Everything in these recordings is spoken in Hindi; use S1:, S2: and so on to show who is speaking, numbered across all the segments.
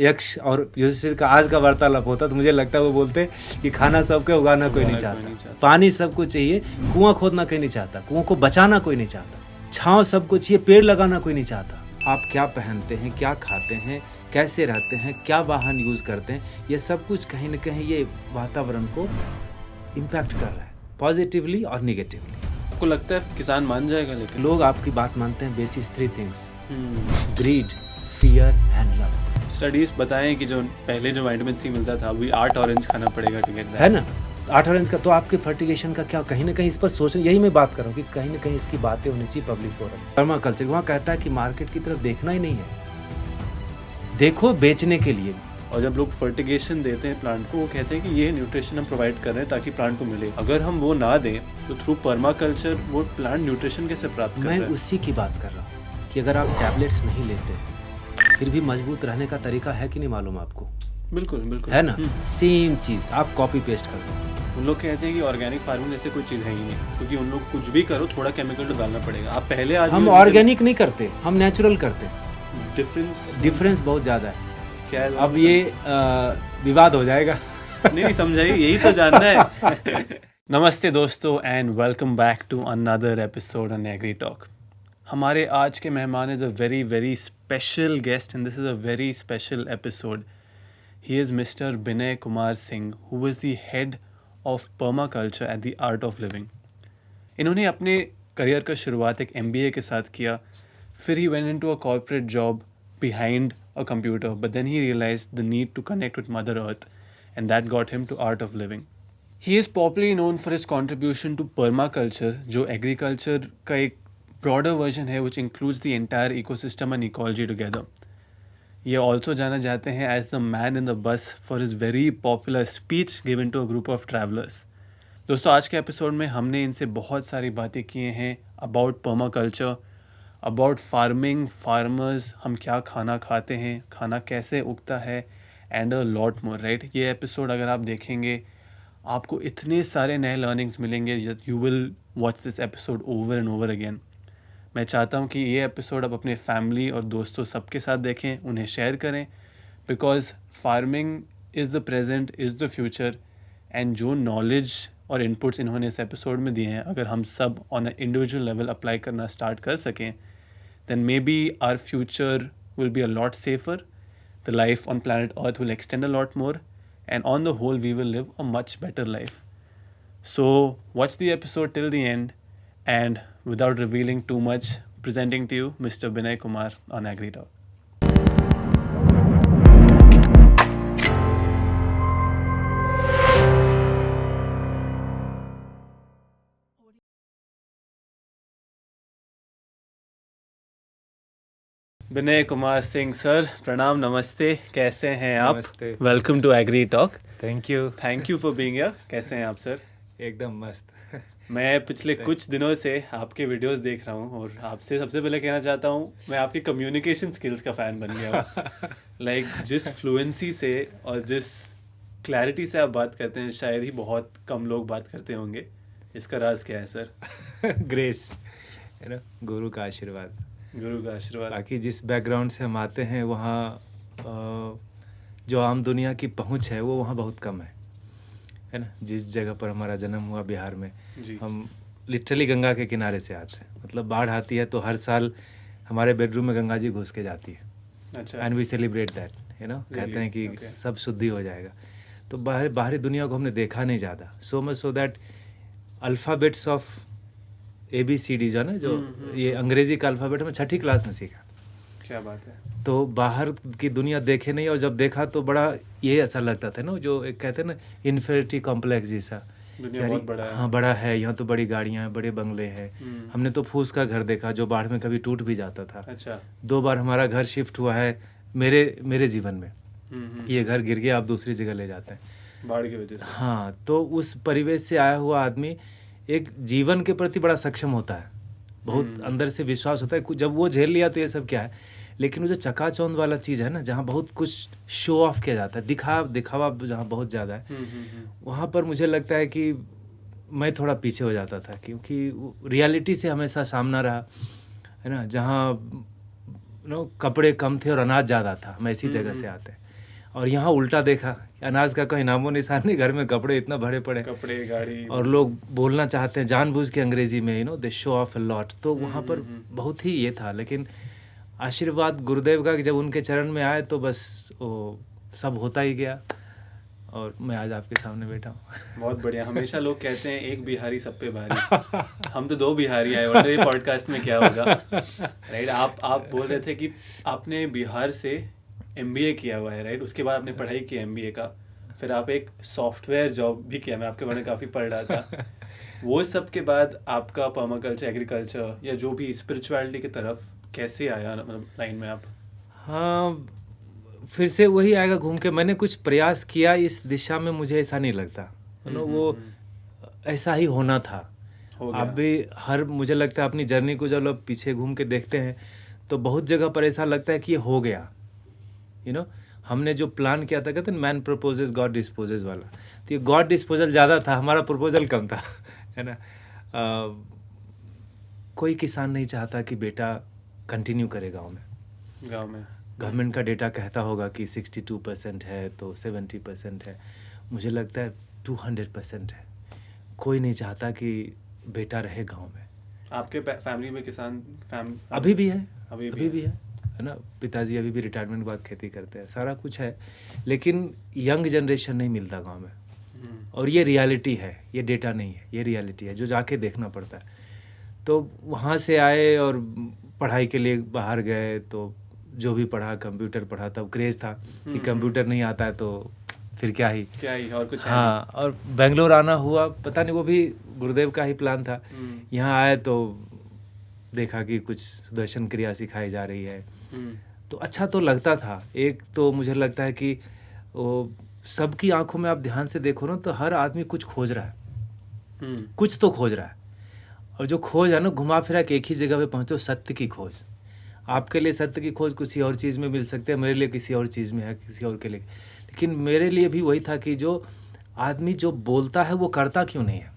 S1: यक्ष और युधिष्ठिर का आज का वार्तालाप होता तो मुझे लगता है वो बोलते कि खाना सबको उगाना कोई नहीं चाहता, पानी सबको चाहिए, कुआं खोदना कोई नहीं चाहता, कुआं को बचाना कोई नहीं चाहता, छांव सबको चाहिए, पेड़ लगाना कोई नहीं चाहता। आप क्या पहनते हैं, क्या खाते हैं, कैसे रहते हैं, क्या वाहन यूज करते हैं, ये सब कुछ कहीं ना कहीं ये वातावरण को इम्पैक्ट कर रहा है, पॉजिटिवली और निगेटिवली।
S2: आपको लगता है किसान मान जाएगा? लेकिन
S1: लोग आपकी बात मानते हैं basis 3 things, greed, fear and love.
S2: Studies बताएं कि जो पहले जो विटामिन सी मिलता था वही 8 ऑरेंज खाना पड़ेगा टू गेट दैट,
S1: है ना? 8 ऑरेंज का तो आपके फर्टिगेशन का क्या, कहीं ना कहीं इस पर सोचना, यही मैं बात कर रहा हूँ कि कहीं ना कहीं इसकी बातें होनी चाहिए पब्लिक फोरम। पर्माकल्चर वहाँ कहता है कि मार्केट की तरफ देखना ही नहीं है, देखो बेचने के लिए।
S2: और जब लोग फर्टिगेशन देते हैं प्लांट को, वो कहते हैं कि ये न्यूट्रिशन हम प्रोवाइड कर रहे हैं ताकि प्लांट को मिले। अगर हम वो ना दें तो थ्रू पर्माकल्चर वो प्लांट न्यूट्रिशन कैसे प्राप्त कर रहा है?
S1: मैं उसी की बात कर रहा हूँ कि अगर आप टैबलेट्स नहीं लेते हैं फिर भी मजबूत रहने का तरीका है कि नहीं मालूम आपको?
S2: बिल्कुल बिल्कुल,
S1: है ना? सेम चीज आप कॉपी पेस्ट कर दो।
S2: उन लोग कहते हैं कि ऑर्गेनिक फार्मिंग जैसे कोई चीज़ है ही नहीं, क्योंकि उन लोग कुछ भी करो थोड़ा केमिकल तो डालना पड़ेगा। आप पहले आज
S1: हम ऑर्गेनिक नहीं करते, हम नेचुरल करते हैं। डिफरेंस बहुत ज़्यादा है।
S2: क्या है?
S1: अब ये विवाद हो जाएगा।
S2: नहीं समझाइए, यही तो जानना है। नमस्ते दोस्तों and welcome back to another episode on Agri Talk. हमारे आज के मेहमान is a very very special guest and this is a very special episode. He is mister Vinay Kumar Singh, who is the head of permaculture at the art of Living. इन्होंने अपने करियर का शुरुआत एक MBA के साथ किया, फिर he went into a corporate job behind a computer, but then he realized the need to connect with Mother Earth, and that got him to Art of Living. He is popularly known for his contribution to permaculture, जो agriculture का एक broader version है which includes the entire ecosystem and ecology together. ये also जाना जाते हैं as the man in the bus for his very popular speech given to a group of travelers. दोस्तों आज के एपिसोड में हमने इनसे बहुत सारी बातें किए हैं about permaculture, about farming, farmers, हम क्या खाना खाते हैं, खाना कैसे उगता है, and a lot more, right. ये एपिसोड अगर आप देखेंगे आपको इतने सारे नए लर्निंग्स मिलेंगे, you will watch this episode over and over again. मैं चाहता हूँ कि ये एपिसोड आप अपने फैमिली और दोस्तों सबके साथ देखें, उन्हें शेयर करें, because farming is the present, is the future, and जो नॉलेज और इनपुट्स इन्होंने इस एपिसोड में दिए हैं, अगर हम सब on a individual level apply करना स्टार्ट कर सकें, then maybe our future will be a lot safer, the life on planet Earth will extend a lot more, and on the whole we will live a much better life. So watch the episode till the end, and without revealing too much, presenting to you Mr. Vinay Kumar on Agri Talk. Vinay Kumar Singh sir, प्रणाम, नमस्ते, कैसे हैं आप?
S1: नमस्ते।
S2: Welcome to Agri Talk.
S1: Thank you
S2: for being here. कैसे हैं आप सर?
S1: एकदम मस्त।
S2: मैं पिछले कुछ दिनों से आपके वीडियोस देख रहा हूँ और आपसे सबसे पहले कहना चाहता हूँ मैं आपकी कम्युनिकेशन स्किल्स का फ़ैन बन गया हूँ। लाइक जिस फ्लुएंसी से और जिस क्लैरिटी से आप बात करते हैं शायद ही बहुत कम लोग बात करते होंगे। इसका राज क्या है सर?
S1: ग्रेस, है ना, गुरु का आशीर्वाद।
S2: गुरु का आशीर्वाद।
S1: बाकी जिस बैकग्राउंड से हम आते हैं वहाँ जो आम दुनिया की पहुँच है वो वहाँ बहुत कम है ना। जिस जगह पर हमारा जन्म हुआ बिहार में, हम लिटरली गंगा के किनारे से आते हैं। मतलब बाढ़ आती है तो हर साल हमारे बेडरूम में गंगा जी घुस के जाती है।
S2: अच्छा।
S1: And we celebrate that, you know, कहते हैं कि सब शुद्धि हो जाएगा। तो बाहरी दुनिया को हमने देखा नहीं ज़्यादा, so much so that alphabets of ABCD जो है ना, जो ये अंग्रेजी का अल्फ़ाबेट मैं 6ठी क्लास में सीखा।
S2: क्या बात है।
S1: तो बाहर की दुनिया देखे नहीं, और जब देखा तो बड़ा ये ऐसा लगता था ना, जो एक कहते हैं ना इन्फेरिटी कॉम्प्लेक्स जैसा।
S2: दुनिया बहुत बड़ा है।
S1: हाँ, बड़ा है, यहाँ तो बड़ी गाड़ियाँ हैं, बड़े बंगले हैं। हमने तो फूस का घर देखा जो बाढ़ में कभी टूट भी जाता था।
S2: अच्छा।
S1: 2 बार हमारा घर शिफ्ट हुआ है मेरे जीवन में। ये घर गिर गया, आप दूसरी जगह ले जाते हैं
S2: बाढ़ की वजह से।
S1: हाँ, तो उस परिवेश से आया हुआ आदमी एक जीवन के प्रति बड़ा सक्षम होता है, बहुत अंदर से विश्वास होता है। जब वो झेल लिया तो ये सब क्या है। लेकिन वो जो चकाचौंध वाला चीज़ है ना, जहाँ बहुत कुछ शो ऑफ किया जाता है, दिखावा जहाँ बहुत ज़्यादा है, वहाँ पर मुझे लगता है कि मैं थोड़ा पीछे हो जाता था, क्योंकि रियलिटी से हमेशा सामना रहा है ना। जहाँ कपड़े कम थे और अनाज ज़्यादा था, हम ऐसी जगह से आते हैं। और यहाँ उल्टा देखा, अनाज का कहीं नामो निशान नहीं, घर में कपड़े इतना भरे पड़े,
S2: कपड़े, गाड़ी,
S1: और लोग बोलना चाहते हैं जानबूझ के अंग्रेजी में, दे शो ऑफ अ लॉट। तो वहाँ पर बहुत ही ये था, लेकिन आशीर्वाद गुरुदेव का कि जब उनके चरण में आए तो बस वो सब होता ही गया, और मैं आज आपके सामने बैठा हूँ।
S2: बहुत बढ़िया। हमेशा लोग कहते हैं एक बिहारी सब पे भारी। हम तो 2 बिहारी आए, वरना ये पॉडकास्ट में क्या होगा, राइट? आप बोल रहे थे कि आपने बिहार से MBA किया हुआ है, राइट? उसके बाद आपने पढ़ाई की MBA का, फिर आप एक सॉफ्टवेयर जॉब भी किया, मैं आपके बारे में काफ़ी पढ़ रहा था। वो सब के बाद आपका पर्माकल्चर, एग्रीकल्चर या जो भी स्पिरिचुअलिटी की तरफ कैसे आया, मतलब लाइन में आप?
S1: हाँ, फिर से वही आएगा घूम के। मैंने कुछ प्रयास किया इस दिशा में, मुझे ऐसा नहीं लगता वो ऐसा ही होना था। आप भी मुझे लगता है अपनी जर्नी को जब लोग पीछे घूम के देखते हैं तो बहुत जगह पर ऐसा लगता है कि ये हो गया। हमने जो प्लान किया था, कहते हैं मैन प्रपोजेस गॉड डिस्पोजेस वाला, तो ये गॉड डिस्पोजल ज़्यादा था, हमारा प्रपोजल कम था, है ना। कोई किसान नहीं चाहता कि बेटा कंटिन्यू करे गाँव में। गवर्नमेंट का डेटा कहता होगा कि 62% है तो 70% है, मुझे लगता है 200% है। कोई नहीं चाहता कि बेटा रहे गांव में।
S2: आपके फैमिली में किसान
S1: अभी भी है,
S2: अभी
S1: भी है ना। पिताजी अभी भी रिटायरमेंट के बाद खेती करते हैं, सारा कुछ है, लेकिन यंग जनरेशन नहीं मिलता गांव में। और ये रियलिटी है, ये डेटा नहीं है, ये रियलिटी है जो जाके देखना पड़ता है। तो वहाँ से आए और पढ़ाई के लिए बाहर गए, तो जो भी पढ़ा, कंप्यूटर पढ़ा, तब क्रेज़ था कि कंप्यूटर नहीं आता है तो फिर क्या ही
S2: और कुछ है।
S1: हाँ, और बेंगलोर आना हुआ, पता नहीं, वो भी गुरुदेव का ही प्लान था। यहाँ आए तो देखा कि कुछ सुदर्शन क्रिया सिखाई जा रही है, तो अच्छा तो लगता था। एक तो मुझे लगता है कि वो सबकी आंखों में आप ध्यान से देखो ना, तो हर आदमी कुछ खोज रहा है, कुछ तो खोज रहा है, और जो खोज है ना, घुमा फिरा के एक ही जगह पे पहुँचो, सत्य की खोज। आपके लिए सत्य की खोज किसी और चीज़ में मिल सकती है, मेरे लिए किसी और चीज़ में है, किसी और के लिए। लेकिन मेरे लिए भी वही था कि जो आदमी जो बोलता है वो करता क्यों नहीं है।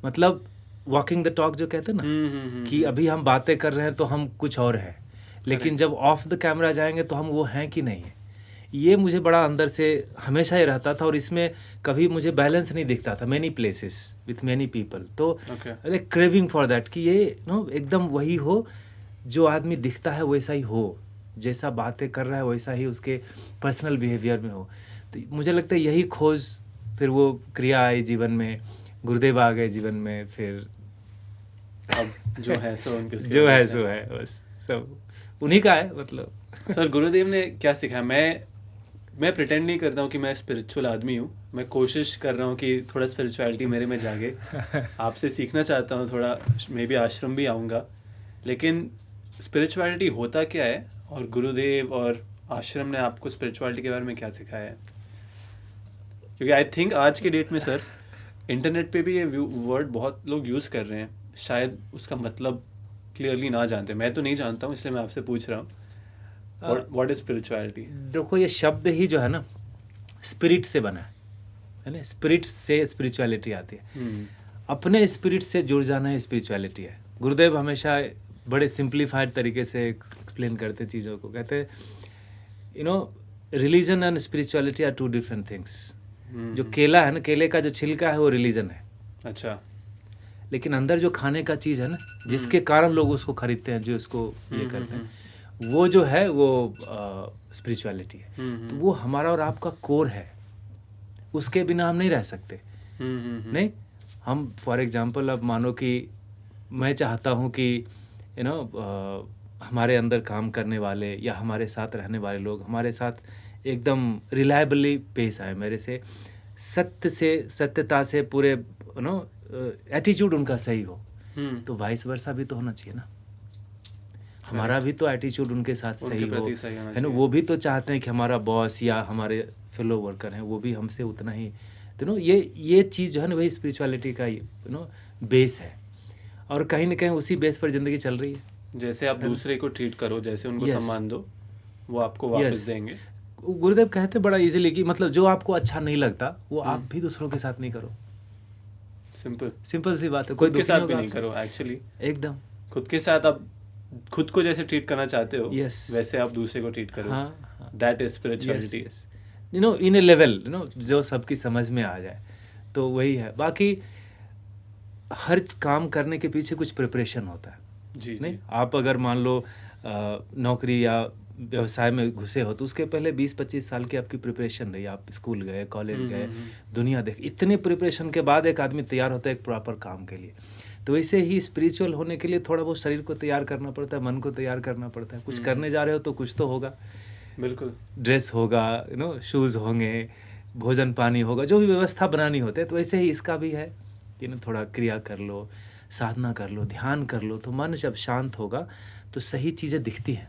S1: मतलब वॉकिंग द टॉक जो कहते हैं ना, कि अभी हम बातें कर रहे हैं तो हम कुछ और हैं, लेकिन जब ऑफ द कैमरा जाएंगे तो हम वो हैं कि नहीं है। ये मुझे बड़ा अंदर से हमेशा ही रहता था, और इसमें कभी मुझे बैलेंस नहीं दिखता था, many places with many people. तो क्रेविंग फॉर दैट कि ये एकदम वही हो, जो आदमी दिखता है वैसा ही हो, जैसा बातें कर रहा है वैसा ही उसके पर्सनल बिहेवियर में हो। तो मुझे लगता है यही खोज, फिर वो क्रिया आई जीवन में, गुरुदेव आ गए जीवन में, फिर
S2: अब जो है सो उनके
S1: जो है सो है, बस सब उन्हीं का है। मतलब
S2: सर, गुरुदेव ने क्या सिखाया? मैं प्रिटेंड नहीं करता हूँ कि मैं स्पिरिचुअल आदमी हूँ, मैं कोशिश कर रहा हूँ कि थोड़ा स्पिरिचुअलिटी मेरे में जागे। आपसे सीखना चाहता हूँ थोड़ा, मे बी आश्रम भी आऊँगा। लेकिन स्पिरिचुअलिटी होता क्या है, और गुरुदेव और आश्रम ने आपको स्पिरिचुअलिटी के बारे में क्या सिखाया है? क्योंकि आई थिंक आज के डेट में सर, इंटरनेट पे भी ये वर्ड बहुत लोग यूज़ कर रहे हैं, शायद उसका मतलब क्लियरली ना जानते। मैं तो नहीं जानता हूँ, इसलिए मैं आपसे पूछ रहा हूँ, व्हाट इज स्पिरिचुअलिटी?
S1: देखो, ये शब्द ही जो है ना, स्पिरिट से बना है ना। स्पिरिट से स्पिरिचुअलिटी आती है, अपने स्पिरिट से जुड़ जाना ही स्पिरिचुअलिटी है। गुरुदेव हमेशा बड़े सिंप्लीफाइड तरीके से एक्सप्लेन करते चीज़ों को, कहते religion and spirituality are 2 different things. जो केला है ना, केले का जो छिलका है वो रिलीजन है,
S2: अच्छा,
S1: लेकिन अंदर जो खाने का चीज़ है ना, जिसके कारण लोग उसको खरीदते हैं, जो उसको ये करते हैं, वो जो है वो स्पिरिचुअलिटी है। तो वो हमारा और आपका कोर है, उसके बिना हम नहीं रह सकते। नहीं, हम फॉर एग्जांपल, अब मानो कि मैं चाहता हूँ कि हमारे अंदर काम करने वाले या हमारे साथ रहने वाले लोग हमारे साथ एकदम रिलायबली पेश आए, मेरे से सत्यता से पूरे एटीट्यूड उनका सही हो, तो वाइस वर्सा भी तो होना चाहिए ना। हमारा भी तो एटीट्यूड उनके साथ सही हो, है ना। वो भी तो चाहते हैं कि हमारा बॉस या हमारे फेलो वर्कर हैं वो भी हमसे उतना ही, तो ये चीज़ जो है ना, वही स्पिरिचुअलिटी का बेस है, और कहीं ना कहीं उसी बेस पर ज़िंदगी चल रही है।
S2: जैसे आप दूसरे को ट्रीट करो, जैसे उनको सम्मान दो, वो आपको वापस देंगे।
S1: गुरुदेव कहते बड़ा इजीली कि मतलब जो आपको अच्छा नहीं लगता वो आप भी दूसरों के साथ नहीं करो। सिंपल सी बात है।
S2: खुद के साथ भी नहीं करो, एक्चुअली
S1: एकदम
S2: खुद के साथ आप खुद को जैसे ट्रीट करना चाहते हो, वैसे आप दूसरे को ट्रीट करो।
S1: हाँ,
S2: that is spirituality.
S1: You know in A level, you know जो सबकी समझ में आ जाए, तो वही है। बाकी हर काम करने के पीछे कुछ प्रिपरेशन होता है।
S2: जी
S1: नहीं,
S2: जी।
S1: आप अगर मान लो नौकरी या व्यवसाय में घुसे हो तो उसके पहले 20-25 साल की आपकी प्रिपरेशन रही, आप स्कूल गए, कॉलेज गए, दुनिया देख, इतने प्रिपरेशन के बाद एक आदमी तैयार होता है एक प्रॉपर काम के लिए। तो वैसे ही स्पिरिचुअल होने के लिए थोड़ा बहुत शरीर को तैयार करना पड़ता है, मन को तैयार करना पड़ता है। कुछ करने जा रहे हो तो कुछ तो होगा,
S2: बिल्कुल।
S1: ड्रेस होगा, यू नो शूज़ होंगे, भोजन पानी होगा, जो भी व्यवस्था बनानी होती है। तो वैसे ही इसका भी है कि ना थोड़ा क्रिया कर लो, साधना कर लो, ध्यान कर लो, तो मन जब शांत होगा तो सही चीज़ें दिखती हैं।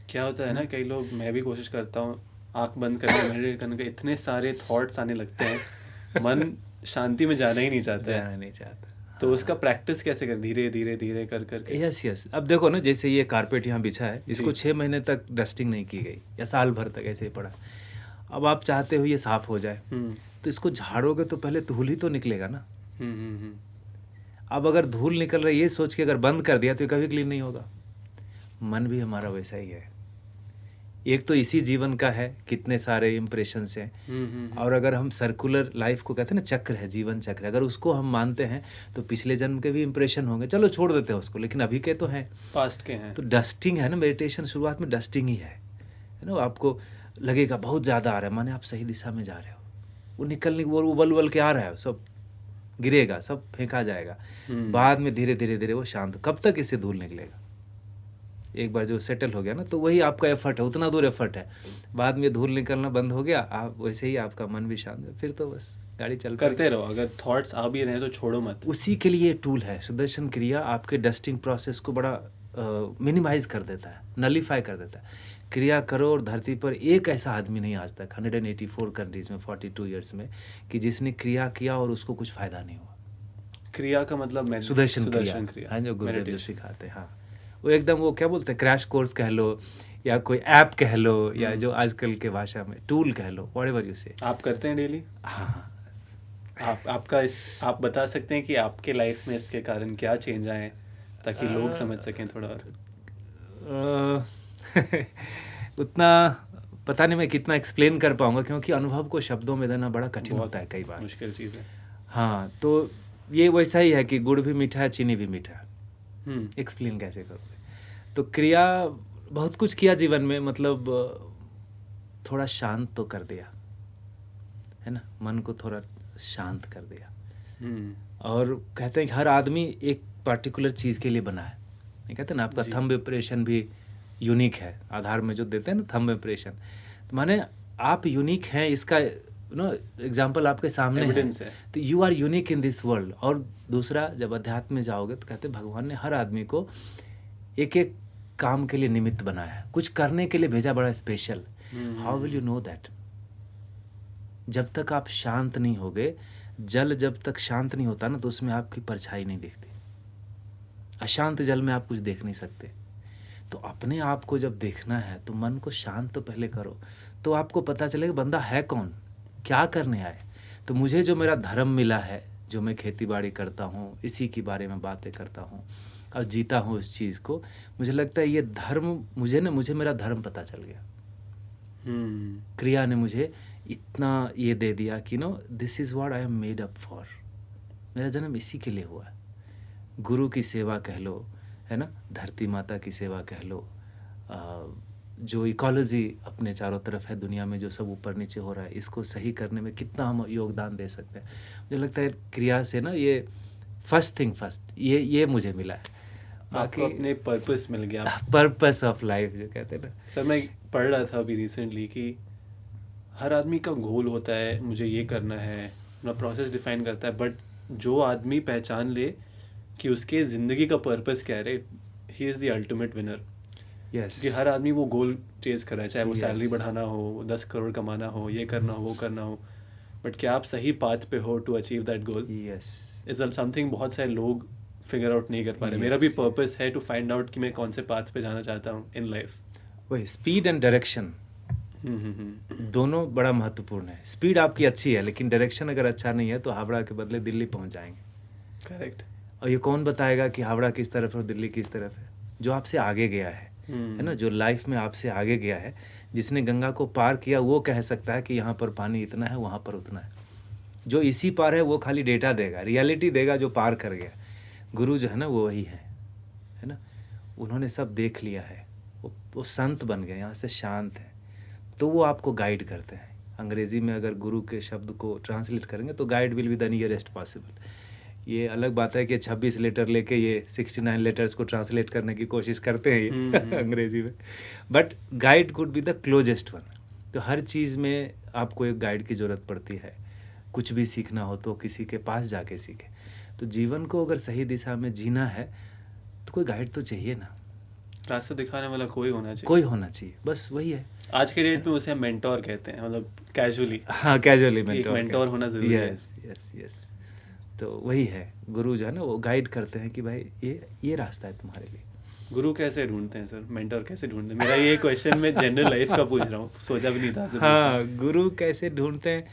S2: क्या होता है ना, कई लोग, मैं भी कोशिश करता हूँ आंख बंद करके मेडिटेट करने के, इतने सारे थॉट्स आने लगते हैं, मन शांति में जाना ही नहीं चाहता है।
S1: जाना नहीं चाहता।
S2: तो उसका प्रैक्टिस कैसे कर, धीरे धीरे धीरे कर करके?
S1: यस। अब देखो ना, जैसे ये कारपेट यहाँ बिछा है, इसको 6 महीने तक डस्टिंग नहीं की गई या साल भर तक ऐसे ही पड़ा। अब आप चाहते हो ये साफ हो जाए, तो इसको झाड़ोगे तो पहले धूल ही तो निकलेगा ना। अब अगर धूल निकल रही है ये सोच के अगर बंद कर दिया तो ये कभी क्लीन नहीं होगा। मन भी हमारा वैसा ही है। एक तो इसी जीवन का है, कितने सारे इम्प्रेशंस हैं, और अगर हम सर्कुलर लाइफ को कहते हैं ना, चक्र है, जीवन चक्र, अगर उसको हम मानते हैं तो पिछले जन्म के भी इम्प्रेशन होंगे, चलो छोड़ देते हैं उसको, लेकिन अभी के तो हैं,
S2: पास्ट के हैं।
S1: तो डस्टिंग है ना, मेडिटेशन शुरुआत में डस्टिंग ही है ना। आपको लगेगा बहुत ज़्यादा आ रहा है, माने आप सही दिशा में जा रहे हो, वो निकलने वो उबल उबल के आ रहा है, सब गिरेगा, सब फेंका जाएगा। बाद में धीरे धीरे धीरे वो शांत, कब तक इससे धूल निकलेगा? एक बार जो सेटल हो गया ना, तो वही आपका एफर्ट है, उतना दूर एफर्ट है, बाद में धूल निकलना बंद हो गया, आप वैसे ही आपका मन भी शांत है, फिर तो बस गाड़ी चल
S2: करते रहो। अगर थॉट्स आ भी रहे हैं तो छोड़ो मत।
S1: उसी के लिए टूल है सुदर्शन क्रिया, आपके डस्टिंग प्रोसेस को बड़ा मिनिमाइज कर देता है, नलीफाई कर देता है। क्रिया करो, और धरती पर एक ऐसा आदमी नहीं आज तक 184 कंट्रीज में 42 ईयर्स में कि जिसने क्रिया किया और उसको कुछ फायदा नहीं हुआ।
S2: क्रिया का मतलब
S1: सुदर्शन क्रिया, हाँ, जो गुरुदेव जो सिखाते हैं, हाँ, वो एकदम, वो क्या बोलते हैं, क्रैश कोर्स कह लो या कोई ऐप कह लो, या जो आजकल के भाषा में टूल कह लो, व्हाटएवर यू से।
S2: आप करते हैं डेली?
S1: हाँ।
S2: आप बता सकते हैं कि आपके लाइफ में इसके कारण क्या चेंज आए, ताकि लोग समझ सकें थोड़ा और?
S1: उतना पता नहीं मैं कितना एक्सप्लेन कर पाऊंगा, क्योंकि अनुभव को शब्दों में देना बड़ा कठिन होता है, कई बार
S2: मुश्किल चीज़ है।
S1: हाँ, तो ये वैसा ही है कि गुड़ भी मीठा है, चीनी भी मीठा है, एक्सप्लेन कैसे करोगे? तो क्रिया बहुत कुछ किया जीवन में, मतलब थोड़ा शांत तो कर दिया है ना, मन को थोड़ा शांत कर दिया। और कहते हैं कि हर आदमी एक पर्टिकुलर चीज़ के लिए बना है, ये कहते हैं ना, आपका थंब इंप्रेशन भी यूनिक है, आधार में जो देते हैं ना थंब इंप्रेशन, तो माने आप यूनिक हैं, इसका नो एग्जाम्पल आपके सामने है, तो you are unique in this world. और दूसरा, जब अध्यात्म में जाओगे तो कहते हैं भगवान ने हर आदमी को एक एक काम के लिए निमित्त बनाया है, कुछ करने के लिए भेजा, बड़ा special. How will you know that? जब तक आप शांत नहीं होगे, जल जब तक शांत नहीं होता ना, तो उसमें आपकी परछाई नहीं दिखती। अशांत जल में आप कुछ देख नहीं सकते। तो अपने आप को जब देखना है तो मन को शांत तो पहले करो, तो आपको पता चलेगा बंदा है कौन, क्या करने आए। तो मुझे जो मेरा धर्म मिला है, जो मैं खेती बाड़ी करता हूँ, इसी के बारे में बातें करता हूँ और जीता हूँ इस चीज़ को, मुझे लगता है ये धर्म मुझे मेरा धर्म पता चल गया। क्रिया ने मुझे इतना ये दे दिया कि no, this is what I am made up for. मेरा जन्म इसी के लिए हुआ है। गुरु की सेवा कह लो, है ना, धरती माता की सेवा कह लो, जो इकोलॉजी अपने चारों तरफ है दुनिया में, जो सब ऊपर नीचे हो रहा है, इसको सही करने में कितना हम योगदान दे सकते हैं। मुझे लगता है क्रिया से ना, ये फर्स्ट ये मुझे मिला है।
S2: आपको अपने पर्पस मिल गया,
S1: पर्पस ऑफ लाइफ जो कहते हैं ना।
S2: सर, मैं पढ़ रहा था अभी रिसेंटली कि हर आदमी का गोल होता है, मुझे ये करना है, अपना प्रोसेस डिफाइन करता है, बट जो आदमी पहचान ले कि उसके ज़िंदगी का पर्पस क्या है, he is the ultimate winner.
S1: Yes,
S2: कि हर आदमी वो गोल चेज कर रहा है, चाहे वो सैलरी बढ़ाना हो, 10 करोड़ कमाना हो, ये करना हो, वो करना हो, बट क्या आप सही पाथ पे हो to achieve that goal?
S1: Yes,
S2: is something बहुत सारे लोग फिगर आउट नहीं कर पा रहे। मेरा भी पर्पस है टू फाइंड आउट कि मैं कौन से पाथ पे जाना चाहता हूँ इन लाइफ।
S1: वही स्पीड एंड डायरेक्शन दोनों बड़ा महत्वपूर्ण है। स्पीड आपकी अच्छी है, लेकिन डायरेक्शन अगर अच्छा नहीं है तो हावड़ा के बदले दिल्ली पहुंच जाएंगे।
S2: करेक्ट।
S1: और ये कौन बताएगा कि हावड़ा किस तरफ है और दिल्ली किस तरफ है? जो आपसे आगे गया है ना, जो लाइफ में आपसे आगे गया है, जिसने गंगा को पार किया वो कह सकता है कि यहाँ पर पानी इतना है, वहाँ पर उतना है। जो इसी पार है वो खाली डेटा देगा, रियलिटी देगा जो पार कर गया। गुरु जो है ना वो वही है ना। उन्होंने सब देख लिया है, वो संत बन गए, यहाँ से शांत है, तो वो आपको गाइड करते हैं। अंग्रेज़ी में अगर गुरु के शब्द को ट्रांसलेट करेंगे तो guide will be the nearest possible. ये अलग बात है कि 26 लेटर लेके ये 69 लेटर्स को ट्रांसलेट करने की कोशिश करते हैं ये अंग्रेज़ी में, but guide could be the closest one. तो हर चीज़ में आपको एक गाइड की ज़रूरत पड़ती है। कुछ भी सीखना हो तो किसी के पास जाके सीखे। तो जीवन को अगर सही दिशा में जीना है तो कोई गाइड तो चाहिए ना,
S2: रास्ता दिखाने वाला कोई होना चाहिए।
S1: कोई होना चाहिए, बस वही है।
S2: आज के डेट में उसे मेंटोर कहते हैं, मतलब कैजुअली।
S1: हाँ, कैजुअली
S2: मेंटोर होना जरूरी है।
S1: Yes yes yes. तो वही है, गुरु जो है ना वो गाइड करते हैं कि भाई ये रास्ता है तुम्हारे लिए।
S2: गुरु कैसे ढूंढते हैं सर, मेंटोर कैसे ढूंढते हैं? मेरा ये क्वेश्चन मैं जनरल लाइफ का पूछ रहा हूँ, सोचा भी नहीं था आपसे।
S1: हाँ, गुरु कैसे ढूंढते हैं?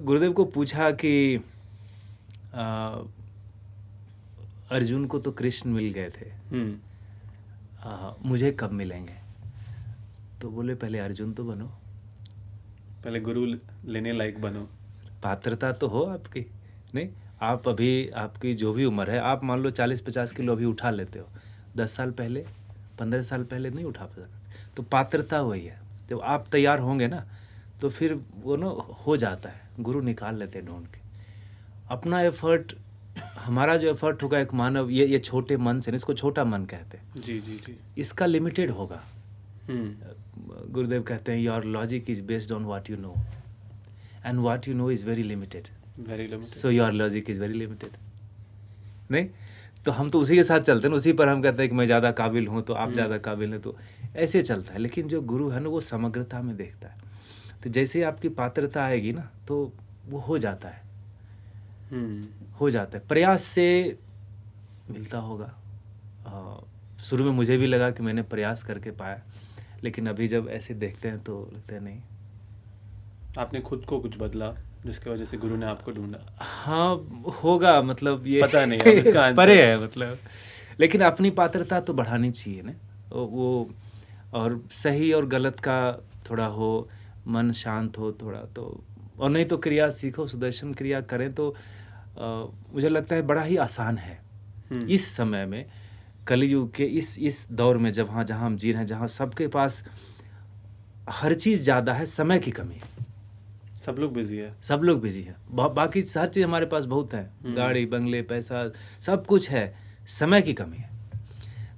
S1: गुरुदेव को पूछा कि अर्जुन को तो कृष्ण मिल गए थे, मुझे कब मिलेंगे? तो बोले पहले अर्जुन तो बनो,
S2: पहले गुरु लेने लायक बनो,
S1: पात्रता तो हो आपकी। नहीं, आप अभी आपकी जो भी उम्र है, आप मान लो 40-50 किलो अभी उठा लेते हो, 10 साल पहले 15 साल पहले नहीं उठा सकते, तो पात्रता वही है। जब आप तैयार होंगे ना तो फिर वो ना हो जाता है, गुरु निकाल लेते हैं ढूंढ के। अपना एफर्ट, हमारा जो एफर्ट होगा एक मानव, ये छोटे मन से, इसको छोटा मन कहते हैं
S2: जी जी जी,
S1: इसका लिमिटेड होगा। गुरुदेव कहते हैं your logic is based on what you know and what you know is very limited, so your logic is very limited. नहीं, तो हम तो उसी के साथ चलते हैं, उसी पर हम कहते हैं कि मैं ज़्यादा काबिल हूँ तो आप ज़्यादा काबिल हैं, तो ऐसे चलता है। लेकिन जो गुरु है ना वो समग्रता में देखता है। तो जैसे आपकी पात्रता आएगी ना तो वो हो जाता है, हो जाता है। प्रयास से मिलता होगा। शुरू में मुझे भी लगा कि मैंने प्रयास करके पाया, लेकिन अभी जब ऐसे देखते हैं तो लगता है नहीं।
S2: आपने खुद को कुछ बदला जिसकी वजह से गुरु ने आपको ढूंढा?
S1: हाँ, होगा, मतलब ये
S2: पता नहीं है इसका आंसर।
S1: परे है मतलब, लेकिन अपनी पात्रता तो बढ़ानी चाहिए ना वो, और सही और गलत का थोड़ा हो, मन शांत हो थोड़ा, तो और नहीं तो क्रिया सीखो, सुदर्शन क्रिया करें तो मुझे लगता है बड़ा ही आसान है। इस समय में, कलयुग के इस दौर में, जहाँ हम जी रहे हैं, जहाँ सबके पास हर चीज़ ज़्यादा है, समय की कमी है।
S2: सब लोग बिजी है,
S1: सब लोग बिजी हैं, बाकी हर चीज़ हमारे पास बहुत है, गाड़ी बंगले पैसा सब कुछ है, समय की कमी है।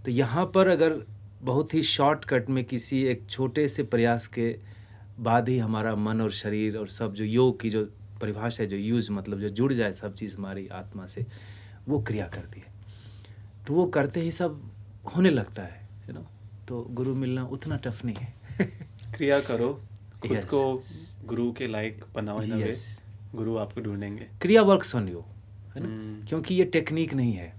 S1: तो यहाँ पर अगर बहुत ही शॉर्टकट में किसी एक छोटे से प्रयास के बाद ही हमारा मन और शरीर और सब, जो योग की जो परिभाषा है, जो यूज मतलब जो जुड़ जाए सब चीज़ हमारी आत्मा से, वो क्रिया करती है, तो वो करते ही सब होने लगता है, यू नो। तो गुरु मिलना उतना टफ नहीं है।
S2: क्रिया करो, खुद
S1: Yes.
S2: को गुरु के लायक बनाओ, इन अ वे
S1: Yes.
S2: गुरु आपको ढूंढेंगे।
S1: क्रिया वर्क्स ऑन यू, है ना, क्योंकि ये टेक्निक नहीं है,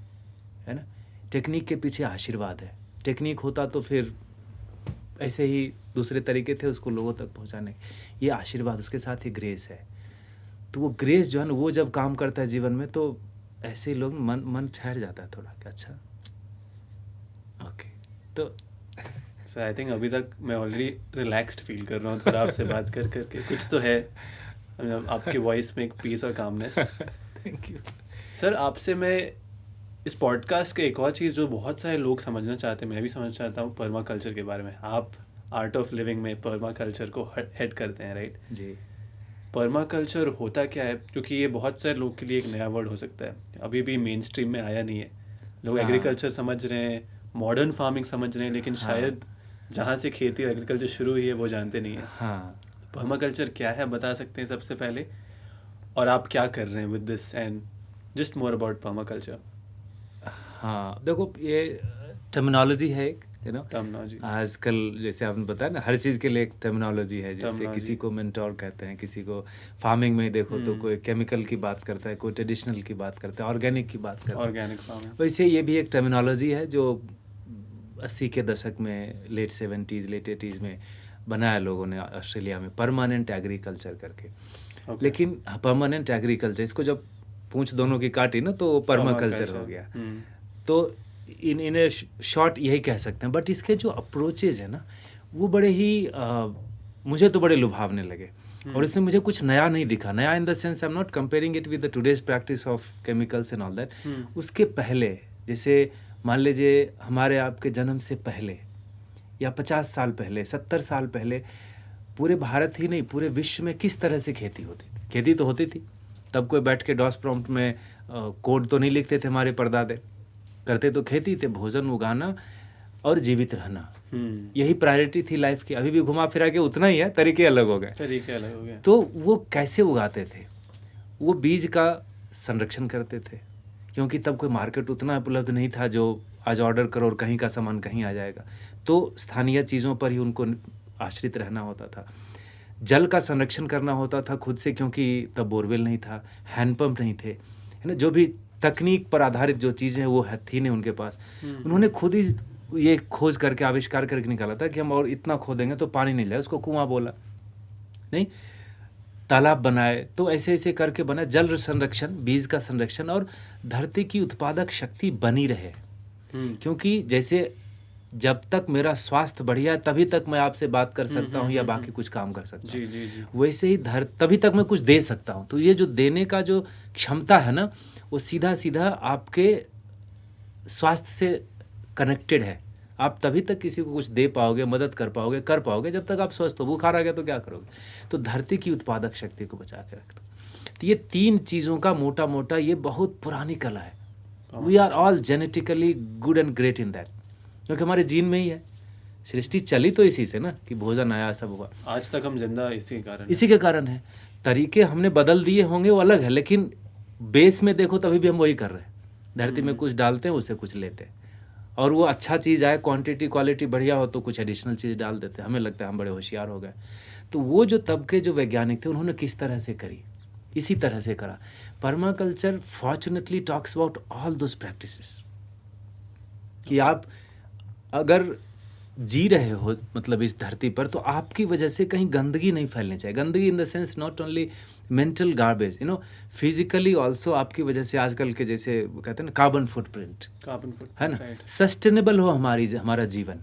S1: है ना। टेक्निक के पीछे आशीर्वाद है। टेक्निक होता तो फिर ऐसे ही दूसरे तरीके थे उसको लोगों तक पहुंचाने, ये आशीर्वाद, उसके साथ ही ग्रेस है। तो वो ग्रेस जो है ना, वो जब काम करता है जीवन में, तो ऐसे लोग मन ठहर जाता है थोड़ा कि अच्छा ओके। तो
S2: सर आई थिंक अभी तक मैं ऑलरेडी रिलैक्स्ड फील कर रहा हूँ थोड़ा आपसे बात कर करके, कुछ तो है आपके वॉइस में, एक पीस और कामनेस।
S1: Thank you
S2: sir. आपसे मैं इस पॉडकास्ट के एक और चीज़ जो बहुत सारे लोग समझना चाहते हैं, मैं भी समझना चाहता हूँ, पर्मा कल्चर के बारे में। आप आर्ट ऑफ लिविंग में पर्मा कल्चर को हेड करते हैं, राइट
S1: जी।
S2: पर्मा कल्चर होता क्या है? क्योंकि ये बहुत सारे लोग के लिए एक नया वर्ड हो सकता है, अभी भी मेन स्ट्रीम में आया नहीं है। लोग एग्रीकल्चर समझ रहे हैं, मॉडर्न फार्मिंग समझ रहे हैं, लेकिन शायद जहाँ से खेती और एग्रीकल्चर शुरू हुई है वो जानते नहीं है।
S1: हाँ,
S2: पर्मा कल्चर क्या है बता सकते हैं सबसे पहले, और आप क्या कर रहे हैं with this, and just more about perma culture.
S1: हाँ, देखो ये टर्मिनोलॉजी है एक, यू नो,
S2: टर्मिनोलॉजी।
S1: आजकल जैसे आपने बताया ना, हर चीज़ के लिए एक टर्मिनोलॉजी है। जैसे किसी को मेंटोर कहते हैं, किसी को फार्मिंग में देखो तो कोई केमिकल की बात करता है, कोई ट्रेडिशनल की बात करता है, ऑर्गेनिक की बात करता है,
S2: ऑर्गेनिक फार्मिंग।
S1: वैसे ये भी एक टर्मिनोलॉजी है जो 80 के दशक में, लेट 70s लेट 80s में बनाया लोगों ने ऑस्ट्रेलिया में, परमानेंट एग्रीकल्चर करके। लेकिन परमानेंट एग्रीकल्चर, इसको जब पूंछ दोनों की काटी ना तो पर्मा कल्चर हो गया। तो इन शॉर्ट यही कह सकते हैं। बट इसके जो अप्रोचेज है ना, वो बड़े ही मुझे तो बड़े लुभावने लगे। और इसमें मुझे कुछ नया नहीं दिखा। नया in the sense I am not comparing it with the today's practice of chemicals and all that. उसके पहले, जैसे मान लीजिए हमारे आपके जन्म से पहले या 50 साल पहले, 70 साल पहले पूरे भारत ही नहीं पूरे विश्व में किस तरह से खेती होती थी। खेती तो होती थी, तब कोई बैठ के डॉस प्रॉम्प्ट में कोड तो नहीं लिखते थे हमारे परदादे, करते तो खेती थे, भोजन उगाना और जीवित रहना, यही प्रायोरिटी थी लाइफ की। अभी भी घुमा फिरा के उतना ही है, तरीके अलग हो गए। तो वो कैसे उगाते थे? वो बीज का संरक्षण करते थे, क्योंकि तब कोई मार्केट उतना उपलब्ध नहीं था जो आज ऑर्डर करो और कहीं का सामान कहीं आ जाएगा। तो स्थानीय चीज़ों पर ही उनको आश्रित रहना होता था। जल का संरक्षण करना होता था खुद से, क्योंकि तब बोरवेल नहीं था, हैंडपम्प नहीं थे, है ना। जो भी तकनीक पर आधारित जो चीज़ें हैं वो थी नहीं उनके पास। उन्होंने खुद ही ये खोज करके आविष्कार करके निकाला था कि हम और इतना खोदेंगे तो पानी नहीं लाए, उसको कुआं बोला, नहीं तालाब बनाए। तो ऐसे ऐसे करके बना जल संरक्षण, बीज का संरक्षण और धरती की उत्पादक शक्ति बनी रहे। क्योंकि जैसे जब तक मेरा स्वास्थ्य बढ़िया है तभी तक मैं आपसे बात कर सकता हूँ या बाकी कुछ काम कर सकता हूँ। जी। वैसे ही तभी तक मैं कुछ दे सकता हूँ। तो ये जो देने का जो क्षमता है ना, वो सीधा सीधा आपके स्वास्थ्य से कनेक्टेड है। आप तभी तक किसी को कुछ दे पाओगे, मदद कर पाओगे जब तक आप स्वस्थ हो। बुखार आ गया तो क्या करोगे? तो धरती की उत्पादक शक्ति को बचा के रखना। तो ये 3 चीज़ों का मोटा मोटा ये बहुत पुरानी कला है। We are all genetically good and great in that, क्योंकि हमारे जीन में ही है। सृष्टि चली तो इसी से ना कि भोजन आया, सब हुआ।
S2: आज तक हम जिंदा इसी
S1: के कारण है। तरीके हमने बदल दिए होंगे वो अलग है, लेकिन बेस में देखो तभी भी हम वही कर रहे हैं। धरती में कुछ डालते हैं, उससे कुछ लेते हैं, और वो अच्छा चीज़ आए, क्वांटिटी क्वालिटी बढ़िया हो तो कुछ एडिशनल चीज़ डाल देते हैं। हमें लगता है हम बड़े होशियार हो गए। तो वो जो तब के जो वैज्ञानिक थे उन्होंने किस तरह से करी, इसी तरह से करा। Permaculture fortunately talks about all those practices कि आप अगर जी रहे हो मतलब इस धरती पर, तो आपकी वजह से कहीं गंदगी नहीं फैलनी चाहिए। गंदगी in the sense not only mental garbage, you know, physically also आपकी वजह से आजकल के जैसे कहते हैं ना कार्बन फुटप्रिंट है ना, सस्टेनेबल हो हमारा जीवन।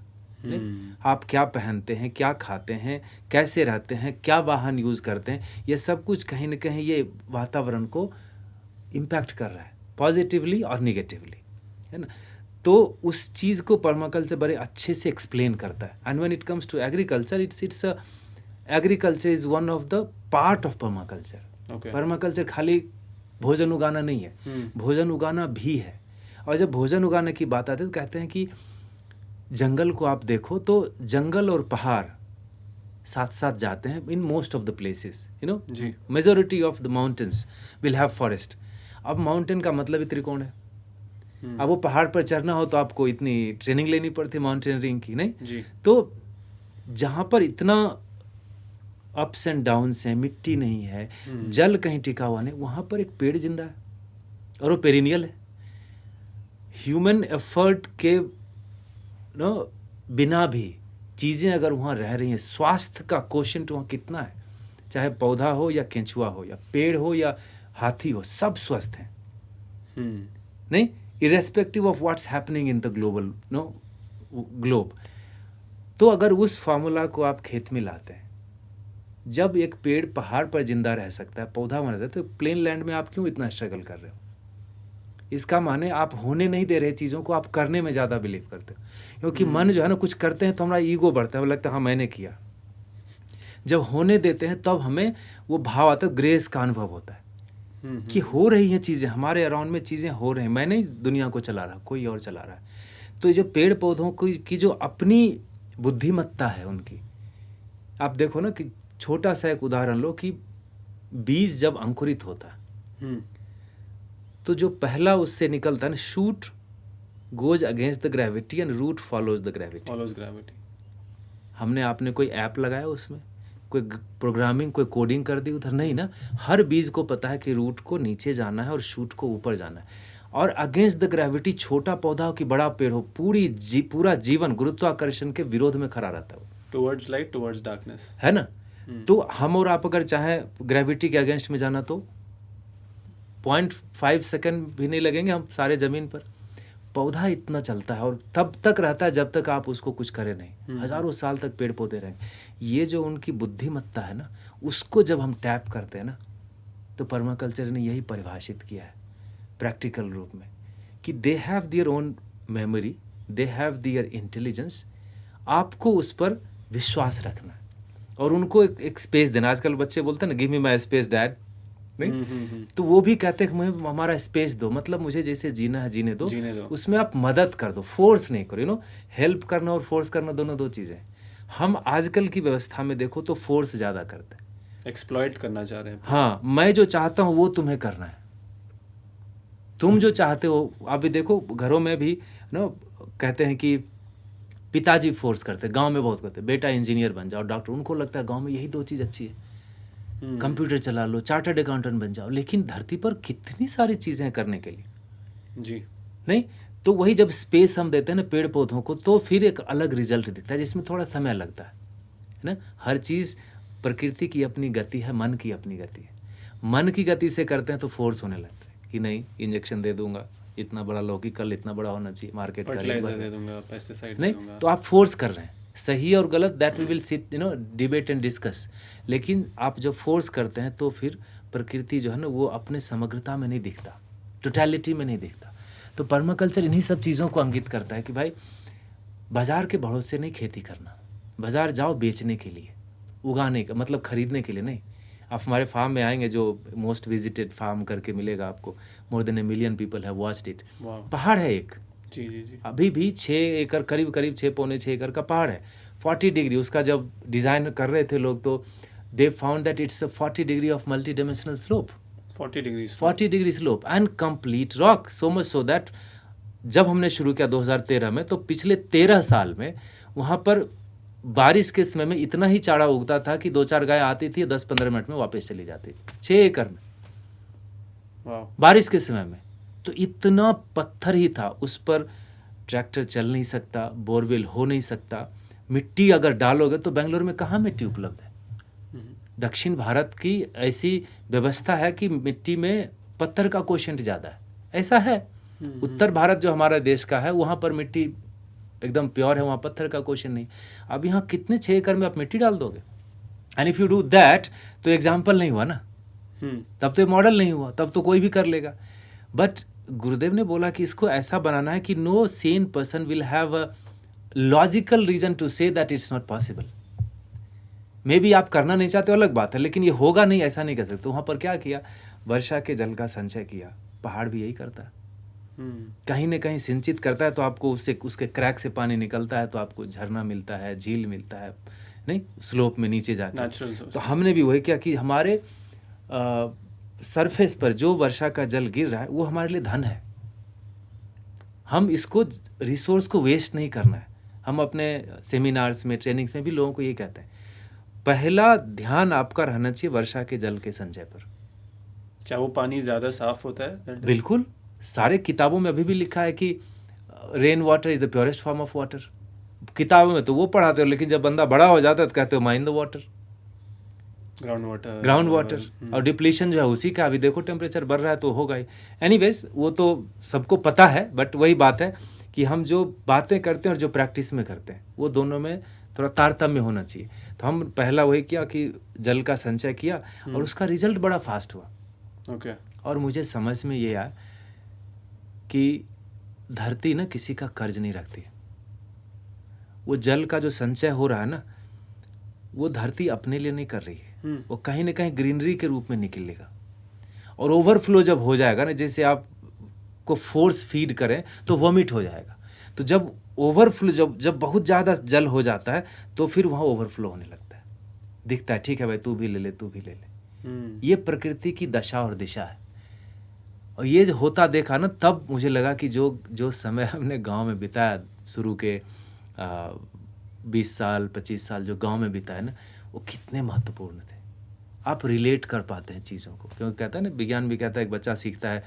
S1: आप क्या पहनते हैं, क्या खाते हैं, कैसे रहते हैं, क्या वाहन यूज़ करते हैं, ये सब कुछ कहीं ना कहीं ये वातावरण को इम्पैक्ट कर रहा है पॉजिटिवली और निगेटिवली, है ना। तो उस चीज़ को पर्माकल्चर बड़े अच्छे से एक्सप्लेन करता है। And when it comes to agriculture, agriculture is one of the part of permaculture. Permaculture खाली भोजन उगाना नहीं है, भोजन उगाना भी है। और जब भोजन उगाने की बात आती है तो कहते हैं कि जंगल को आप देखो तो जंगल और पहाड़ साथ साथ जाते हैं in most of the places, you know. Majority of the mountains will have forest. अब माउंटेन का मतलब ही त्रिकोण है। अब वो पहाड़ पर चढ़ना हो तो आपको इतनी ट्रेनिंग लेनी पड़ती माउंटेनियरिंग की, नहीं? तो जहाँ पर इतना अप्स एंड डाउन्स हैं, मिट्टी नहीं है, जल कहीं टिका हुआ नहीं, वहाँ पर एक पेड़ जिंदा है और वो पेरिनियल है। ह्यूमन एफर्ट के बिना भी चीज़ें अगर वहाँ रह रही हैं, स्वास्थ्य का कोशेंट वहाँ कितना है, चाहे पौधा हो या केंचुआ हो या पेड़ हो या हाथी हो, सब स्वस्थ हैं, नहीं, irrespective of what's happening in the globe. तो अगर उस फार्मूला को आप खेत में लाते हैं, जब एक पेड़ पहाड़ पर जिंदा रह सकता है, पौधा बन रहता है, तो प्लेन लैंड में आप क्यों इतना स्ट्रगल कर रहे हो? इसका माने आप होने नहीं दे रहे चीज़ों को, आप करने में ज़्यादा बिलीव करते हो। क्योंकि मन जो है ना, कुछ करते हैं तो हमारा ईगो बढ़ता है, लगता है हाँ मैंने किया। जब होने देते हैं तब हमें वो भाव आता है, ग्रेस का अनुभव होता है कि हो रही हैं चीज़ें, हमारे अराउंड में चीज़ें हो रही हैं, मैं नहीं दुनिया को चला रहा, कोई और चला रहा है। तो जो पेड़ पौधों की जो अपनी बुद्धिमत्ता है उनकी, आप देखो ना कि छोटा सा एक उदाहरण लो कि बीज जब अंकुरित होता है तो जो पहला उससे निकलता है ना, shoot goes against the gravity and root follows the gravity. हमने आपने कोई ऐप लगाया उसमें, कोई प्रोग्रामिंग, कोई कोडिंग कर दी उधर, नहीं ना। हर बीज को पता है कि रूट को नीचे जाना है और शूट को ऊपर जाना है। और अगेंस्ट द ग्रेविटी, छोटा पौधा हो कि बड़ा पेड़ हो, पूरा जीवन गुरुत्वाकर्षण के विरोध में खड़ा रहता है।
S2: टुवर्ड्स लाइट, टुवर्ड्स डार्कनेस,
S1: है ना। तो हम और आप अगर चाहें ग्रेविटी के अगेंस्ट में जाना तो 0.5 सेकंड भी नहीं लगेंगे, हम सारे ज़मीन पर पौधा इतना चलता है और तब तक रहता है जब तक आप उसको कुछ करें नहीं। हजारों साल तक पेड़ पौधे रहेंगे। ये जो उनकी बुद्धिमत्ता है ना, उसको जब हम टैप करते हैं ना, तो पर्माकल्चर ने यही परिभाषित किया है प्रैक्टिकल रूप में कि they have their own memory, they have their intelligence. आपको उस पर विश्वास रखना है और उनको एक स्पेस देना। आजकल बच्चे बोलते हैं ना, गिव मी माई स्पेस डैड, नहीं? तो वो भी कहते हैं कि मुझे हमारा स्पेस दो, मतलब मुझे जैसे जीना है जीने दो। उसमें आप मदद कर दो, फोर्स नहीं करो। हेल्प करना और फोर्स करना दोनों दो चीज़ें। हम आजकल की व्यवस्था में देखो तो फोर्स ज़्यादा करते हैं,
S2: एक्सप्लॉइट करना चाह रहे हैं।
S1: हाँ, मैं जो चाहता हूँ वो तुम्हें करना है, तुम जो चाहते हो। अभी देखो घरों में भी कहते हैं कि पिताजी फोर्स करते, गांव में बहुत करते, बेटा इंजीनियर बन जाओ, डॉक्टर। उनको लगता है गांव में यही दो चीज़ अच्छी है, कंप्यूटर चला लो, चार्टर्ड अकाउंटेंट बन जाओ। लेकिन धरती पर कितनी सारी चीज़ें करने के लिए
S2: जी,
S1: नहीं। तो वही जब स्पेस हम देते हैं ना पेड़ पौधों को, तो फिर एक अलग रिजल्ट दिखता है, जिसमें थोड़ा समय लगता है ना। हर चीज़, प्रकृति की अपनी गति है, मन की अपनी गति है। मन की गति से करते हैं तो फोर्स होने लगता है कि नहीं, इंजेक्शन दे दूंगा, इतना बड़ा लौकी कल इतना बड़ा होना चाहिए, मार्केट
S2: फर्टिलाइजर दे दूंगा, पेस्टिसाइड
S1: नहीं,
S2: दे दूंगा।
S1: तो आप फोर्स कर रहे हैं। सही और गलत that we will sit debate and discuss. लेकिन आप जब फोर्स करते हैं तो फिर प्रकृति जो है ना, वो अपने समग्रता में नहीं दिखता, टोटलिटी में नहीं दिखता। तो पर्माकल्चर इन्हीं सब चीज़ों को अंकित करता है कि भाई बाजार के भरोसे नहीं खेती करना। बाजार जाओ बेचने के लिए, उगाने का मतलब खरीदने के लिए नहीं। आप हमारे फार्म में आएंगे, जो मोस्ट विजिटेड फार्म करके मिलेगा आपको, more than 1 million people have watched it. पहाड़ है एक,
S2: जी जी जी,
S1: अभी भी 6 एकड़ करीब 6 एकड़ का पहाड़ है, 40 डिग्री। उसका जब डिज़ाइन कर रहे थे लोग, तो they found that it's 40 degree of multi dimensional slope, 40 degree slope and complete rock. So much so that जब हमने शुरू किया 2013 में, तो पिछले 13 साल में वहाँ पर बारिश के समय में इतना ही चारा उगता था कि 2-4 गाय आती थी, 10-15 मिनट में वापस चली जाती थी, 6 एकड़ में बारिश के समय में। तो इतना पत्थर ही था, उस पर ट्रैक्टर चल नहीं सकता, बोरवेल हो नहीं सकता। मिट्टी अगर डालोगे तो बेंगलोर में कहाँ मिट्टी उपलब्ध है? दक्षिण भारत की ऐसी व्यवस्था है कि मिट्टी में पत्थर का कोशेंट ज़्यादा है, ऐसा है। उत्तर भारत जो हमारा देश का है, वहाँ पर मिट्टी एकदम प्योर है, वहाँ पत्थर का क्वेश्चन नहीं। अब यहाँ कितने 6 एकड़ में आप मिट्टी डाल दोगे? And if you do that, तो एग्जाम्पल नहीं हुआ ना, तब तो मॉडल नहीं हुआ, तब तो कोई भी कर लेगा। बट गुरुदेव ने बोला कि इसको ऐसा बनाना है कि no sane person will have a logical reason to say that it's not possible. Maybe आप करना नहीं चाहते, अलग बात है, लेकिन ये होगा नहीं, ऐसा नहीं कर सकते। वहाँ पर क्या किया? वर्षा के जल का संचय किया। पहाड़ भी यही करता है, कहीं न कहीं सिंचित करता है, तो आपको उसके क्रैक से पानी निकलता है, तो आपको झरना मिलता है, झील मिलता है, नहीं स्लोप में नीचे जाकर। तो हमने भी वही किया कि हमारे सरफेस पर जो वर्षा का जल गिर रहा है, वो हमारे लिए धन है। हम इसको, रिसोर्स को वेस्ट नहीं करना है। हम अपने सेमिनार्स में, ट्रेनिंग्स में भी लोगों को ये कहते हैं, पहला ध्यान आपका रहना चाहिए वर्षा के जल के संचय पर।
S2: क्या वो पानी ज़्यादा साफ होता है?
S1: बिल्कुल, सारे किताबों में अभी भी लिखा है कि rain water is the purest form of water. किताबों में तो वो पढ़ाते हो, लेकिन जब बंदा बड़ा हो जाता है तो कहते हो mine the water, ground water. और डिप्लीशन जो है उसी का, अभी देखो टेम्परेचर बढ़ रहा है तो होगा ही। एनीवेज, वो तो सबको पता है, बट वही बात है कि हम जो बातें करते हैं और जो प्रैक्टिस में करते हैं, वो दोनों में थोड़ा तारतम्य होना चाहिए। तो हम पहला वही किया कि जल का संचय किया, और उसका रिजल्ट बड़ा फास्ट हुआ। और मुझे समझ में ये आया कि धरती ना किसी का कर्ज नहीं रखती। वो जल का जो संचय हो रहा है ना, वो धरती अपने लिए नहीं कर रही है, वो कहीं ना कहीं ग्रीनरी के रूप में निकलेगा। और ओवरफ्लो जब हो जाएगा ना, जैसे आप को फोर्स फीड करें तो वॉमिट हो जाएगा। तो जब ओवरफ्लो, जब बहुत ज़्यादा जल हो जाता है, तो फिर वहाँ ओवरफ्लो होने लगता है, दिखता है, ठीक है भाई तू भी ले ले, तू भी ले ले। ये प्रकृति की दशा और दिशा है। और ये जो होता देखा ना, तब मुझे लगा कि जो समय हमने गांव में बिताया, शुरू के 20 साल 25 साल जो गांव में बिताया ना, वो कितने महत्वपूर्ण थे। आप रिलेट कर पाते हैं चीज़ों को, क्योंकि कहता है ना, विज्ञान भी कहता है, एक बच्चा सीखता है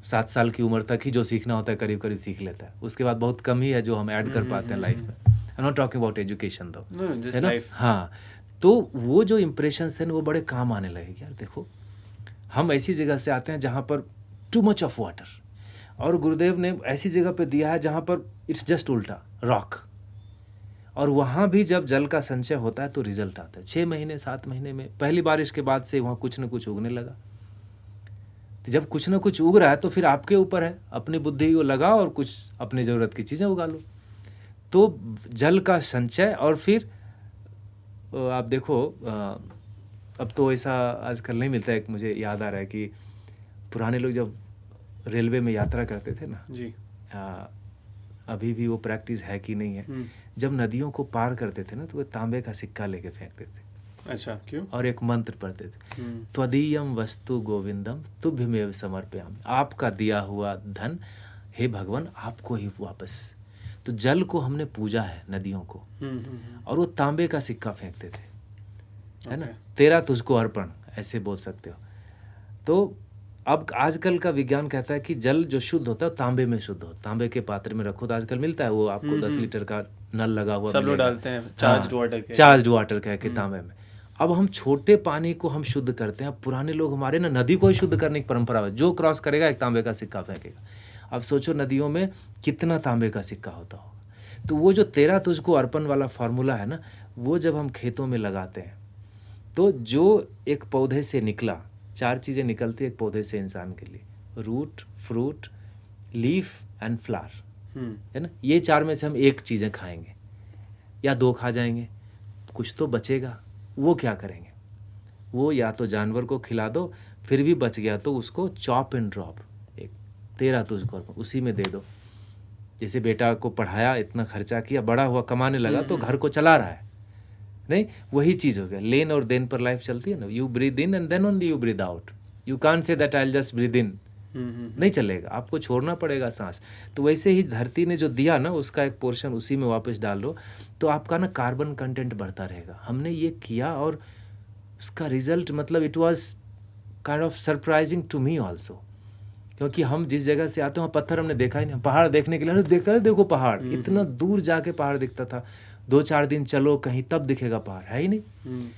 S1: 7 साल की उम्र तक ही जो सीखना होता है करीब करीब सीख लेता है, उसके बाद बहुत कम ही है जो हम ऐड कर पाते हैं लाइफ में। I am not talking about education दो, है ना। हाँ, तो वो जो इम्प्रेशंस थे ना, वो बड़े काम आने लगे। यार देखो, हम ऐसी जगह से आते हैं जहाँ पर टू मच ऑफ वाटर, और गुरुदेव ने ऐसी जगह पे दिया है जहाँ पर इट्स जस्ट उल्टा रॉक, और वहाँ भी जब जल का संचय होता है तो रिजल्ट आता है। 6 महीने 7 महीने में पहली बारिश के बाद से वहाँ कुछ न कुछ उगने लगा। तो जब कुछ न कुछ उग रहा है तो फिर आपके ऊपर है, अपनी बुद्धि को लगाओ और कुछ अपनी ज़रूरत की चीज़ें उगा लो। तो जल का संचय, और फिर आप देखो अब तो ऐसा आजकल नहीं मिलता है। एक मुझे याद आ रहा है कि पुराने लोग जब रेलवे में यात्रा करते थे ना
S2: जी,
S1: अभी भी वो प्रैक्टिस है कि नहीं है, जब नदियों को पार करते थे ना तो वो तांबे का सिक्का लेके फेंकते थे।
S2: अच्छा, क्यों?
S1: और एक मंत्र पढ़ते थे, त्वदीयम वस्तु गोविंदम तुभ्यमेव समर्पयामि, आपका दिया हुआ धन हे भगवान आपको ही वापस। तो जल को हमने पूजा है, नदियों को, और वो तांबे का सिक्का फेंकते थे, है ना, तेरा तुझको अर्पण, ऐसे बोल सकते हो। तो अब आजकल का विज्ञान कहता है कि जल जो शुद्ध होता है तांबे में शुद्ध हो, तांबे के पात्र में रखो। तो आजकल मिलता है वो आपको 10 लीटर का नल लगा हुआ
S2: सब लोग डालते हैं
S1: चार्ज्ड वाटर कह के तांबे में। अब हम छोटे पानी को हम शुद्ध करते हैं। अब पुराने लोग हमारे ना नदी को ही शुद्ध करने की परंपरा है, जो क्रॉस करेगा एक तांबे का सिक्का फेंकेगा। अब सोचो नदियों में कितना तांबे का सिक्का होता होगा। तो वो जो तेरा तुझको अर्पण वाला फार्मूला है ना, वो जब हम खेतों में लगाते हैं तो जो एक पौधे से निकला, 4 चीज़ें निकलती है एक पौधे से इंसान के लिए, root, fruit, leaf and flower, है ना। ये 4 में से हम एक चीज़ें खाएंगे या 2 खा जाएंगे, कुछ तो बचेगा। वो क्या करेंगे, वो या तो जानवर को खिला दो, फिर भी बच गया तो उसको चॉप एंड ड्रॉप, एक तेरा तुझको उसी में दे दो। जैसे बेटा को पढ़ाया, इतना खर्चा किया, बड़ा हुआ कमाने लगा तो घर को चला रहा है, नहीं, वही चीज़ हो गया। लेन और देन पर लाइफ चलती है ना। You breathe in and then only you breathe out. You can't say that I will just breathe in, नहीं चलेगा, आपको छोड़ना पड़ेगा सांस। तो वैसे ही धरती ने जो दिया ना, उसका एक पोर्शन उसी में वापस डाल लो तो आपका ना कार्बन कंटेंट बढ़ता रहेगा। हमने ये किया और उसका रिजल्ट मतलब it was kind of surprising to me also, क्योंकि हम जिस जगह से आते हैं वहाँ पत्थर हमने देखा ही नहीं। पहाड़ देखने के लिए देखा है, देखो पहाड़, इतना दूर जाके पहाड़ दिखता था। 2-4 दिन चलो कहीं तब दिखेगा पहाड़, है ही नहीं।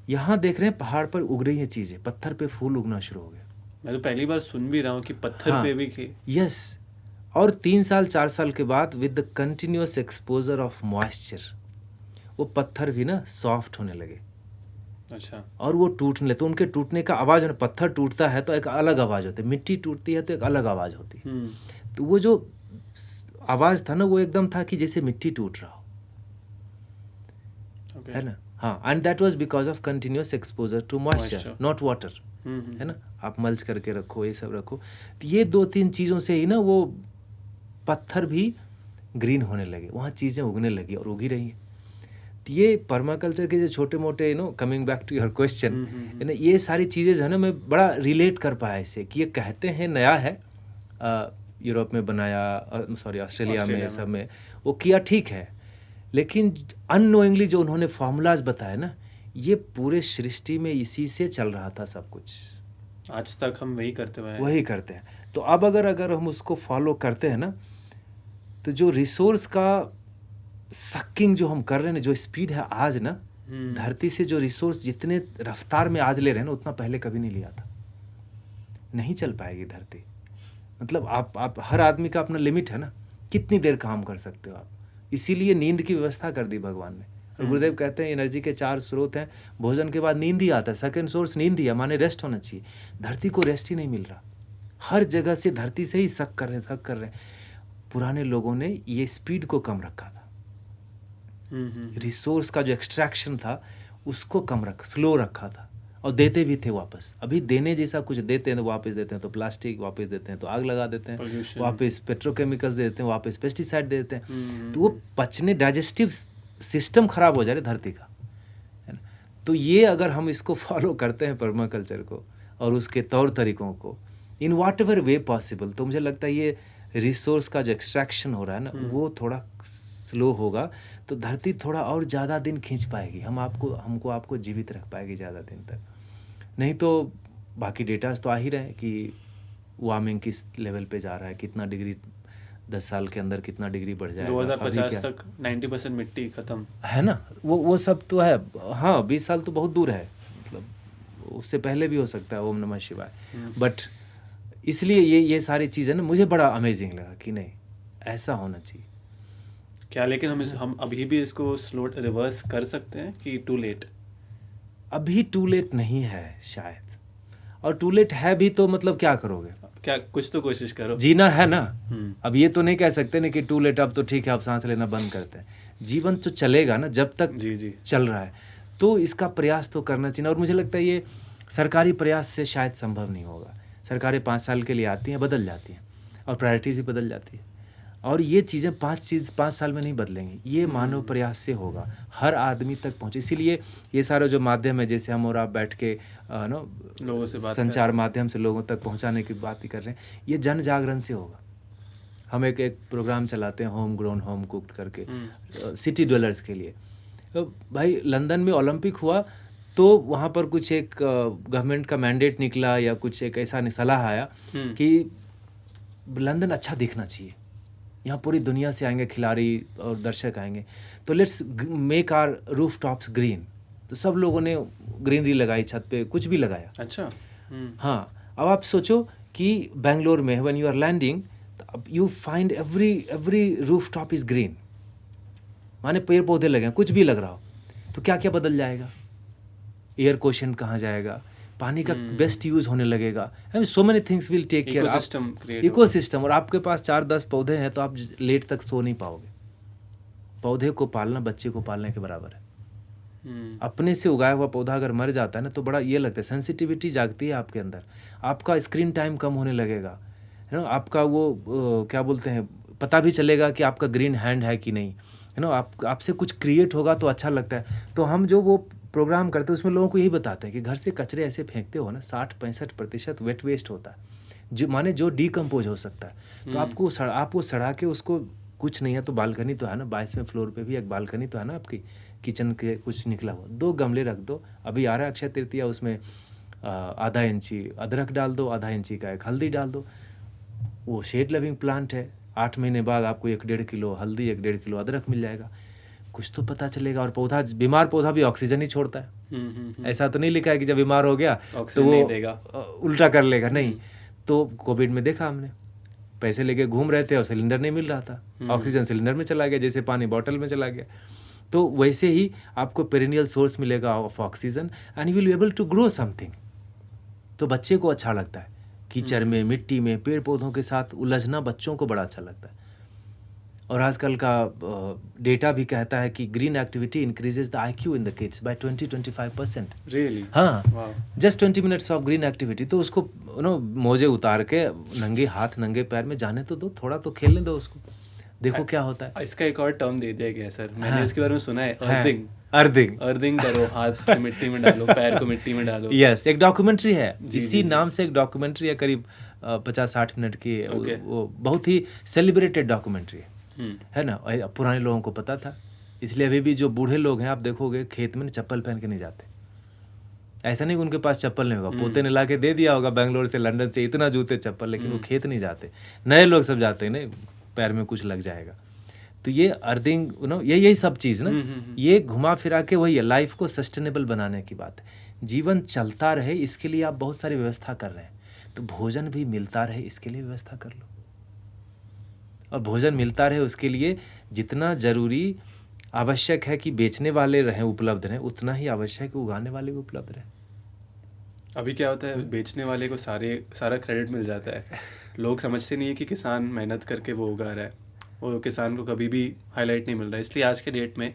S1: यहाँ देख रहे हैं पहाड़ पर उग रही हैं चीज़ें, पत्थर पे फूल उगना शुरू हो गए।
S2: मैं तो पहली बार सुन भी रहा हूँ कि पत्थर पे भी
S1: यस। और 3 साल 4 साल के बाद with the continuous exposure of moisture वो पत्थर भी ना सॉफ्ट होने लगे।
S2: अच्छा।
S1: और वो टूटने लगे तो उनके टूटने का आवाज़, पत्थर टूटता है तो एक अलग आवाज़ होती है, मिट्टी टूटती है तो एक अलग आवाज़ होती है। तो वो जो आवाज़ था ना, वो एकदम था कि जैसे मिट्टी टूट रहा हो, है ना। हाँ, and that was because of continuous exposure to moisture, not water, है ना। आप मल्च करके रखो, ये सब रखो, तो ये 2-3 चीज़ों से ही ना वो पत्थर भी ग्रीन होने लगे, वहाँ चीज़ें उगने लगी और उगी रही हैं। तो ये पर्माकल्चर के जो छोटे मोटे coming back to your question, है ना, ये सारी चीज़ें जो है ना, मैं बड़ा रिलेट कर पाया इसे कि ये कहते हैं नया है, यूरोप में बनाया, सॉरी ऑस्ट्रेलिया में, सब में वो किया, ठीक है, लेकिन अननोइंगली जो उन्होंने फार्मूलाज बताए ना, ये पूरे सृष्टि में इसी से चल रहा था सब कुछ।
S2: आज तक हम वही करते हुए हैं।
S1: वही करते हैं। तो अब अगर हम उसको फॉलो करते हैं ना, तो जो रिसोर्स का सक्किंग जो हम कर रहे हैं ना, जो स्पीड है आज ना, धरती से जो रिसोर्स जितने रफ्तार में आज ले रहे हैं ना, उतना पहले कभी नहीं लिया था। नहीं चल पाएगी धरती। मतलब आप हर आदमी का अपना लिमिट है ना, कितनी देर काम कर सकते हो आप। इसीलिए नींद की व्यवस्था कर दी भगवान ने। और गुरुदेव कहते हैं एनर्जी के 4 स्रोत हैं, भोजन के बाद नींद ही आता है, सेकंड सोर्स नींद ही है, माने रेस्ट होना चाहिए। धरती को रेस्ट ही नहीं मिल रहा, हर जगह से धरती से ही थक कर रहे हैं। पुराने लोगों ने ये स्पीड को कम रखा था, रिसोर्स का जो एक्सट्रैक्शन था उसको स्लो रखा था, और देते भी थे वापस। अभी देने जैसा कुछ देते हैं तो वापस देते हैं, तो प्लास्टिक वापस देते हैं, तो आग लगा देते हैं, वापस पेट्रोकेमिकल्स दे देते हैं, वापस पेस्टिसाइड दे देते हैं। तो वो पचने, डाइजेस्टिव सिस्टम खराब हो जा रहा है धरती का, है ना। तो ये अगर हम इसको फॉलो करते हैं पर्माकल्चर को और उसके तौर तरीकों को in what ever way possible, तो मुझे लगता है ये रिसोर्स का जो एक्सट्रैक्शन हो रहा है ना, वो थोड़ा स्लो होगा, तो धरती थोड़ा और ज़्यादा दिन खींच पाएगी, हमको आपको जीवित रख पाएगी ज़्यादा दिन तक। नहीं तो बाकी डेटास तो आ ही रहे हैं कि वार्मिंग किस लेवल पे जा रहा है, कितना डिग्री 10 साल के अंदर कितना डिग्री बढ़ जाएगा।
S2: 2050 तक 90% मिट्टी खत्म
S1: है ना, वो सब तो है। हाँ, 20 साल तो बहुत दूर है, मतलब उससे पहले भी हो सकता है, ओम नमः शिवाय। बट इसलिए ये सारी चीज़ें ना मुझे बड़ा अमेजिंग लगा कि नहीं ऐसा होना चाहिए।
S2: क्या लेकिन हम अभी भी इसको स्लो रिवर्स कर सकते हैं कि टू लेट?
S1: अभी टू लेट नहीं है शायद, और टू लेट है भी तो मतलब क्या करोगे?
S2: क्या कुछ तो कोशिश करो,
S1: जीना है ना। अब ये तो नहीं कह सकते ना कि टू लेट अब तो ठीक है अब सांस लेना बंद करते हैं। जीवन तो चलेगा ना जब तक
S2: जी
S1: चल रहा है, तो इसका प्रयास तो करना चाहिए। और मुझे लगता है ये सरकारी प्रयास से शायद संभव नहीं होगा। सरकारें 5 साल के लिए आती हैं, बदल जाती हैं, और प्रायोरिटीज़ भी बदल जाती है, और ये चीज़ें 5 साल में नहीं बदलेंगी। ये मानव प्रयास से होगा, हर आदमी तक पहुँचे। इसीलिए ये सारा जो माध्यम है, जैसे हम और आप बैठ के
S2: लोगों से बात
S1: संचार माध्यम से लोगों तक पहुँचाने की बात ही कर रहे हैं, ये जन जागरण से होगा। हम एक प्रोग्राम चलाते हैं होम ग्रोन होम कुक्ड करके सिटी ड्वेलर्स के लिए। तो भाई लंदन में ओलंपिक हुआ तो वहाँ पर कुछ एक गवर्नमेंट का मैंडेट निकला या कुछ एक ऐसा सलाह आया कि लंदन अच्छा दिखना चाहिए, यहाँ पूरी दुनिया से आएंगे खिलाड़ी और दर्शक आएंगे, तो let's make our roof tops green. तो सब लोगों ने ग्रीनरी लगाई, छत पे कुछ भी लगाया।
S2: अच्छा।
S1: हाँ, अब आप सोचो कि बेंगलोर में when you are landing you find every roof top is green, माने पेड़ पौधे लगे हैं, कुछ भी लग रहा हो, तो क्या क्या बदल जाएगा? एयर क्वेश्चन कहाँ जाएगा, पानी का बेस्ट यूज होने लगेगा। So many things will take care, ecosystem. और आपके पास 4-10 पौधे हैं तो आप लेट तक सो नहीं पाओगे। पौधे को पालना बच्चे को पालने के बराबर है। अपने से उगाया हुआ पौधा अगर मर जाता है ना तो बड़ा ये लगता है, सेंसिटिविटी जागती है आपके अंदर, आपका स्क्रीन टाइम कम होने लगेगा, है ना, आपका वो क्या बोलते हैं, पता भी चलेगा कि आपका ग्रीन हैंड है कि नहीं, है ना, आपसे कुछ क्रिएट होगा तो अच्छा लगता है। तो हम जो वो प्रोग्राम करते हैं उसमें लोगों को यही बताते हैं कि घर से कचरे ऐसे फेंकते हो ना, 60-65% वेट वेस्ट होता है, जो माने जो डीकम्पोज हो सकता है। तो आपको सड़ा के उसको, कुछ नहीं है तो बालकनी तो है ना, 22वें फ्लोर पे भी एक बालकनी तो है ना आपकी, किचन के कुछ निकला हुआ, 2 गमले रख दो। अभी आ रहा है अक्षय तृतीया, उसमें आधा इंची अदरक डाल दो, आधा इंची का एक हल्दी डाल दो। वो शेड लविंग प्लांट है, 8 महीने बाद आपको 1-1.5 किलो हल्दी 1-1.5 किलो अदरक मिल जाएगा। कुछ तो पता चलेगा। और पौधा, बीमार पौधा भी ऑक्सीजन ही छोड़ता है। ऐसा तो नहीं लिखा है कि जब बीमार हो गया तो वो देगा, उल्टा कर लेगा, नहीं। तो कोविड में देखा हमने, पैसे लेके घूम रहे थे और सिलेंडर नहीं मिल रहा था, ऑक्सीजन सिलेंडर में चला गया, जैसे पानी बॉटल में चला गया। तो वैसे ही आपको पेरिनियल सोर्स मिलेगा of oxygen and you will be able to grow something. तो बच्चे को अच्छा लगता है, कीचड़ में, मिट्टी में, पेड़ पौधों के साथ उलझना बच्चों को बड़ा अच्छा लगता है। और आजकल का डेटा भी कहता है कि green activity increases the IQ in the kids by 20-25%।
S2: Really?
S1: हाँ, just 20 minutes of green activity. तो उसको मोजे उतार के नंगे हाथ नंगे पैर में जाने तो दो, थोड़ा तो खेलने दो उसको, देखो क्या होता है।
S2: इसका एक और टर्म दे दिया गया सर, मैंने इसके बारे में सुना है, अर्थिंग करो, हाथ को मिट्टी में डालो, पैर को मिट्टी में डालो।
S1: यस, एक डॉक्यूमेंट्री है इसी नाम से, एक डॉक्यूमेंट्री है करीब 50-60 मिनट की। वो बहुत ही सेलिब्रेटेड डॉक्यूमेंट्री है ना। पुराने लोगों को पता था, इसलिए अभी भी जो बूढ़े लोग हैं आप देखोगे खेत में चप्पल पहन के नहीं जाते। ऐसा नहीं कि उनके पास चप्पल नहीं होगा, पोते ने ला के दे दिया होगा बेंगलोर से, लंदन से, इतना जूते चप्पल, लेकिन वो खेत नहीं जाते। नए लोग सब जाते हैं, नहीं पैर में कुछ लग जाएगा। तो ये अर्थिंग, यही सब चीज़ ना, ये घुमा फिरा के वही है, लाइफ को सस्टेनेबल बनाने की बात है। जीवन चलता रहे इसके लिए आप बहुत सारी व्यवस्था कर रहे हैं, तो भोजन भी मिलता रहे इसके लिए व्यवस्था कर लो। और भोजन मिलता रहे उसके लिए जितना ज़रूरी आवश्यक है कि बेचने वाले रहें, उपलब्ध रहें, उतना ही आवश्यक है कि उगाने वाले भी उपलब्ध रहें।
S2: अभी क्या होता है, बेचने वाले को सारा क्रेडिट मिल जाता है। लोग समझते नहीं है कि किसान मेहनत करके वो उगा रहा है, वो किसान को कभी भी हाईलाइट नहीं मिल रहा है। इसलिए आज के डेट में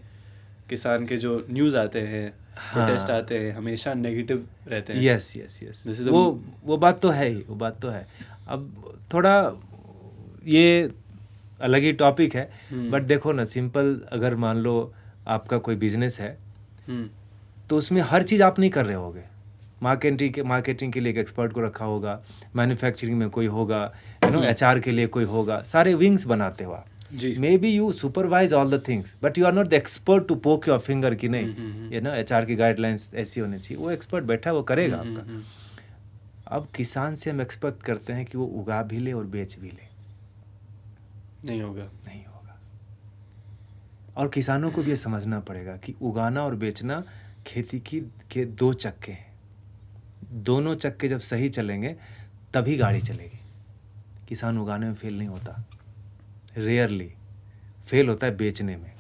S2: किसान के जो न्यूज़ आते हैं, प्रोटेस्ट आते हैं, हमेशा नेगेटिव रहते हैं।
S1: यस, वो बात तो है ही, वो बात तो है। अब थोड़ा ये अलग ही टॉपिक है, बट देखो ना, सिंपल अगर मान लो आपका कोई बिजनेस है तो उसमें हर चीज़ आप नहीं कर रहे होगे। मार्केटिंग के लिए एक एक्सपर्ट को रखा होगा, मैन्युफैक्चरिंग में कोई होगा, HR के लिए कोई होगा, सारे विंग्स बनाते हो आप। Maybe you supervise all the things but you are not the expert to poke your finger कि नहीं, HR की गाइडलाइंस ऐसी होनी चाहिए। वो एक्सपर्ट बैठा है, वो करेगा आपका। अब किसान से हम एक्सपेक्ट करते हैं कि वो उगा भी ले और बेच भी ले,
S2: नहीं होगा।
S1: और किसानों को भी ये समझना पड़ेगा कि उगाना और बेचना खेती के 2 चक्के हैं। दोनों चक्के जब सही चलेंगे तभी गाड़ी चलेगी। किसान उगाने में फेल नहीं होता, रेयरली फेल होता है बेचने में।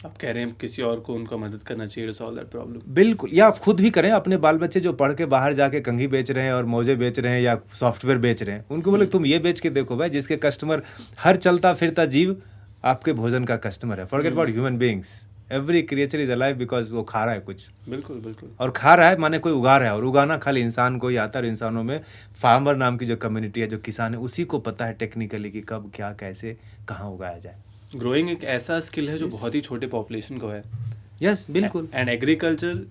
S2: आप कह रहे हैं किसी और को उनका मदद करना चाहिए टू सॉल्व दैट प्रॉब्लम।
S1: बिल्कुल, या आप खुद भी करें। अपने बाल बच्चे जो पढ़ के बाहर जाके कंघी बेच रहे हैं और मोजे बेच रहे हैं या सॉफ्टवेयर बेच रहे हैं, उनको बोले तुम ये बेच के देखो भाई, जिसके कस्टमर हर चलता फिरता जीव आपके भोजन का कस्टमर है। Forget about human beings, every creature is alive because वो खा रहा है कुछ।
S2: बिल्कुल बिल्कुल।
S1: और खा रहा है माने कोई उगा रहा है, और उगाना खाली इंसान को ही आता है। और इंसानों में फार्मर नाम की जो कम्युनिटी है, जो किसान है, उसी को पता है टेक्निकली कि कब क्या कैसे कहाँ उगाया जाए।
S2: ग्रोइंग एक ऐसा स्किल है जो बहुत ही छोटे पॉपुलेशन को है।
S1: यस बिल्कुल।
S2: And agriculture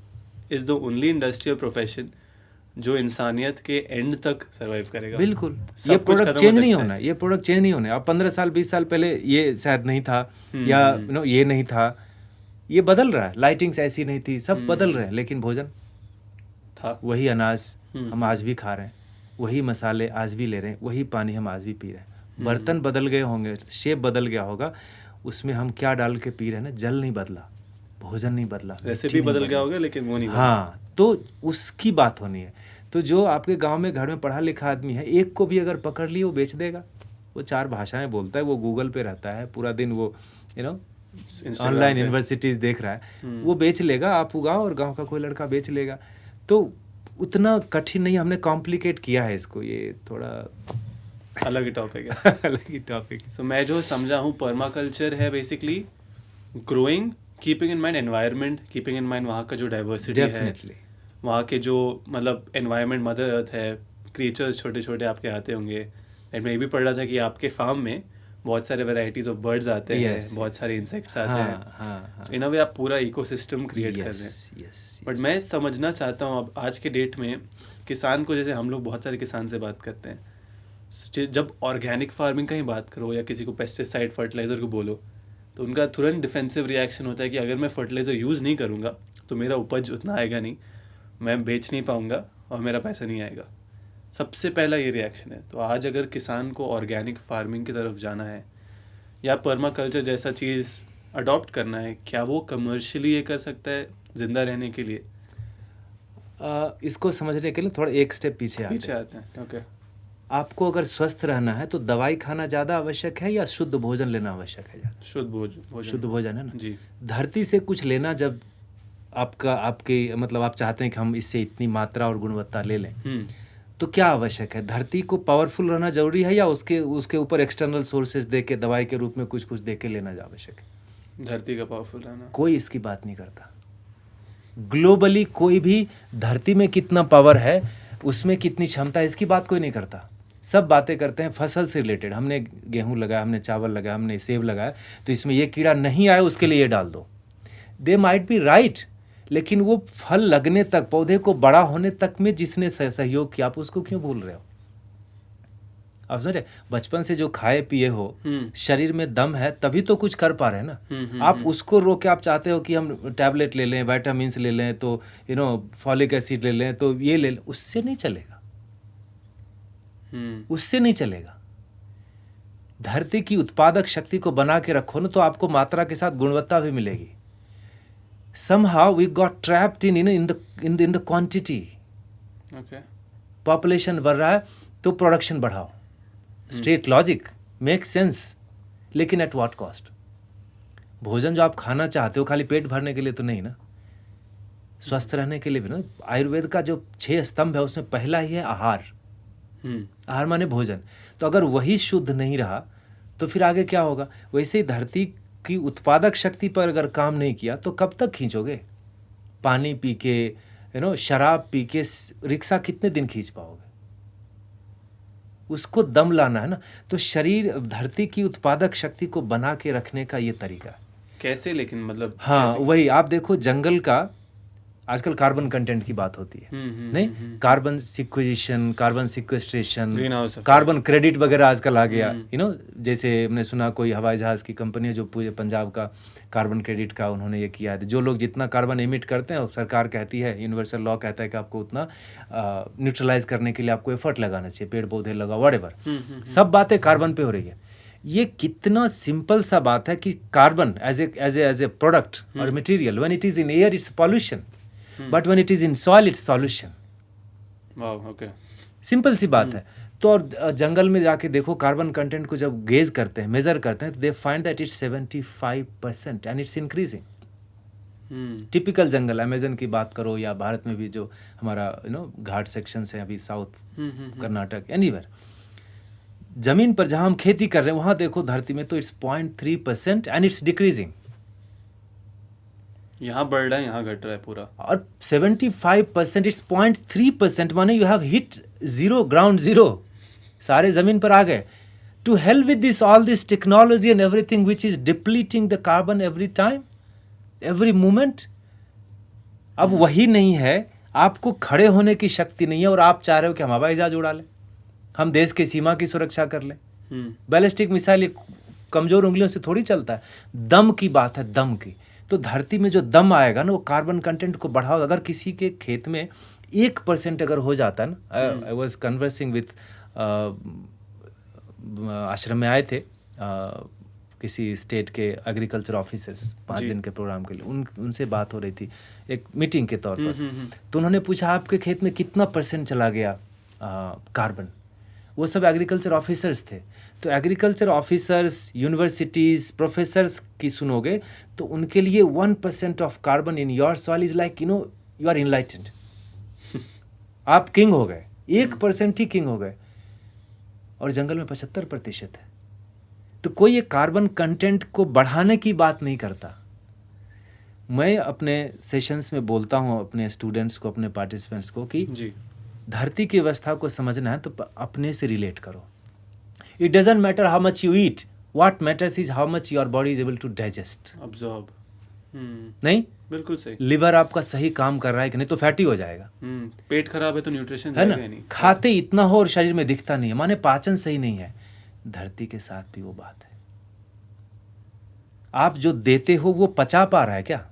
S2: is the only industry और प्रोफेशन जो इंसानियत के एंड तक सरवाइव करेगा।
S1: बिल्कुल,
S2: सब
S1: ये
S2: कुछ
S1: प्रोडक्ट
S2: खत्म
S1: चेंज
S2: हो
S1: नहीं
S2: सकता
S1: होना
S2: है।
S1: ये प्रोडक्ट चेंज नहीं होना। अब 15 साल 20 साल पहले ये शायद नहीं था, या ये नहीं था। ये बदल रहा है। लाइटिंग्स ऐसी नहीं थी, सब बदल रहे हैं, लेकिन भोजन
S2: था
S1: वही। अनाज हम आज भी खा रहे हैं, वही मसाले आज भी ले रहे हैं, वही पानी हम आज भी पी रहे हैं। बर्तन बदल गए होंगे, शेप बदल गया होगा, उसमें हम क्या डाल के पी रहे हैं ना, जल नहीं बदला, भोजन नहीं बदला,
S2: रेसिपी बदल गया होगा लेकिन वो नहीं बदला।
S1: हाँ, तो उसकी बात होनी है। तो जो आपके गांव में घर में पढ़ा लिखा आदमी है, एक को भी अगर पकड़ लिए वो बेच देगा। वो 4 भाषाएं बोलता है, वो गूगल पे रहता है पूरा दिन, वो ऑनलाइन यूनिवर्सिटीज देख रहा है, वो बेच लेगा। आप उगाओ और गांव का कोई लड़का बेच लेगा। तो उतना कठिन नहीं, हमने कॉम्प्लिकेट किया है इसको। ये थोड़ा
S2: अलग ही टॉपिक है।
S1: अलग ही टॉपिक।
S2: सो मैं जो समझा हूँ, पर्माकल्चर है basically growing, keeping in mind environment, keeping in mind वहाँ का जो डाइवर्सिटी है, वहाँ के जो मतलब एनवायरनमेंट, मदर अर्थ है, क्रिएचर्स छोटे छोटे आपके आते होंगे। एंड मैं ये भी पढ़ रहा था कि आपके फार्म में बहुत सारे वैरायटीज ऑफ बर्ड्स आते हैं, बहुत सारे इंसेक्ट्स आते हैं। इन अ वे आप पूरा इकोसिस्टम क्रिएट कर रहे हैं। बट मैं समझना चाहता हूँ, अब आज के डेट में किसान को, जैसे हम लोग बहुत सारे किसान से बात करते हैं, जब ऑर्गेनिक फार्मिंग का ही बात करो या किसी को पेस्टिसाइड फर्टिलाइज़र को बोलो, तो उनका तुरंत डिफेंसिव रिएक्शन होता है कि अगर मैं फर्टिलाइज़र यूज़ नहीं करूँगा तो मेरा उपज उतना आएगा नहीं, मैं बेच नहीं पाऊँगा और मेरा पैसा नहीं आएगा। सबसे पहला ये रिएक्शन है। तो आज अगर किसान को ऑर्गेनिक फार्मिंग की तरफ जाना है या पर्माकल्चर जैसा चीज़ अडॉप्ट करना है, क्या वो कमर्शियली ये कर सकता है ज़िंदा रहने के लिए?
S1: इसको समझने के लिए थोड़ा एक स्टेप पीछे आते
S2: हैं। ओके।
S1: आपको अगर स्वस्थ रहना है तो दवाई खाना ज़्यादा आवश्यक है या शुद्ध भोजन लेना आवश्यक है?
S2: शुद्ध भोजन।
S1: शुद्ध भोजन है ना
S2: जी।
S1: धरती से कुछ लेना, जब आपके मतलब आप चाहते हैं कि हम इससे इतनी मात्रा और गुणवत्ता ले लें, तो क्या आवश्यक है? धरती को पावरफुल रहना जरूरी है या उसके ऊपर एक्सटर्नल सोर्सेज दे के, दवाई के रूप में कुछ कुछ दे के लेना आवश्यक है?
S2: धरती का पावरफुल रहना।
S1: कोई इसकी बात नहीं करता। ग्लोबली कोई भी धरती में कितना पावर है, उसमें कितनी क्षमता है, इसकी बात कोई नहीं करता। सब बातें करते हैं फसल से रिलेटेड। हमने गेहूं लगाया, हमने चावल लगाया, हमने सेब लगाया, तो इसमें ये कीड़ा नहीं आया, उसके लिए ये डाल दो। दे माइट बी राइट, लेकिन वो फल लगने तक, पौधे को बड़ा होने तक में जिसने सहयोग किया, आप उसको क्यों भूल रहे हो? आप समझ रहे, बचपन से जो खाए पिए हो, शरीर में दम है तभी तो कुछ कर पा रहे हैं ना। आप उसको रोक के आप चाहते हो कि हम टैबलेट ले लें, विटामिन्स ले लें, तो फॉलिक एसिड ले लें, तो ये ले लें, उससे नहीं चलेगा। उससे नहीं चलेगा। धरती की उत्पादक शक्ति को बना के रखो ना, तो आपको मात्रा के साथ गुणवत्ता भी मिलेगी। Somehow we got trapped in the quantity.
S2: Okay.
S1: Population बढ़ रहा है तो प्रोडक्शन बढ़ाओ। स्ट्रेट लॉजिक, मेक सेंस, लेकिन एट व्हाट कॉस्ट? भोजन जो आप खाना चाहते हो खाली पेट भरने के लिए तो नहीं ना, स्वस्थ रहने के लिए भी ना। आयुर्वेद का जो 6 स्तंभ है उसमें पहला ही है आहार। आहार माने भोजन। तो अगर वही शुद्ध नहीं रहा तो फिर आगे क्या होगा? वैसे ही धरती की उत्पादक शक्ति पर अगर काम नहीं किया तो कब तक खींचोगे? पानी पी के, शराब पी के रिक्शा कितने दिन खींच पाओगे? उसको दम लाना है ना। तो शरीर, धरती की उत्पादक शक्ति को बना के रखने का ये तरीका है।
S2: कैसे? लेकिन मतलब
S1: हाँ, वही आप देखो, जंगल का आजकल कार्बन कंटेंट की बात होती है, नहीं? Carbon सिक्वेशन, carbon sequestration, carbon credit वगैरह आजकल आ गया। जैसे हमने सुना कोई हवाई जहाज की कंपनी है जो पूरे पंजाब का कार्बन क्रेडिट का उन्होंने ये किया है। जो लोग जितना कार्बन एमिट करते हैं, सरकार कहती है, यूनिवर्सल लॉ कहता है कि आपको उतना न्यूट्रलाइज करने के लिए आपको एफर्ट लगाना चाहिए, पेड़ पौधे लगाओ, व्हाटएवर। सब बातें कार्बन पे हो रही है। ये कितना सिंपल सा बात है कि कार्बन एज ए प्रोडक्ट और material, when it is in air it's pollution, but when it is in soil it's solution.
S2: Wow, okay.
S1: Simple सी बात है। तो और जंगल में जाके देखो, कार्बन कंटेंट को जब गेज करते हैं, मेजर करते हैं, तो they find that it's 75% and it's increasing. Typical jungle, Amazon की बात करो या भारत में भी जो हमारा घाट सेक्शंस हैं अभी, साउथ कर्नाटक, एनीवेयर, जमीन पर जहां हम खेती कर रहे हैं वहां देखो धरती में तो इट्स 0.3% एंड इट्स डिक्रीजिंग।
S2: यहाँ बढ़ रहा है, यहाँ घट रहा है पूरा।
S1: और 75% इट्स 0.3%, माने you have hit zero, ground zero, सारे जमीन पर आ गए। To hell with this, all this technology and everything which is depleting the carbon every time, every moment. अब वही नहीं है, आपको खड़े होने की शक्ति नहीं है और आप चाह रहे हो कि हम हवाई जहाज उड़ा लें, हम देश की सीमा की सुरक्षा कर लें। बैलिस्टिक मिसाइल ये कमजोर उंगलियों से थोड़ी चलता है, दम की बात है, दम की। तो धरती में जो दम आएगा ना, वो कार्बन कंटेंट को बढ़ाओ। अगर किसी के खेत में 1% अगर हो जाता ना, आई वॉज कन्वर्सिंग विथ, आश्रम में आए थे किसी स्टेट के एग्रीकल्चर ऑफिसर्स 5 दिन के प्रोग्राम के लिए, उनसे बात हो रही थी एक मीटिंग के तौर पर। तो उन्होंने पूछा आपके खेत में कितना % चला गया कार्बन। वो सब एग्रीकल्चर ऑफिसर्स थे। तो एग्रीकल्चर ऑफिसर्स, यूनिवर्सिटीज़, प्रोफेसर्स की सुनोगे तो उनके लिए 1% of carbon in your soil is like you are enlightened. आप किंग हो गए, 1% ही किंग हो गए, और जंगल में 75% है। तो कोई ये कार्बन कंटेंट को बढ़ाने की बात नहीं करता। मैं अपने सेशंस में बोलता हूँ अपने स्टूडेंट्स को, अपने पार्टिसिपेंट्स को कि
S2: जी,
S1: धरती की व्यवस्था को समझना है तो अपने से रिलेट करो। It doesn't matter how much you eat, what matters is how much your body is able to digest.
S2: Absorb.
S1: नहीं,
S2: बिल्कुल सही।
S1: लिवर आपका सही काम कर रहा है कि नहीं, तो फैटी हो जाएगा।
S2: पेट खराब है तो न्यूट्रिशन
S1: है ना,
S2: जाएगा नहीं।
S1: खाते इतना हो और शरीर में दिखता नहीं है, माने पाचन सही नहीं है। धरती के साथ भी वो बात है। आप जो देते हो वो पचा पा रहा है क्या?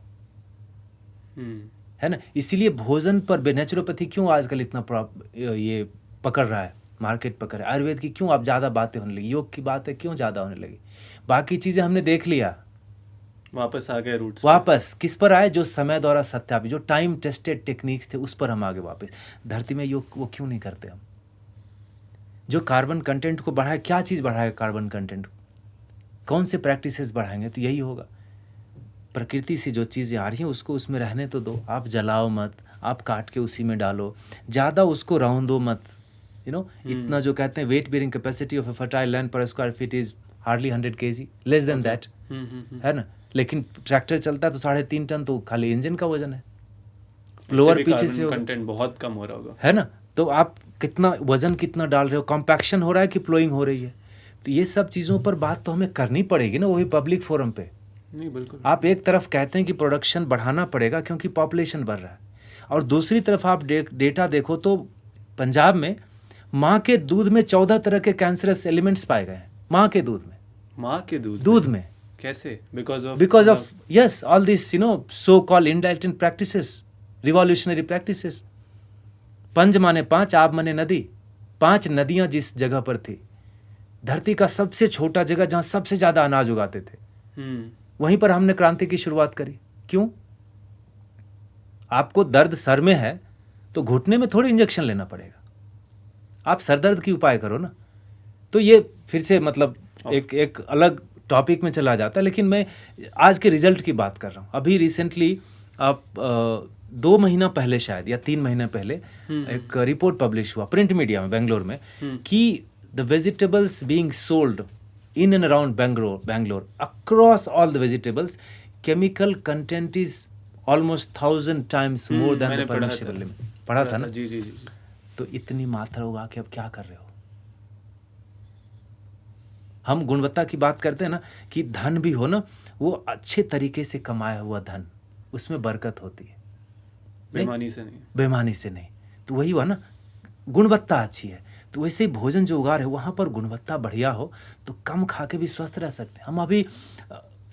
S1: है ना, इसीलिए भोजन पर नेचुरोपैथी क्यों आजकल इतना ये पकड़ रहा है, मार्केट पकड़ रहा है। आयुर्वेद की क्यों अब ज़्यादा बातें होने लगी, योग की बातें क्यों ज़्यादा होने लगी। बाकी चीज़ें हमने देख लिया,
S2: वापस आ गए रूट्स।
S1: वापस किस पर आए? जो समय द्वारा सत्यापित, जो टाइम टेस्टेड टेक्निक्स थे, उस पर हम आगे वापस। धरती में योग वो क्यों नहीं करते हम? जो कार्बन कंटेंट को बढ़ाए, क्या चीज़ बढ़ाएगा कार्बन कंटेंट? कौन से प्रैक्टिसेस बढ़ाएंगे? तो यही होगा, प्रकृति से जो चीज़ें आ रही हैं उसको उसमें रहने तो दो। आप जलाओ मत, आप काट के उसी में डालो, ज़्यादा उसको रौंदो मत। इतना जो कहते हैं weight bearing capacity of a fertile land per square feet is hardly 100 kg, less than that, है ना। लेकिन ट्रैक्टर चलता है तो 3.5 टन, तो खाली इंजन का वजन है। फ्लोअर पीछे से
S2: कंटेंट बहुत कम हो रहा होगा,
S1: है ना। तो आप कितना वजन कितना डाल रहे हो, कॉम्पैक्शन हो रहा है कि प्लोइंग हो रही है। तो ये सब चीज़ों पर बात तो हमें करनी पड़ेगी ना, वही पब्लिक फोरम पे।
S2: नहीं, बिल्कुल।
S1: आप एक तरफ कहते हैं कि प्रोडक्शन बढ़ाना पड़ेगा क्योंकि पॉपुलेशन बढ़ रहा है, और दूसरी तरफ आप डेटा देखो तो पंजाब में माँ के दूध में 14 तरह के कैंसरस एलिमेंट्स पाए गए हैं। माँ के दूध में,
S2: माँ के
S1: दूध में
S2: कैसे? Because of
S1: yes, all this so called indolent practices, revolutionary practices. पंज माने 5, आब माने नदी। 5 नदियां जिस जगह पर थी, धरती का सबसे छोटा जगह जहां सबसे ज्यादा अनाज उगाते थे, वहीं पर हमने क्रांति की शुरुआत करी। क्यों? आपको दर्द सर में है तो घुटने में थोड़ी इंजेक्शन लेना पड़ेगा, आप सर दर्द की उपाय करो ना। तो ये फिर से मतलब एक अलग टॉपिक में चला जाता है, लेकिन मैं आज के रिजल्ट की बात कर रहा हूँ। अभी रिसेंटली आप 2 महीना पहले शायद या 3 महीने पहले एक रिपोर्ट पब्लिश हुआ प्रिंट मीडिया में बेंगलोर में कि the vegetables being sold in and around Bangalore, across all the vegetables, chemical content is almost 1,000 times more than the permissible limit. पढ़ा था ना?
S2: जी जी जी।
S1: तो इतनी मात्रा उगा के अब क्या कर रहे हो? हम गुणवत्ता की बात करते हैं ना, कि धन भी हो ना, वो अच्छे तरीके से कमाया हुआ धन, उसमें बरकत होती है,
S2: बेईमानी से नहीं।
S1: बेईमानी से नहीं। तो वही हुआ ना, गुणवत्ता अच्छी है। तो वैसे ही भोजन जो उगा रहे वहाँ पर गुणवत्ता बढ़िया हो तो कम खा के भी स्वस्थ रह सकते हैं। हम अभी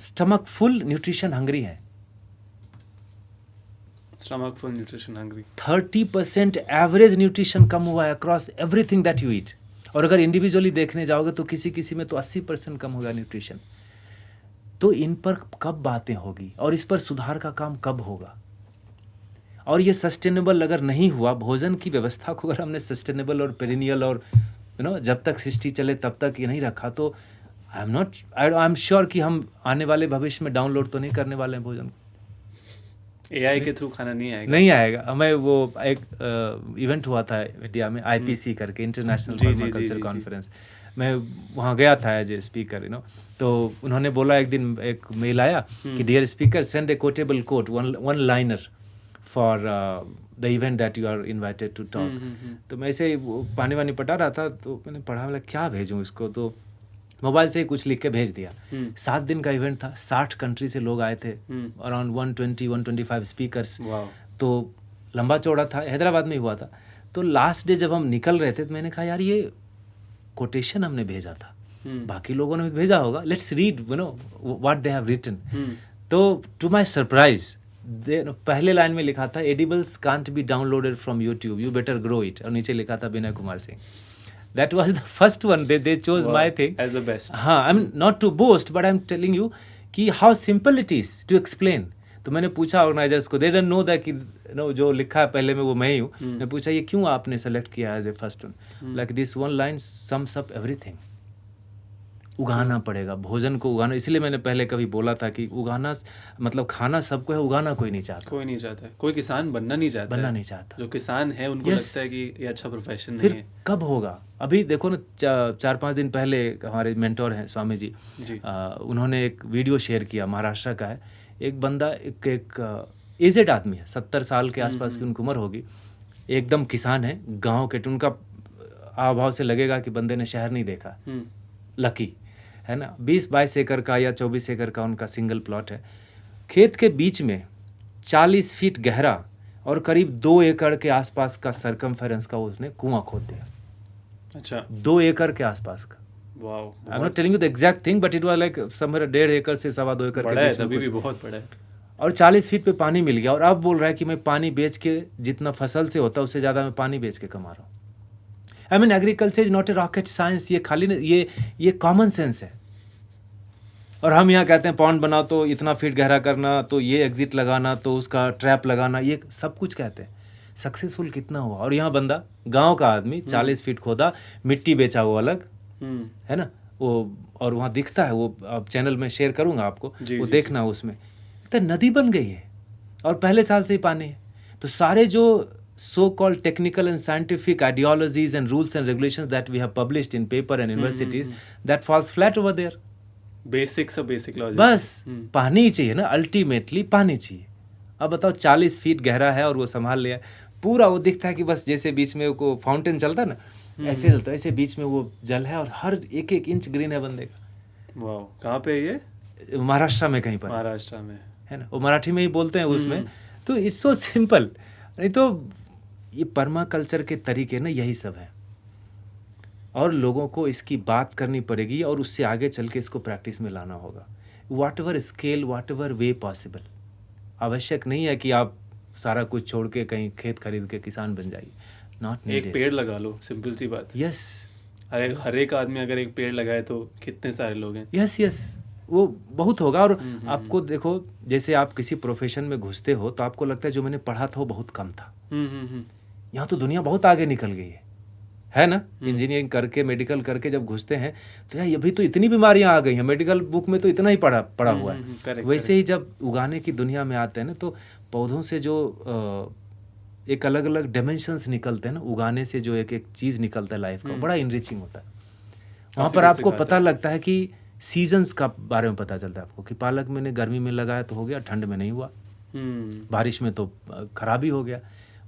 S1: स्टमक फुल न्यूट्रिशन हंग्री हैं।
S2: Stomach full nutrition hungry.
S1: 30% average nutrition कम हुआ है across everything that you eat. और अगर इंडिविजुअली देखने जाओगे तो किसी किसी में तो 80% कम होगा न्यूट्रिशन। तो इन पर कब बातें होगी और इस पर सुधार का काम कब होगा? और ये सस्टेनेबल अगर नहीं हुआ, भोजन की व्यवस्था को अगर हमने सस्टेनेबल और पेरिनियल और जब तक सृष्टि चले तब तक ये नहीं रखा, तो आई एम श्योर कि हम आने वाले भविष्य में डाउनलोड तो नहीं करने वाले हैं भोजन को।
S2: एआई के थ्रू खाना
S1: नहीं आएगा। हमें वो एक इवेंट हुआ था इंडिया में, IPC करके, इंटरनेशनल पर्माकल्चर कॉन्फ्रेंस, मैं वहाँ गया था एज ए स्पीकर, तो उन्होंने बोला, एक दिन एक मेल आया कि dear speaker send a quotable quote, one liner for the event that you are invited to talk. तो मैं ऐसे पानी वानी पटा रहा था, तो मैंने पढ़ा, मतलब क्या भेजूँ इसको, तो मोबाइल से ही कुछ लिख के भेज दिया। 7 दिन का इवेंट था, 60 कंट्री से लोग आए थे, अराउंड 120-125 स्पीकर्स, तो लंबा चौड़ा था, हैदराबाद में हुआ था। तो लास्ट डे जब हम निकल रहे थे, तो मैंने कहा यार ये कोटेशन हमने भेजा था, बाकी लोगों ने भी भेजा होगा, let's read what they have written. तो टू माय सरप्राइज पहले लाइन में लिखा था, edibles can't be downloaded from YouTube, you better grow it, और नीचे लिखा था विनय Kumar Singh. That was the first one. They chose my thing
S2: as the best.
S1: हाँ, I mean not to boast, but I'm telling you कि how simple it is to explain. तो मैंने पूछा ऑर्गेनाइजर्स को, they don't know that कि जो लिखा है पहले में वो मैं ही हूँ। मैं पूछा ये क्यों आपने सेलेक्ट किया as a first one, like this one line sums up everything. उगाना पड़ेगा, भोजन को उगाना, इसलिए मैंने पहले कभी बोला था कि उगाना मतलब खाना सबको है, उगाना कोई नहीं चाहता।
S2: कोई नहीं चाहता, कोई किसान बनना नहीं चाहता। जो किसान है उनको लगता है कि ये अच्छा प्रोफेशन नहीं है।
S1: कब होगा? अभी देखो ना, 4-5 दिन पहले हमारे मेंटोर हैं स्वामी जी, उन्होंने एक वीडियो शेयर किया, महाराष्ट्र का है, एक बंदा, एक एजेड आदमी है, 70 साल के आसपास की उनकी उम्र होगी, एकदम किसान है, गाँव के, उनका हाव भाव से लगेगा कि बंदे ने शहर नहीं देखा, लकी है ना। 20-22 एकड़ का या 24 एकड़ का उनका सिंगल प्लॉट है। खेत के बीच में 40 फीट गहरा और करीब 2 एकड़ के आसपास का सरकमफेरेंस का उसने कुआं खोद दिया।
S2: अच्छा,
S1: 2 एकड़ के आसपास का।
S2: Wow,
S1: I am not telling you the exact thing, but it was like somewhere 1.5 एकड़ से 2.25 एकड़ के बीच में,
S2: तभी भी बहुत बड़ा है।
S1: और 40 फीट पे पानी मिल गया, और अब बोल रहा है कि मैं पानी बेच के, जितना फसल से होता है उससे ज़्यादा मैं पानी बेच के कमा रहा हूँ। I mean agriculture is not a rocket science, ये खाली ये कॉमन सेंस है। और हम यहाँ कहते हैं पॉन्ड बनाओ तो इतना फीट गहरा करना, तो ये एग्जिट लगाना, तो उसका ट्रैप लगाना, ये सब कुछ कहते हैं। सक्सेसफुल कितना हुआ? और यहाँ बंदा, गांव का आदमी, 40 फीट खोदा, मिट्टी बेचा वो अलग, है ना वो, और वहाँ दिखता है वो, आप चैनल में शेयर करूँगा आपको, वो देखना उसमें तो नदी बन गई है, और पहले साल से ही पानी है। तो सारे जो so called technical and scientific ideologies and rules and regulations that we have published in paper and universities, that falls flat over there.
S2: Basics of basic logic.
S1: बस पानी ही चाहिए ना, अल्टीमेटली पानी चाहिए। अब बताओ 40 फीट गहरा है और वो संभाल लिया पूरा, वो दिखता है कि बस जैसे बीच में वो फाउंटेन चलता है ना, ऐसे चलता है, ऐसे बीच में वो जल है, और हर एक इंच ग्रीन है बंदे का।
S2: वाह, कहाँ पे है ये?
S1: महाराष्ट्र में कहीं पर,
S2: महाराष्ट्र में
S1: है ना, वो मराठी में ही बोलते हैं उसमें। तो इट्स सो सिंपल। नहीं तो ये पर्माकल्चर के तरीके ना यही सब है, और लोगों को इसकी बात करनी पड़ेगी, और उससे आगे चल के इसको प्रैक्टिस में लाना होगा, what ever scale, what ever way possible. आवश्यक नहीं है कि आप सारा कुछ छोड़ के कहीं खेत खरीद के किसान बन जाइए, नॉट नीडेड।
S2: एक पेड़ लगा लो, सिंपल सी बात।
S1: यस,
S2: हर एक आदमी अगर एक पेड़ लगाए तो कितने सारे लोग हैं।
S1: यस, वो बहुत होगा। और आपको देखो, जैसे आप किसी प्रोफेशन में घुसते हो तो आपको लगता है जो मैंने पढ़ा था वो बहुत कम था। यहाँ तो दुनिया बहुत आगे निकल गई है ना। इंजीनियरिंग करके, मेडिकल करके जब घुसते हैं तो यार अभी तो इतनी बीमारियां आ गई हैं, मेडिकल बुक में तो इतना ही पढ़ा हुआ है। वैसे ही जब उगाने की दुनिया में आते हैं ना, तो पौधों से जो एक अलग अलग डायमेंशंस निकलते हैं ना, उगाने से जो एक चीज़ निकलता है लाइफ का, बड़ा इनरिचिंग होता है। वहाँ पर आपको पता लगता है कि सीजन्स का बारे में पता चलता है आपको, कि पालक मैंने गर्मी में लगाया तो हो गया, ठंड में नहीं हुआ, बारिश में तो खराबी हो गया।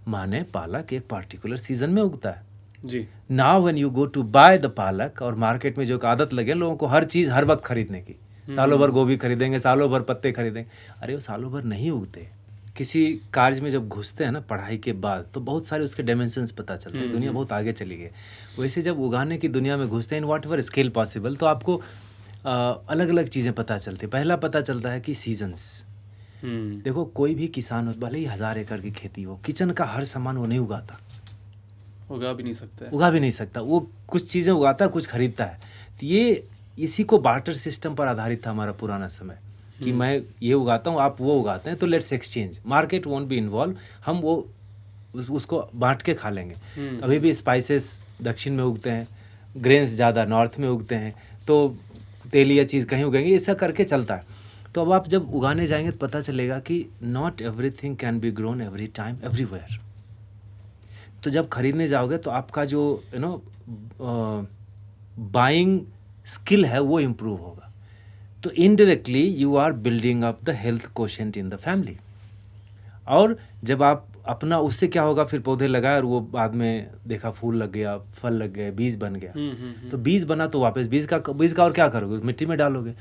S1: माने पालक एक पार्टिकुलर सीजन में उगता है
S2: जी।
S1: Now when you go to buy the palak, और मार्केट में जो एक आदत लगे लोगों को हर चीज़ हर वक्त खरीदने की, सालों भर गोभी खरीदेंगे, सालों भर पत्ते खरीदेंगे, अरे वो सालों भर नहीं उगते। किसी कार्य में जब घुसते हैं ना पढ़ाई के बाद, तो बहुत सारे उसके डायमेंशंस पता चलते हैं, दुनिया बहुत आगे चली गई। वैसे जब उगाने की दुनिया में घुसते हैं, in what ever scale possible, तो आपको अलग अलग चीज़ें पता चलती। पहला पता चलता है कि सीजन्स। देखो कोई भी किसान हो, भले ही 1000 एकड़ की खेती हो, किचन का हर सामान वो नहीं उगाता,
S2: उगा भी नहीं सकता। वो कुछ चीज़ें उगाता है, कुछ खरीदता है। तो ये इसी को बार्टर सिस्टम पर आधारित था हमारा पुराना समय, कि मैं ये उगाता हूँ, आप वो उगाते हैं, तो let's exchange, market won't be involve, हम वो उसको बांट के खा लेंगे। अभी भी स्पाइसेस दक्षिण में उगते हैं,
S1: ग्रेन्स ज़्यादा नॉर्थ में उगते हैं, तो तेलीय चीज़ कहीं उगेंगे, ऐसा करके चलता है। तो अब आप जब उगाने जाएंगे तो पता चलेगा कि not everything can be grown every time everywhere. तो जब खरीदने जाओगे तो आपका जो बाइंग स्किल है वो इम्प्रूव होगा। तो indirectly you are building up the health quotient in the family. और जब आप अपना, उससे क्या होगा, फिर पौधे लगाए और वो बाद में देखा फूल लग गया, फल लग गए, बीज बन गया। तो बीज बना तो वापस बीज का और क्या करोगे, मिट्टी में डालोगे।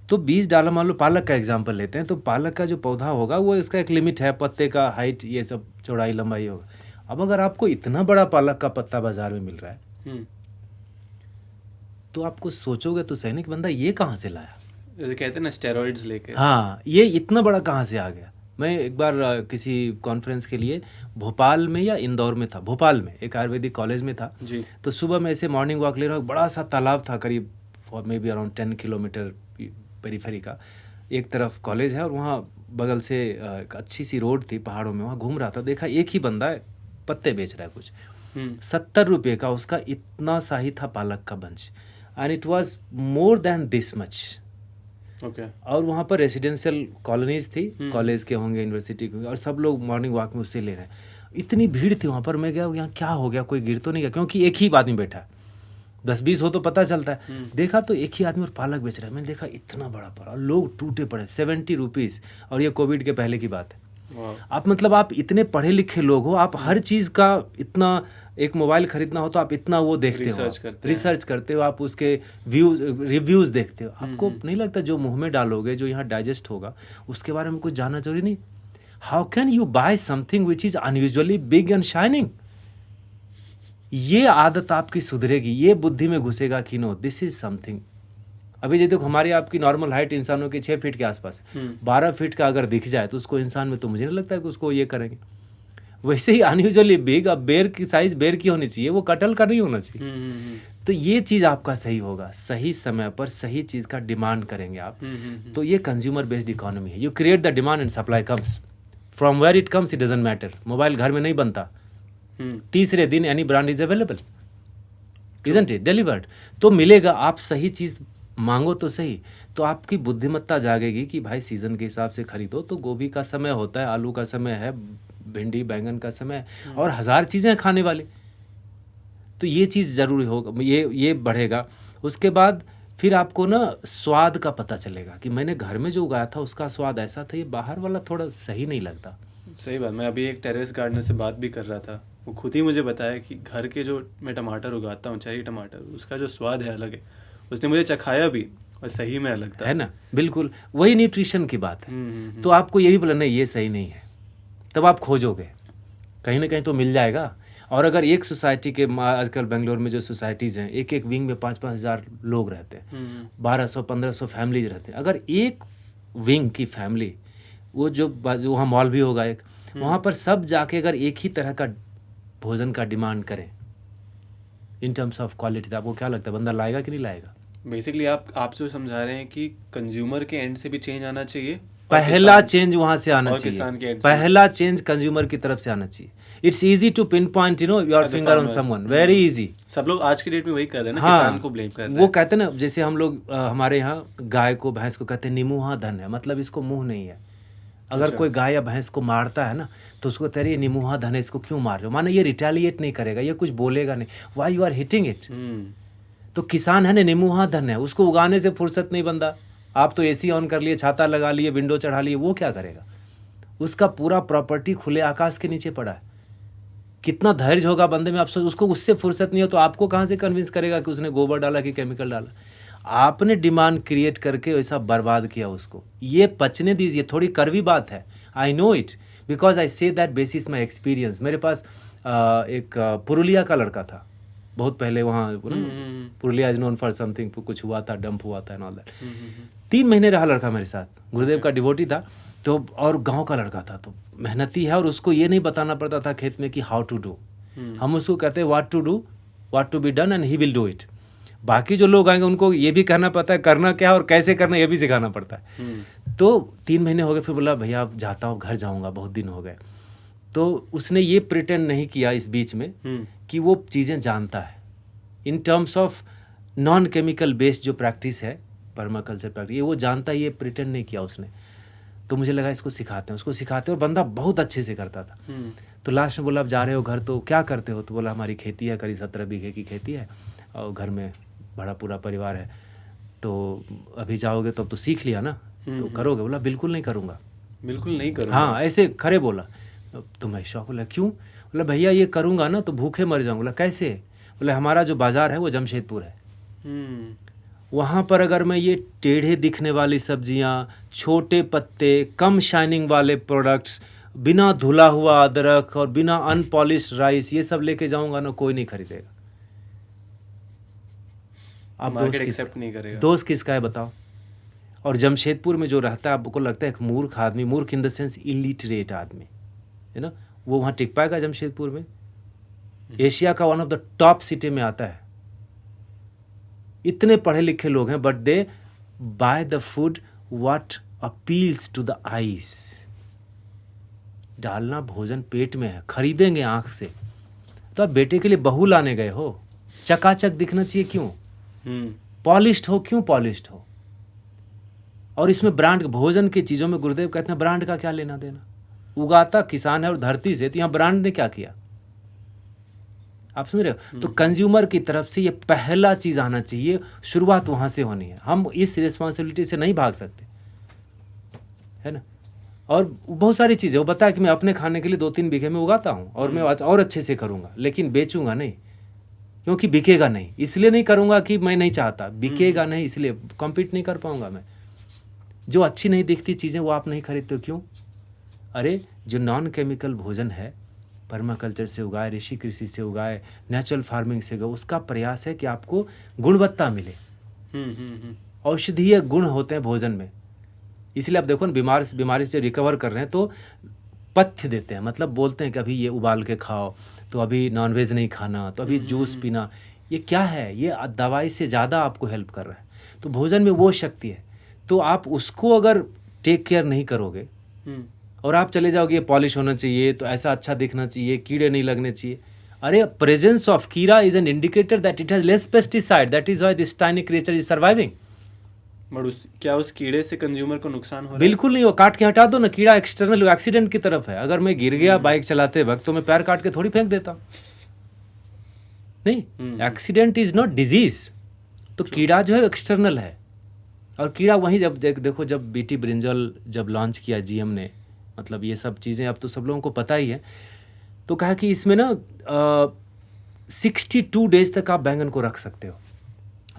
S1: तो बीज डाला, मान लो पालक का एग्जांपल लेते हैं, तो पालक का जो पौधा होगा वो इसका एक लिमिट है, पत्ते का हाइट, ये सब चौड़ाई लंबाई होगा। अब अगर आपको इतना बड़ा पालक का पत्ता बाजार में मिल रहा है तो आपको सोचोगे तो सही नहीं कि बंदा ये कहाँ से लाया,
S2: जैसे कहते हैं ना स्टेरॉइड्स लेके।
S1: हाँ, ये इतना बड़ा कहाँ से आ गया। मैं एक बार किसी कॉन्फ्रेंस के लिए भोपाल में या इंदौर में था, भोपाल में एक आयुर्वेदिक कॉलेज में था
S2: जी।
S1: तो सुबह में ऐसे मॉर्निंग वॉक ले रहा हूँ, बड़ा सा तालाब था, करीब may be around 10 kilometre periphery का। एक तरफ कॉलेज है और वहाँ बगल से एक अच्छी सी रोड थी पहाड़ों में, वहाँ घूम रहा था, देखा एक ही बंदा है पत्ते बेच रहा है कुछ 70 रुपये का, उसका इतना सा ही था पालक का bunch, and it was more than this much.
S2: Okay.
S1: और वहाँ पर रेसिडेंशियल कॉलोनीज थी, कॉलेज के होंगे, यूनिवर्सिटी के होंगे, और सब लोग मॉर्निंग वॉक में उससे ले रहे हैं। इतनी भीड़ थी वहाँ पर, मैं गया, यहाँ क्या हो गया, कोई गिर तो नहीं गया, क्योंकि एक ही आदमी बैठा है, 10-20 हो तो पता चलता है। देखा तो एक ही आदमी और पालक बेच रहा है। मैंने देखा इतना बड़ा पड़ा, लोग टूटे पड़े, 70 रुपीज़, और ये कोविड के पहले की बात है। आप मतलब आप इतने पढ़े लिखे लोग हो, आप हर चीज़ का इतना, एक मोबाइल खरीदना हो तो आप इतना वो देखते हो, रिसर्च करते हो, आप उसके रिव्यूज़ देखते हो। आपको नहीं लगता जो मुंह में डालोगे, जो यहाँ डाइजेस्ट होगा, उसके बारे में कुछ जानना जरूरी नहीं। How can you buy something which is unusually big and shining. ये आदत आपकी सुधरेगी, ये बुद्धि में घुसेगा कि नो दिस इज समथिंग। अभी ये देखो, हमारी आपकी नॉर्मल हाइट इंसानों की 6 फीट के आसपास है, 12 फीट का अगर दिख जाए तो उसको इंसान में, तो मुझे नहीं लगता है कि उसको ये करेंगे। वैसे ही अनयूजुअली बिग, अब बेर की साइज बेर की होनी चाहिए, वो कटल का नहीं होना चाहिए। तो ये चीज़ आपका सही होगा, सही समय पर सही चीज़ का डिमांड करेंगे आप। तो ये कंज्यूमर बेस्ड इकोनॉमी है। You create the demand and supply comes from where it comes, it doesn't matter. Mobile घर में नहीं बनता, तीसरे दिन any brand is available, isn't it, delivered. तो मिलेगा, आप सही चीज़ मांगो तो सही, तो आपकी बुद्धिमत्ता जागेगी कि भाई सीजन के हिसाब से खरीदो। तो गोभी का समय होता है, आलू का समय है, भिंडी बैंगन का समय, और 1000 चीज़ें खाने वाली। तो ये चीज़ ज़रूरी होगा, ये बढ़ेगा। उसके बाद फिर आपको ना स्वाद का पता चलेगा कि मैंने घर में जो उगाया था उसका स्वाद ऐसा था, ये बाहर वाला थोड़ा सही नहीं लगता।
S2: सही बात। मैं अभी एक टेरेस गार्डनर से बात भी कर रहा था, वो खुद ही मुझे बताया कि घर के जो मैं टमाटर उगाता हूँ, चेरी टमाटर, उसका जो स्वाद है अलग है। उसने मुझे चखाया भी और सही में अलग था,
S1: है ना। बिल्कुल वही न्यूट्रिशन की बात है। तो आपको ये भी बोला नहीं ये सही नहीं है, तब आप खोजोगे, कहीं ना कहीं तो मिल जाएगा। और अगर एक सोसाइटी के, आजकल बेंगलोर में जो सोसाइटीज़ हैं, एक एक विंग में 5-5 हज़ार लोग रहते हैं, 1200-1500 फैमिलीज रहते हैं। अगर एक विंग की फैमिली, वो जो वहाँ मॉल भी होगा एक, वहाँ पर सब जाके अगर एक ही तरह का भोजन का डिमांड करें इन टर्म्स ऑफ क्वालिटी, तो आपको क्या लगता है बंदा लाएगा कि नहीं लाएगा?
S2: बेसिकली आप जो समझा रहे हैं कि कंज्यूमर के एंड से भी चेंज आना चाहिए,
S1: पहला चेंज वहाँ से आना चाहिए, पहला चेंज कंज्यूमर की तरफ से आना चाहिए। It's easy to pinpoint your finger on someone, very easy.
S2: सब लोग आज के डेट में वही कर रहे हैं ना, किसान को ब्लेम कर रहे हैं।
S1: वो कहते हैं ना, जैसे हम लोग हमारे यहाँ गाय को, भैंस को कहते हैं निमुहा धन है, मतलब इसको मुंह नहीं है। अगर कोई गाय या भैंस को मारता है ना तो उसको कहते हैं ये निमुहा धन है, इसको क्यों मार रहे हो, माने ये रिटेलिएट नहीं करेगा, ये कुछ बोलेगा नहीं, why you are hitting it. तो किसान है ना, निमुहा धन है, उसको उगाने से फुर्सत नहीं बंदा। आप तो एसी ऑन कर लिए, छाता लगा लिए, विंडो चढ़ा लिए, वो क्या करेगा? उसका पूरा प्रॉपर्टी खुले आकाश के नीचे पड़ा है। कितना धैर्य होगा बंदे में, आप सोच, उसको उससे फुर्सत नहीं हो तो आपको कहाँ से कन्विंस करेगा कि उसने गोबर डाला कि केमिकल डाला? आपने डिमांड क्रिएट करके ऐसा बर्बाद किया उसको। ये पचने दीजिए, थोड़ी कड़वी बात है, I know it, because I say that basis my experience. मेरे पास एक पुरुलिया का लड़का था, बहुत पहले वहाँ Purulia is known for something, कुछ हुआ था, डंप हुआ था एंड ऑल दैट। 3 महीने रहा लड़का मेरे साथ, गुरुदेव का डिवोटी था तो, और गांव का लड़का था, तो मेहनती है, और उसको ये नहीं बताना पड़ता था खेत में कि हाउ टू डू। हम उसको कहते हैं what to do, what to be done, and he will do it. बाकी जो लोग आएंगे उनको ये भी कहना पड़ता है करना क्या है और कैसे करना, ये भी सिखाना पड़ता है। तो 3 महीने हो गए, फिर बोला भैया आप जाता हूँ, घर जाऊँगा, बहुत दिन हो गए। तो उसने ये प्रिटेंड नहीं किया इस बीच में कि वो चीज़ें जानता है, in terms of non chemical based जो प्रैक्टिस है, पर्माकल्चर प्रैक्टिस, ये वो जानता ही, ये प्रिटेंड नहीं किया उसने। तो मुझे लगा इसको सिखाते हैं, उसको सिखाते हैं, और बंदा बहुत अच्छे से करता था। तो लास्ट में बोला, अब जा रहे हो घर तो क्या करते हो? तो बोला हमारी खेती है, करीब 17 बीघे की खेती है और घर में बड़ा पूरा परिवार है, तो अभी जाओगे तो अब तो सीख लिया ना, तो करोगे? बोला बिल्कुल नहीं करूँगा।
S2: बिल्कुल नहीं करूँगा।
S1: हाँ, ऐसे खड़े बोला। तो मैं शौक, बोला क्यों? बोला भैया ये करूँगा ना तो भूखे मर जाऊँगा। बोला कैसे? बोला हमारा जो बाज़ार है वो जमशेदपुर है, वहाँ पर अगर मैं ये टेढ़े दिखने वाली सब्जियाँ, छोटे पत्ते, कम शाइनिंग वाले प्रोडक्ट्स, बिना धुला हुआ अदरक और बिना अनपॉलिश्ड राइस, ये सब लेके जाऊँगा ना, कोई नहीं खरीदेगा। आप दोस्त किसका है बताओ? और जमशेदपुर में जो रहता है, आपको लगता है एक मूर्ख आदमी, मूर्ख इन द सेंस इलिटरेट आदमी है ना, वो वहाँ टिक पाएगा जमशेदपुर में? एशिया का one of the top city में आता है। इतने पढ़े लिखे लोग हैं, but they buy the food what appeals to the eyes. डालना भोजन पेट में है, खरीदेंगे आंख से। तो आप बेटे के लिए बहू लाने गए हो, चकाचक दिखना चाहिए, क्यों? पॉलिश्ड हो, क्यों पॉलिश्ड हो? और इसमें ब्रांड, भोजन की चीज़ों में गुरुदेव कहते हैं ब्रांड का क्या लेना देना? उगाता किसान है और धरती से, तो यहाँ ब्रांड ने क्या किया? आप समझ रहे हो? तो कंज्यूमर की तरफ से ये पहला चीज़ आना चाहिए, शुरुआत वहाँ से होनी है। हम इस रिस्पॉन्सिबिलिटी से नहीं भाग सकते, है ना। और बहुत सारी चीज़ें वो बताया कि मैं अपने खाने के लिए 2-3 बीघे में उगाता हूँ और मैं और अच्छे से करूँगा, लेकिन बेचूंगा नहीं, क्योंकि बिकेगा नहीं। इसलिए नहीं करूँगा कि मैं नहीं चाहता, बिकेगा नहीं, इसलिए कॉम्पीट नहीं कर पाऊँगा मैं। जो अच्छी नहीं दिखती चीज़ें वो आप नहीं खरीदते हो, क्यों? अरे जो नॉन केमिकल भोजन है, पर्माकल्चर से उगाए, ऋषि कृषि से उगाए, नेचुरल फार्मिंग से उगाए, उसका प्रयास है कि आपको गुणवत्ता मिले। औषधीय गुण होते हैं भोजन में। इसलिए आप देखो ना, बीमारी से रिकवर कर रहे हैं तो पथ्य देते हैं, मतलब बोलते हैं कि अभी ये उबाल के खाओ, तो अभी नॉनवेज नहीं खाना, तो अभी जूस पीना। ये क्या है? ये दवाई से ज़्यादा आपको हेल्प कर रहा है। तो भोजन में वो शक्ति है, तो आप उसको अगर टेक केयर नहीं करोगे और आप चले जाओगे, ये पॉलिश होना चाहिए, तो ऐसा अच्छा दिखना चाहिए, कीड़े नहीं लगने चाहिए। अरे प्रेजेंस ऑफ कीड़ा is an indicator that it has less pesticide, that is why this tiny creature is surviving.
S2: But क्या उस कीड़े से कंज्यूमर को नुकसान हो रहा है?
S1: बिल्कुल नहीं, वो काट के हटा दो ना। कीड़ा एक्सटर्नल एक्सीडेंट की तरफ है। अगर मैं गिर गया बाइक चलाते वक्त, तो मैं पैर काट के थोड़ी फेंक देता हूँ, नहीं। Accident is not disease. तो कीड़ा जो है एक्सटर्नल है। और कीड़ा वहीं, जब देखो, जब बीटी ब्रिंजल जब लॉन्च किया जीएम ने, मतलब ये सब चीज़ें अब तो सब लोगों को पता ही है, तो कहा कि इसमें ना 62 डेज तक आप बैंगन को रख सकते हो,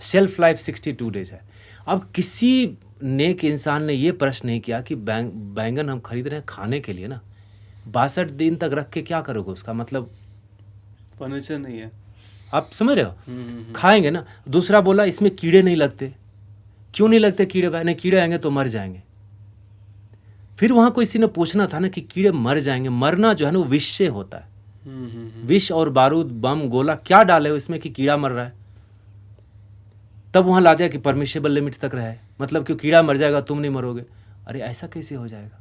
S1: शेल्फ लाइफ 62 डेज है। अब किसी नेक इंसान ने ये प्रश्न नहीं किया कि बैंगन हम खरीद रहे हैं खाने के लिए ना, 62 दिन तक रख के क्या करोगे उसका? मतलब
S2: फर्नीचर नहीं है,
S1: आप समझ रहे हो? खाएंगे ना। दूसरा बोला इसमें कीड़े नहीं लगते। क्यों नहीं लगते कीड़े? भाई नहीं, कीड़े आएंगे तो मर जाएंगे। फिर वहाँ किसी ने पूछना था ना कि कीड़े मर जाएंगे, मरना जो है ना वो विष से होता है। विष और बारूद, बम, गोला क्या डाले हो इसमें कि कीड़ा मर रहा है? तब वहाँ ला दिया कि परमिशेबल लिमिट तक रहे, मतलब कि कीड़ा मर जाएगा तुम नहीं मरोगे। अरे ऐसा कैसे हो जाएगा?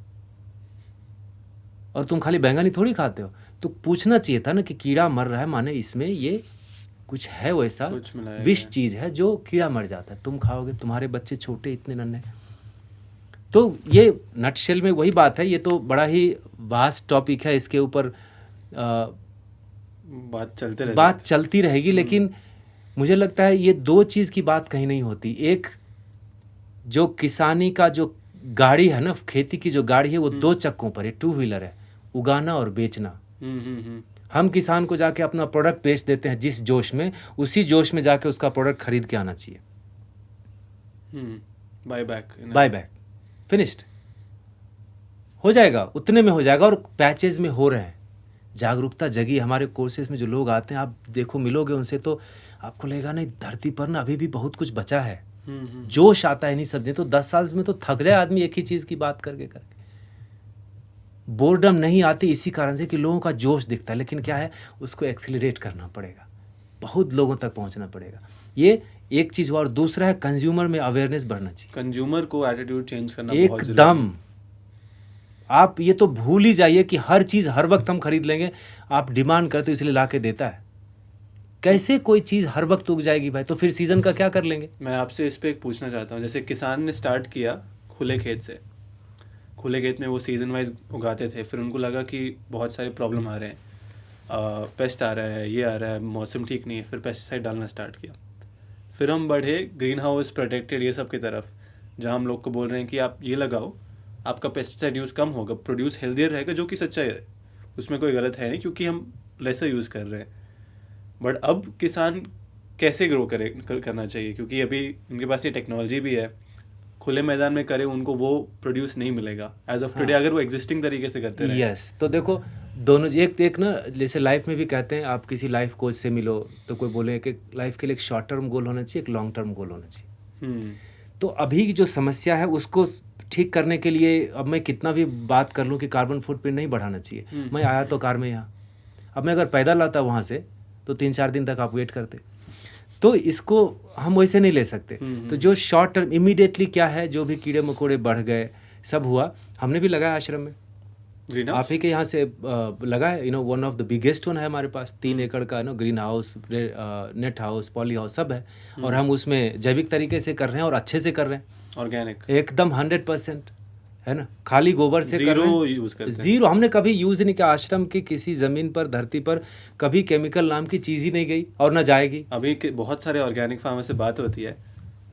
S1: और तुम खाली बैंगन ही थोड़ी खाते हो। तो पूछना चाहिए था ना कि कीड़ा मर रहा है, माने इसमें ये कुछ है वैसा विष चीज़ है जो कीड़ा मर जाता है। तुम खाओगे, तुम्हारे बच्चे छोटे इतने नन्हे। तो ये नटशेल में वही बात है। ये तो बड़ा ही वास्ट टॉपिक है, इसके ऊपर बात चलती रहेगी। लेकिन मुझे लगता है ये दो चीज़ की बात कहीं नहीं होती। एक, जो किसानी का जो गाड़ी है ना, खेती की जो गाड़ी है, वो 2 चक्कों पर है, 2 व्हीलर है, उगाना और बेचना। हम किसान को जाके अपना प्रोडक्ट बेच देते हैं जिस जोश में, उसी जोश में जाके उसका प्रोडक्ट खरीद के आना चाहिए। बाय बैक फिनिश्ड हो जाएगा, उतने में हो जाएगा। और पैचेज में हो रहे हैं, जागरूकता जगी। हमारे कोर्सेज में जो लोग आते हैं, आप देखो, मिलोगे उनसे तो आपको लगेगा नहीं, धरती पर ना अभी भी बहुत कुछ बचा है। जोश आता है नहीं सब। तो 10 साल में तो थक जाए आदमी एक ही चीज़ की बात करके। बोर्डम नहीं आती इसी कारण से कि लोगों का जोश दिखता है। लेकिन क्या है, उसको एक्सीलरेट करना पड़ेगा, बहुत लोगों तक पहुंचना पड़ेगा। ये एक चीज़ हुआ। और दूसरा है, कंज्यूमर में अवेयरनेस बढ़ना चाहिए।
S2: कंज्यूमर को एटीट्यूड चेंज करना बहुत जरूरी है।
S1: एकदम। आप ये तो भूल ही जाइए कि हर चीज़ हर वक्त हम खरीद लेंगे। आप डिमांड करते हो इसलिए ला के देता है। कैसे कोई चीज़ हर वक्त उग जाएगी भाई? तो फिर सीजन का क्या कर लेंगे?
S2: मैं आपसे इस पे एक पूछना चाहता हूँ, जैसे किसान ने स्टार्ट किया खुले खेत से, खुले खेत में वो सीजन वाइज उगाते थे, फिर उनको लगा कि बहुत सारे प्रॉब्लम आ रहे हैं, पेस्ट आ रहा है, ये आ रहा है, मौसम ठीक नहीं है, फिर पेस्टिसाइड डालना स्टार्ट किया। फिर हम बढ़े ग्रीन हाउस प्रोटेक्टेड ये सब की तरफ, जहाँ हम लोग को बोल रहे हैं कि आप ये लगाओ, आपका पेस्टिसाइड यूज़ कम होगा, प्रोड्यूस हेल्दियर रहेगा, जो कि सच्चाई है, उसमें कोई गलत है नहीं, क्योंकि हम लेसर यूज़ कर रहे हैं। बट अब किसान कैसे ग्रो करना चाहिए, क्योंकि अभी उनके पास ये टेक्नोलॉजी भी है, खुले मैदान में करे उनको वो प्रोड्यूस नहीं मिलेगा एज ऑफ टुडे, अगर वो एग्जिस्टिंग तरीके से करते रहे।
S1: यस, तो देखो दोनों एक ना, जैसे लाइफ में भी कहते हैं, आप किसी लाइफ कोच से मिलो तो कोई बोले कि लाइफ के लिए एक शॉर्ट टर्म गोल होना चाहिए, एक लॉन्ग टर्म गोल होना चाहिए। तो अभी की जो समस्या है उसको ठीक करने के लिए अब मैं कितना भी बात कर लूँ कि कार्बन फुटप्रिंट नहीं बढ़ाना चाहिए, मैं आया तो कार में यहाँ, अब मैं अगर पैदल आता वहाँ से तो 3-4 दिन तक आप वेट करते, तो इसको हम वैसे नहीं ले सकते। तो जो शॉर्ट टर्म इमीडिएटली क्या है, जो भी कीड़े मकोड़े बढ़ गए सब हुआ, हमने भी लगाया आश्रम में, आप ही के यहाँ से लगा है, one of the biggest one है हमारे पास, 3 एकड़ का green house, net house, poly house सब है, और हम उसमें जैविक तरीके से कर रहे हैं और अच्छे से कर रहे हैं,
S2: ऑर्गेनिक
S1: एकदम 100%, है ना, खाली गोबर से कर रहे हैं,
S2: यूज़ करते हैं,
S1: जीरो, हमने कभी यूज़ नहीं किया। आश्रम की किसी ज़मीन पर, धरती पर कभी केमिकल नाम की चीज़ ही नहीं गई और ना जाएगी।
S2: अभी बहुत सारे ऑर्गेनिक फार्मर से बात होती है,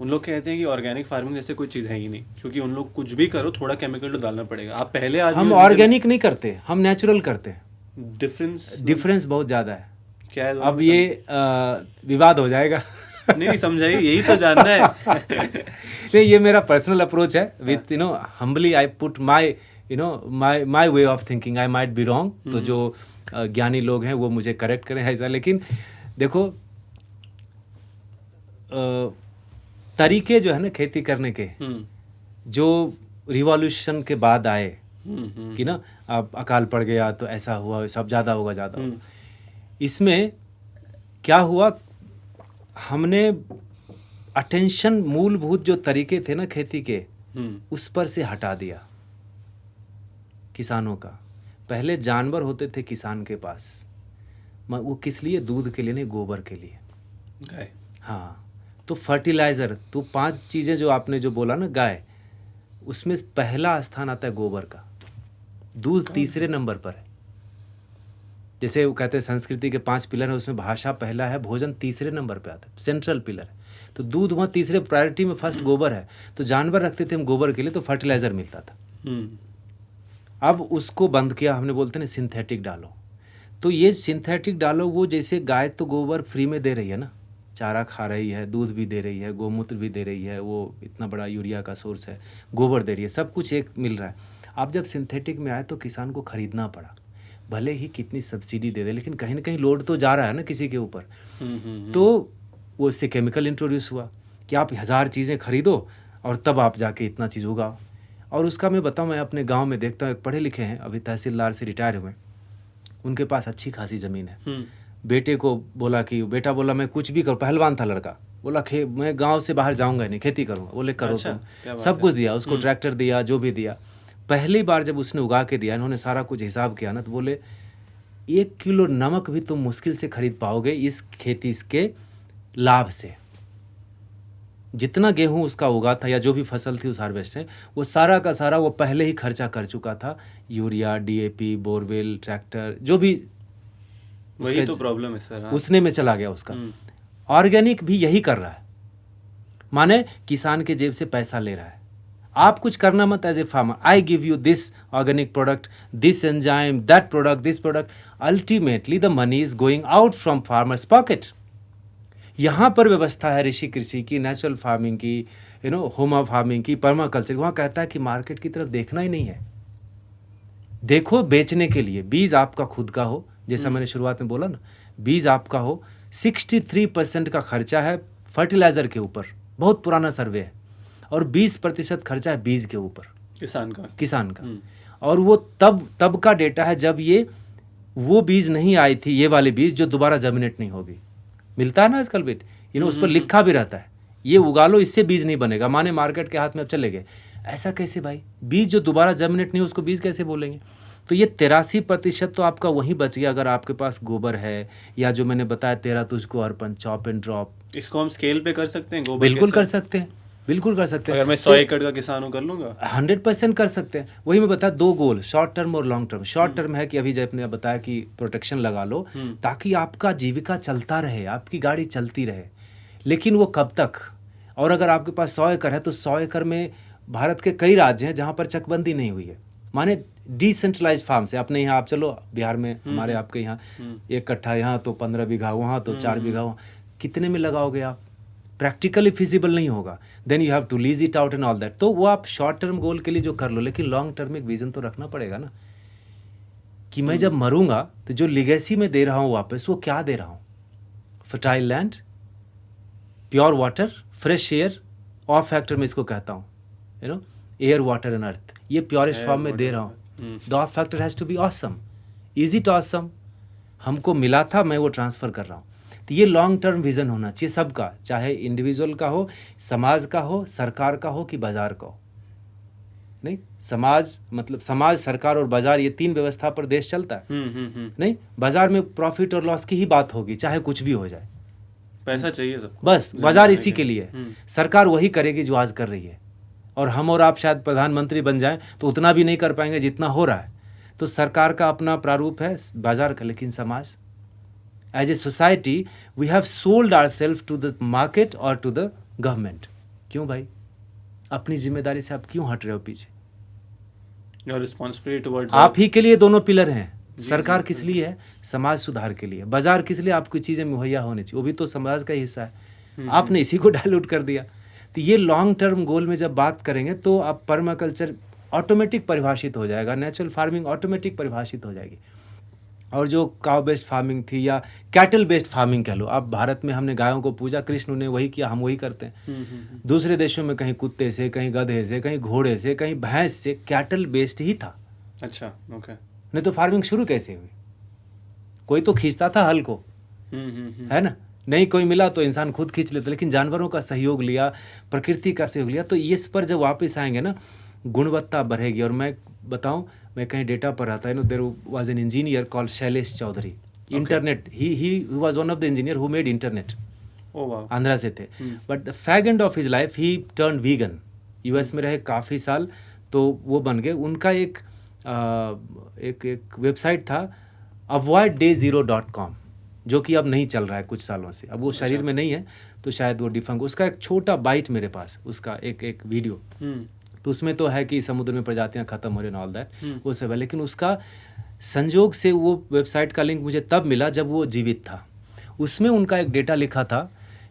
S2: उन लोग कहते हैं कि ऑर्गेनिक फार्मिंग जैसे कोई चीज़ है ही नहीं, क्योंकि उन लोग कुछ भी करो थोड़ा केमिकल तो डालना पड़ेगा। आप पहले आदमी,
S1: हम ऑर्गेनिक नहीं करते, हम नेचुरल करते हैं। डिफरेंस बहुत ज़्यादा है।
S2: क्या है?
S1: अब ये विवाद हो जाएगा।
S2: नहीं समझाइए, यही तो जानना है।
S1: नहीं, ये मेरा पर्सनल अप्रोच है, with humbly I put my my way of thinking, I might be wrong, तो जो ज्ञानी लोग हैं वो मुझे करेक्ट करें ऐसा। लेकिन देखो तरीके जो है ना खेती करने के, जो रिवॉल्यूशन के बाद आए कि ना, अब अकाल पड़ गया तो ऐसा हुआ, सब ज़्यादा होगा ज़्यादा होगा, इसमें क्या हुआ, हमने अटेंशन मूलभूत जो तरीके थे ना खेती के, उस पर से हटा दिया किसानों का। पहले जानवर होते थे किसान के पास, वो किस लिए, दूध के लिए नहीं, गोबर के लिए,
S2: गाय।
S1: हाँ, तो फर्टिलाइज़र, तो 5 चीज़ें जो आपने जो बोला ना, गाय, उसमें पहला स्थान आता है गोबर का, दूध तीसरे नंबर पर है। जैसे वो कहते हैं संस्कृति के 5 पिलर हैं, उसमें भाषा पहला है, भोजन तीसरे नंबर पे आता है, सेंट्रल पिलर है, तो दूध वहाँ तीसरे प्रायोरिटी में, फर्स्ट गोबर है। तो जानवर रखते थे हम गोबर के लिए, तो फर्टिलाइज़र मिलता था। अब उसको बंद किया हमने, बोलते हैं सिंथेटिक डालो, तो ये सिंथेटिक डालो, वो जैसे गाय तो गोबर फ्री में दे रही है ना, चारा खा रही है, दूध भी दे रही है, गोमूत्र भी दे रही है, वो इतना बड़ा यूरिया का सोर्स है, गोबर दे रही है, सब कुछ एक मिल रहा है। अब जब सिंथेटिक में आए तो किसान को खरीदना पड़ा, भले ही कितनी सब्सिडी दे दे, लेकिन कहीं ना कहीं लोड तो जा रहा है ना किसी के ऊपर। तो वो इससे केमिकल इंट्रोड्यूस हुआ कि आप 1000 चीज़ें खरीदो और तब आप जाके इतना चीज़ उगाओ। और उसका मैं बताऊँ, मैं अपने गांव में देखता हूँ, एक पढ़े लिखे हैं, अभी तहसीलदार से रिटायर हुए, उनके पास अच्छी खासी ज़मीन है। बेटे को बोला कि, बेटा बोला मैं कुछ भी करूँ, पहलवान था लड़का, बोला मैं गाँव से बाहर जाऊँगा नहीं, खेती करूँगा। बोले करो। तुम सब कुछ दिया उसको, ट्रैक्टर दिया, जो भी दिया। पहली बार जब उसने उगा के दिया, इन्होंने सारा कुछ हिसाब किया ना, तो बोले 1 किलो नमक भी तुम मुश्किल से खरीद पाओगे इस खेती के लाभ से। जितना गेहूं उसका उगा था या जो भी फसल थी उस हार्वेस्ट में, वो सारा का सारा वो पहले ही खर्चा कर चुका था, यूरिया, डीएपी, बोरवेल, ट्रैक्टर, जो भी,
S2: वही तो प्रॉब्लम है सर।
S1: उसने में चला गया उसका। ऑर्गेनिक भी यही कर रहा है, माने किसान के जेब से पैसा ले रहा है। आप कुछ करना मत as a farmer, I give you this organic product, this enzyme, that product, this product, ultimately the money is going out from farmers pocket. यहाँ पर व्यवस्था है ऋषि कृषि की, नेचुरल फार्मिंग की, होमा फार्मिंग की, पर्माकल्चर। वहाँ कहता है कि मार्केट की तरफ देखना ही नहीं है, देखो बेचने के लिए बीज आपका खुद का हो, जैसा मैंने शुरुआत में बोला ना, बीज आपका हो। 63% का खर्चा है फर्टिलाइजर के ऊपर, बहुत पुराना सर्वे है, और 20% खर्चा है बीज के ऊपर, किसान का। और वो तब का डेटा है जब वो बीज नहीं आई थी, ये वाले बीज जो दोबारा जर्मिनेट नहीं होगी, मिलता है ना आजकल बेट, उस पर लिखा भी रहता है, ये उगा लो, इससे बीज नहीं बनेगा, माने मार्केट के हाथ में अब चले गए। ऐसा कैसे भाई, बीज जो दोबारा जर्मिनेट नहीं हो उसको बीज कैसे बोलेंगे? तो ये 83% तो आपका वहीं बच गया अगर आपके पास गोबर है, या जो मैंने बताया 13 तुझको अर्पण, चॉप एंड ड्रॉप।
S2: इसको हम स्केल पे कर सकते हैं गोबर
S1: बिल्कुल
S2: के
S1: कर
S2: साथ?
S1: सकते हैं, बिल्कुल कर सकते हैं।
S2: अगर मैं 100 एकड़ का किसान हूँ कर लूंगा?
S1: 100% कर सकते हैं। वही मैं बताया, 2 गोल, शॉर्ट टर्म और लॉन्ग टर्म। शॉर्ट टर्म है कि अभी जब आपने बताया कि प्रोटेक्शन लगा लो ताकि आपका जीविका चलता रहे, आपकी गाड़ी चलती रहे। लेकिन वो कब तक? और अगर आपके पास 100 एकड़ है तो 100 एकड़ में भारत के कई राज्य हैं जहाँ पर चकबंदी नहीं हुई है, माने डिसेंट्रलाइज फार्म से। अपने यहाँ आप चलो बिहार में, हमारे आपके यहाँ 1 कट्ठा, यहाँ तो 15 बीघा, वहाँ तो 4 बीघा, वहाँ कितने में लगाओगे आप? प्रैक्टिकली फिजिबल नहीं होगा। Then you have to lease it out and all that. तो वो आप शॉर्ट टर्म गोल के लिए जो कर लो, लेकिन लॉन्ग टर्म एक विजन तो रखना पड़ेगा ना, कि मैं जब मरूंगा तो जो लिगेसी में दे रहा हूँ वापस, वो क्या दे रहा हूँ? Fertile land, pure water, fresh air, awe factor में इसको कहता हूँ, you know, air water and earth, ये प्योरेस्ट फॉर्म में दे रहा हूँ। The awe factor has to be awesome. Is it awesome? हमको मिला था, मैं वो ट्रांसफ़र कर रहा हूँ। तो ये लॉन्ग टर्म विज़न होना चाहिए सबका, चाहे इंडिविजुअल का हो, समाज का हो, सरकार का हो कि बाजार का हो। नहीं, समाज मतलब समाज, सरकार और बाजार, ये 3 व्यवस्था पर देश चलता है। नहीं, बाजार में प्रॉफिट और लॉस की ही बात होगी, चाहे कुछ भी हो जाए,
S2: पैसा चाहिए सबको,
S1: बस बाजार इसी के लिए। सरकार वही करेगी जो आज कर रही है, और हम और आप शायद प्रधानमंत्री बन जाएं तो उतना भी नहीं कर पाएंगे जितना हो रहा है। तो सरकार का अपना प्रारूप है, बाजार का, लेकिन समाज, as a society we have sold ourselves to the market और टू द गवर्नमेंट। क्यों भाई? अपनी जिम्मेदारी से आप क्यों हट रहे हो पीछे?
S2: योर रिस्पांसिबिलिटी टुवर्ड्स
S1: आप ही के लिए दोनों पिलर हैं। सरकार किस लिए है? समाज सुधार के लिए। बाजार किस लिए? आपकी चीज़ें मुहैया होनी चाहिए, वो भी तो समाज का हिस्सा है। आपने इसी को डायलूट कर दिया। तो ये लॉन्ग टर्म गोल में जब बात करेंगे तो अब पर्माकल्चर ऑटोमेटिक परिभाषित हो जाएगा, नेचुरल फार्मिंग ऑटोमेटिक परिभाषित हो जाएगी। और जो काउ बेस्ड फार्मिंग थी या कैटल बेस्ड फार्मिंग कह लो, अब भारत में हमने गायों को पूजा, कृष्ण ने वही किया, हम वही करते हैं। दूसरे देशों में कहीं कुत्ते से, कहीं गधे से, कहीं घोड़े से, कहीं भैंस से, कैटल बेस्ड ही था।
S2: अच्छा, ओके।
S1: नहीं तो फार्मिंग शुरू कैसे हुई? कोई तो खींचता था हल को, है ना? नहीं कोई मिला तो इंसान खुद खींच लेता, लेकिन जानवरों का सहयोग लिया, प्रकृति का सहयोग लिया। तो इस पर जब वापस आएंगे ना, गुणवत्ता बढ़ेगी। और मैं बताऊं, मैं कहीं डेटा पर आता है ना, there was an engineer called Shailesh Chaudhary, internet, he was one of the engineer who made internet.
S2: ओह वाह।
S1: आंध्रा से थे, but the fag end of his life he turn vegan. US में रहे काफ़ी साल, तो वो बन गए। उनका एक वेबसाइट था avoidday0.com, जो कि अब नहीं चल रहा है कुछ सालों से। अब वो शरीर में नहीं है तो शायद वो डिफंक। उसका एक छोटा बाइट मेरे पास, उसका एक वीडियो, तो उसमें तो है कि समुद्र में प्रजातियां खत्म हो रही हैं, ऑल दैट, वो सब है। लेकिन उसका संजोग से वो वेबसाइट का लिंक मुझे तब मिला जब वो जीवित था। उसमें उनका एक डेटा लिखा था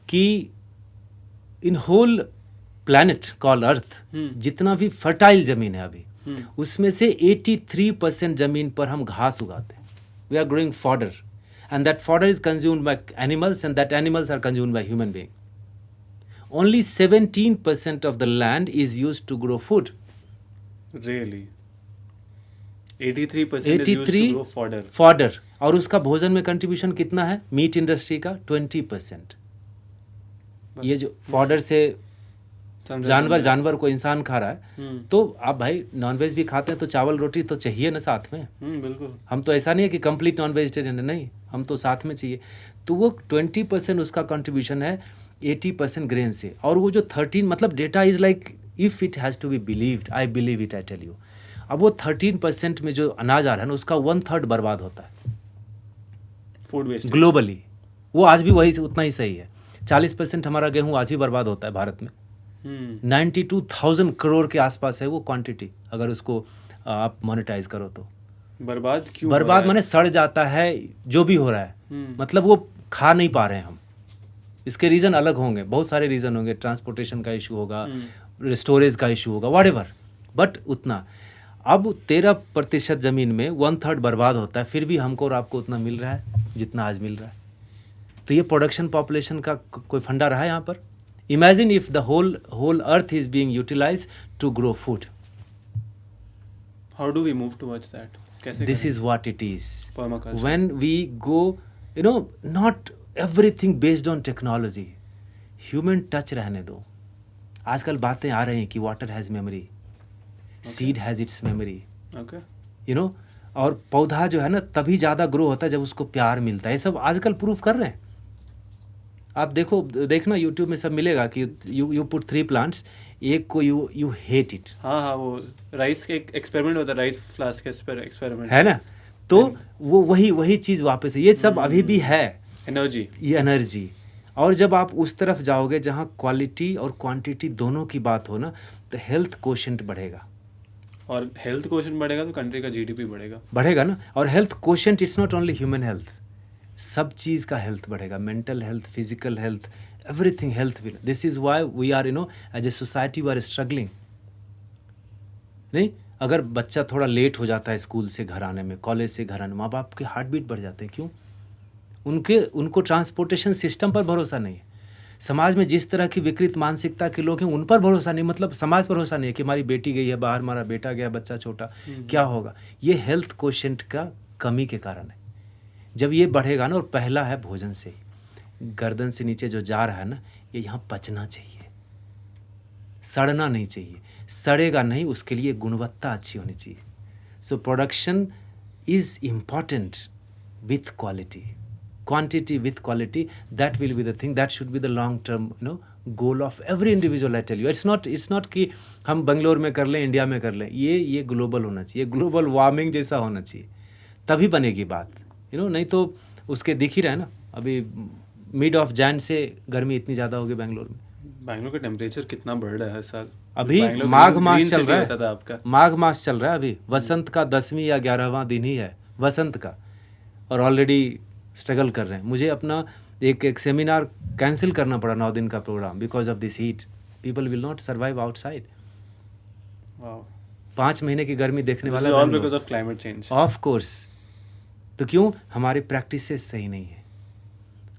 S1: कि इन होल प्लैनेट कॉल अर्थ, जितना भी फर्टाइल ज़मीन है अभी, उसमें से 83% ज़मीन पर हम घास उगाते हैं। We are growing fodder, and that fodder is consumed by animals, and that animals are consumed by human being. Only 17% of the land is used to grow food.
S2: Really? 83% is used to grow fodder.
S1: Fodder. और उसका भोजन में कंट्रीब्यूशन कितना है? मीट इंडस्ट्री का 20%। ये जो फॉडर से जानवर को इंसान खा रहा है, तो आप भाई नॉनवेज भी खाते हैं तो चावल रोटी तो चाहिए ना साथ में।
S2: बिल्कुल। हम
S1: तो ऐसा नहीं है कि कंप्लीट नॉन वेजिटेरियन है, नहीं, हम तो साथ में चाहिए। तो वो 20% उसका कंट्रीब्यूशन है, 80% ग्रेन से। और वो जो 13, मतलब data is like, if it has to be believed, I believe it, I tell you. अब वो 13% में जो अनाज आ रहा है ना, उसका 1/3 बर्बाद होता है
S2: फूड वेस्ट
S1: ग्लोबली। वो आज भी वही उतना ही सही है। 40% हमारा गेहूँ आज भी बर्बाद होता है भारत में। 92,000 करोड़ के आसपास है वो क्वांटिटी, अगर उसको आप मोनेटाइज करो तो।
S2: बर्बाद क्यों?
S1: बर्बाद माने सड़ जाता है, जो भी हो रहा है, मतलब वो खा नहीं पा रहे हैं हम। इसके रीज़न अलग होंगे, बहुत सारे रीज़न होंगे, ट्रांसपोर्टेशन का इशू होगा, स्टोरेज का इशू होगा, व्हाटएवर, बट उतना। अब 13% ज़मीन में 1/3 बर्बाद होता है, फिर भी हमको और आपको उतना मिल रहा है जितना आज मिल रहा है। तो ये प्रोडक्शन पॉपुलेशन का कोई फंडा रहा है यहाँ पर? Imagine if the whole earth is being utilized to grow food.
S2: How do we move towards that?
S1: This is what it is.
S2: Permaculture.
S1: When we go, not everything based on technology. Human touch रहने दो। आजकल बातें आ रही हैं कि water has memory, seed has its memory.
S2: Okay.
S1: और पौधा जो है ना तभी ज़्यादा ग्रो होता है जब उसको प्यार मिलता है। ये सब आजकल प्रूफ कर रहे हैं। आप देखना यूट्यूब में सब मिलेगा कि यू पुट 3 प्लांट्स, एक को यू हेट इट,
S2: हाँ हाँ, वो राइस के एक्सपेरिमेंट होता है, राइस फ्लास्क का एक्सपेरिमेंट
S1: है ना। तो वो वही चीज़ वापस है। ये सब अभी भी है,
S2: एनर्जी,
S1: ये एनर्जी। और जब आप उस तरफ जाओगे जहाँ क्वालिटी और क्वांटिटी दोनों की बात हो ना, तो हेल्थ कोशेंट बढ़ेगा,
S2: और हेल्थ कोशेंट बढ़ेगा तो कंट्री का जीडीपी
S1: बढ़ेगा ना। और health quotient it's not only human health, सब चीज़ का हेल्थ बढ़ेगा, mental health, physical health, everything health will. This is why we are as a society we are struggling. नहीं, अगर बच्चा थोड़ा लेट हो जाता है स्कूल से घर आने में, कॉलेज से घर आने में, माँ बाप के हार्ट बीट बढ़ जाते हैं। क्यों? उनको ट्रांसपोर्टेशन सिस्टम पर भरोसा नहीं है। समाज में जिस तरह की विकृत मानसिकता के लोग हैं उन पर भरोसा नहीं, मतलब समाज पर भरोसा नहीं है कि हमारी बेटी गई है बाहर, हमारा बेटा गया, बच्चा छोटा, क्या होगा। ये हेल्थ कोशेंट का कमी के कारण है। जब ये बढ़ेगा ना, और पहला है भोजन से ही, गर्दन से नीचे जो जा रहा है ना, ये यहाँ पचना चाहिए, सड़ना नहीं चाहिए। सड़ेगा नहीं, उसके लिए गुणवत्ता अच्छी होनी चाहिए। So production is important with quality, quantity with quality, that will be the thing, that should be the long term goal of every individual. I tell you, it's not कि हम बंगलोर में कर लें, इंडिया में कर लें, ये ग्लोबल होना चाहिए, ग्लोबल वार्मिंग जैसा होना चाहिए, तभी बनेगी बात। नहीं तो उसके दिख ही रहा है ना, अभी मिड ऑफ जैन से गर्मी इतनी ज़्यादा होगी बेंगलोर में।
S2: बेंगलोर का टेम्परेचर कितना बढ़ रहा है हर साल।
S1: अभी माघ मास चल रहा है, माघ मास चल रहा है अभी, वसंत का 10वीं या 11वां दिन ही है वसंत का, और ऑलरेडी स्ट्रगल कर रहे हैं। मुझे अपना एक सेमिनार कैंसिल करना पड़ा, 9 दिन का program, because of this heat. People will not survive outside. 5 महीने की गर्मी देखने वाला,
S2: all because of climate change,
S1: of course. तो क्यों? हमारी प्रैक्टिसेस सही नहीं है,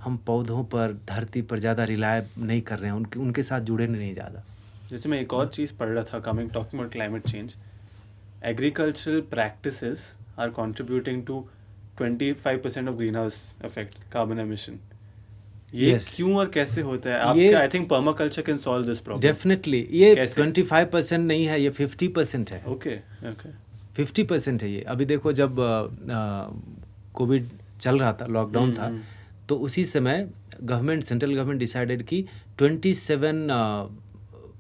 S1: हम पौधों पर, धरती पर ज़्यादा रिलाय नहीं कर रहे हैं, उनके साथ जुड़े नहीं ज़्यादा।
S2: जैसे मैं एक और चीज़ पढ़ रहा था, talking about climate change, agricultural practices are contributing to 25% of greenhouse effect, carbon emission. ये क्यों और कैसे होता है? आपका I think permaculture can solve this problem.
S1: Definitely ये 25% नहीं है, ये 50% है।
S2: ओके
S1: 50% है ये। अभी देखो, जब कोविड चल रहा था, लॉकडाउन था, तो उसी समय सेंट्रल गवर्नमेंट डिसाइडेड कि 27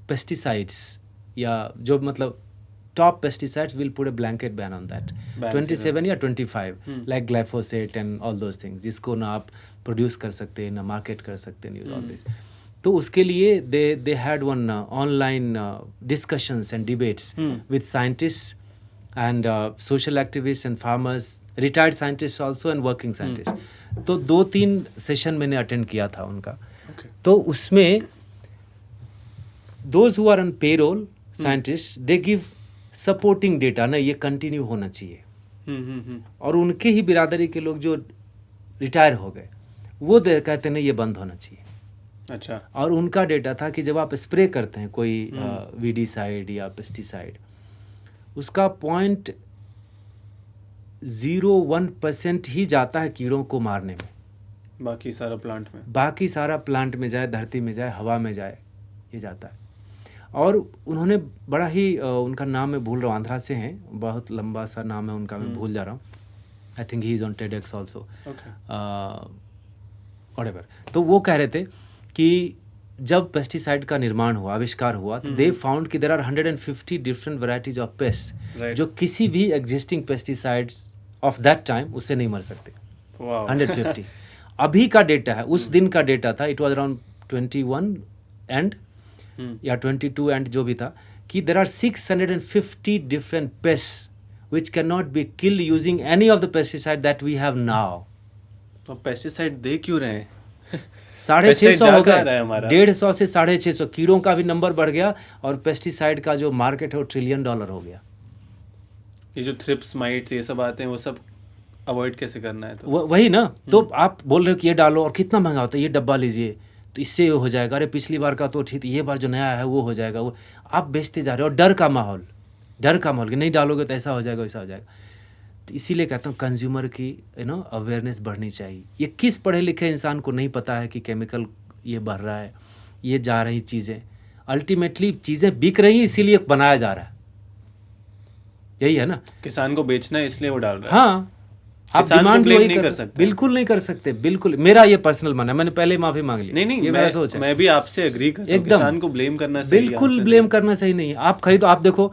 S1: पेस्टिसाइड्स, या जो मतलब top pesticides, will put a blanket ban on that. 27 या 25 like glyphosate and all those things, जिसको ना आप प्रोड्यूस कर सकते हैं, ना मार्केट कर सकते हैं, all this. तो उसके लिए they had one online discussions and debates with scientists and social activists and farmers, retired scientists also and working scientists. तो 2-3 सेशन मैंने अटेंड किया था उनका। तो उसमें those who are on payroll scientists, they give supporting data ना, ये कंटिन्यू होना चाहिए। और उनके ही बिरादरी के लोग जो रिटायर हो गए, वो कहते नहीं ये बंद होना चाहिए।
S2: अच्छा।
S1: और उनका डेटा था कि जब आप स्प्रे करते हैं कोई वीडीसाइड या पेस्टिसाइड, उसका 0.01% ही जाता है कीड़ों को मारने में,
S2: बाकी सारा प्लांट में जाए, धरती में जाए, हवा में जाए, ये जाता है। और उन्होंने बड़ा ही उनका नाम मैं भूल रहा हूँ, आंध्रा से हैं, बहुत लंबा सा नाम है उनका, मैं भूल जा रहा हूँ। I think he is on TEDx also, whatever. तो वो कह रहे थे कि जब पेस्टिसाइड का निर्माण हुआ, आविष्कार हुआ, तो दे फाउंड कि there are 150 different varieties of pest, जो किसी भी existing pesticides of that time उससे नहीं मर सकते। 150 अभी का डेटा है, उस दिन का डेटा था, इट वाज अराउंड 21 एंड या 22 एंड जो भी था, कि there are 650 different pest which can not be killed using any of the pesticide that we have now. तो पेस्टिसाइड दे क्यों रहे हैं?
S1: 650 हो गए, 150 से 650 कीड़ों का भी नंबर बढ़ गया, और पेस्टिसाइड का जो मार्केट है वो $1 ट्रिलियन हो गया।
S2: ये जो थ्रिप्स, माइट्स, ये सब आते हैं, वो सब अवॉइड कैसे करना है? तो
S1: वही ना, तो आप बोल रहे हो कि ये डालो, और कितना महंगा होता है, ये डब्बा लीजिए तो इससे हो जाएगा, अरे पिछली बार का तो ठीक, ये बार जो नया है वो हो जाएगा, वो आप बेचते जा रहे हो। और डर का माहौल कि नहीं डालोगे तो ऐसा हो जाएगा, वैसा हो जाएगा। तो इसीलिए कहता हूँ कंज्यूमर की अवेयरनेस बढ़नी चाहिए। ये किस पढ़े लिखे इंसान को नहीं पता है कि केमिकल ये बढ़ रहा है, ये जा रही चीज़ें, अल्टीमेटली चीज़ें बिक रही हैं, इसीलिए बनाया जा रहा है। यही है ना।
S2: किसान को बेचना है इसलिए वो डाल रहा है।
S1: हाँ, आप
S2: किसान को
S1: डिमांड
S2: blame
S1: वही
S2: नहीं कर सकते।
S1: बिल्कुल नहीं कर सकते, बिल्कुल। मेरा ये पर्सनल मानना है, मैंने पहले माफी मांग ली।
S2: नहीं
S1: ये मेरा सोच है।
S2: मैं भी आपसे एग्री करता हूँ,
S1: एकदम।
S2: किसान को ब्लेम करना सही
S1: बिल्कुल
S2: आंसर
S1: ब्लेम
S2: नहीं।
S1: करना सही नहीं है। आप खरीदो, आप देखो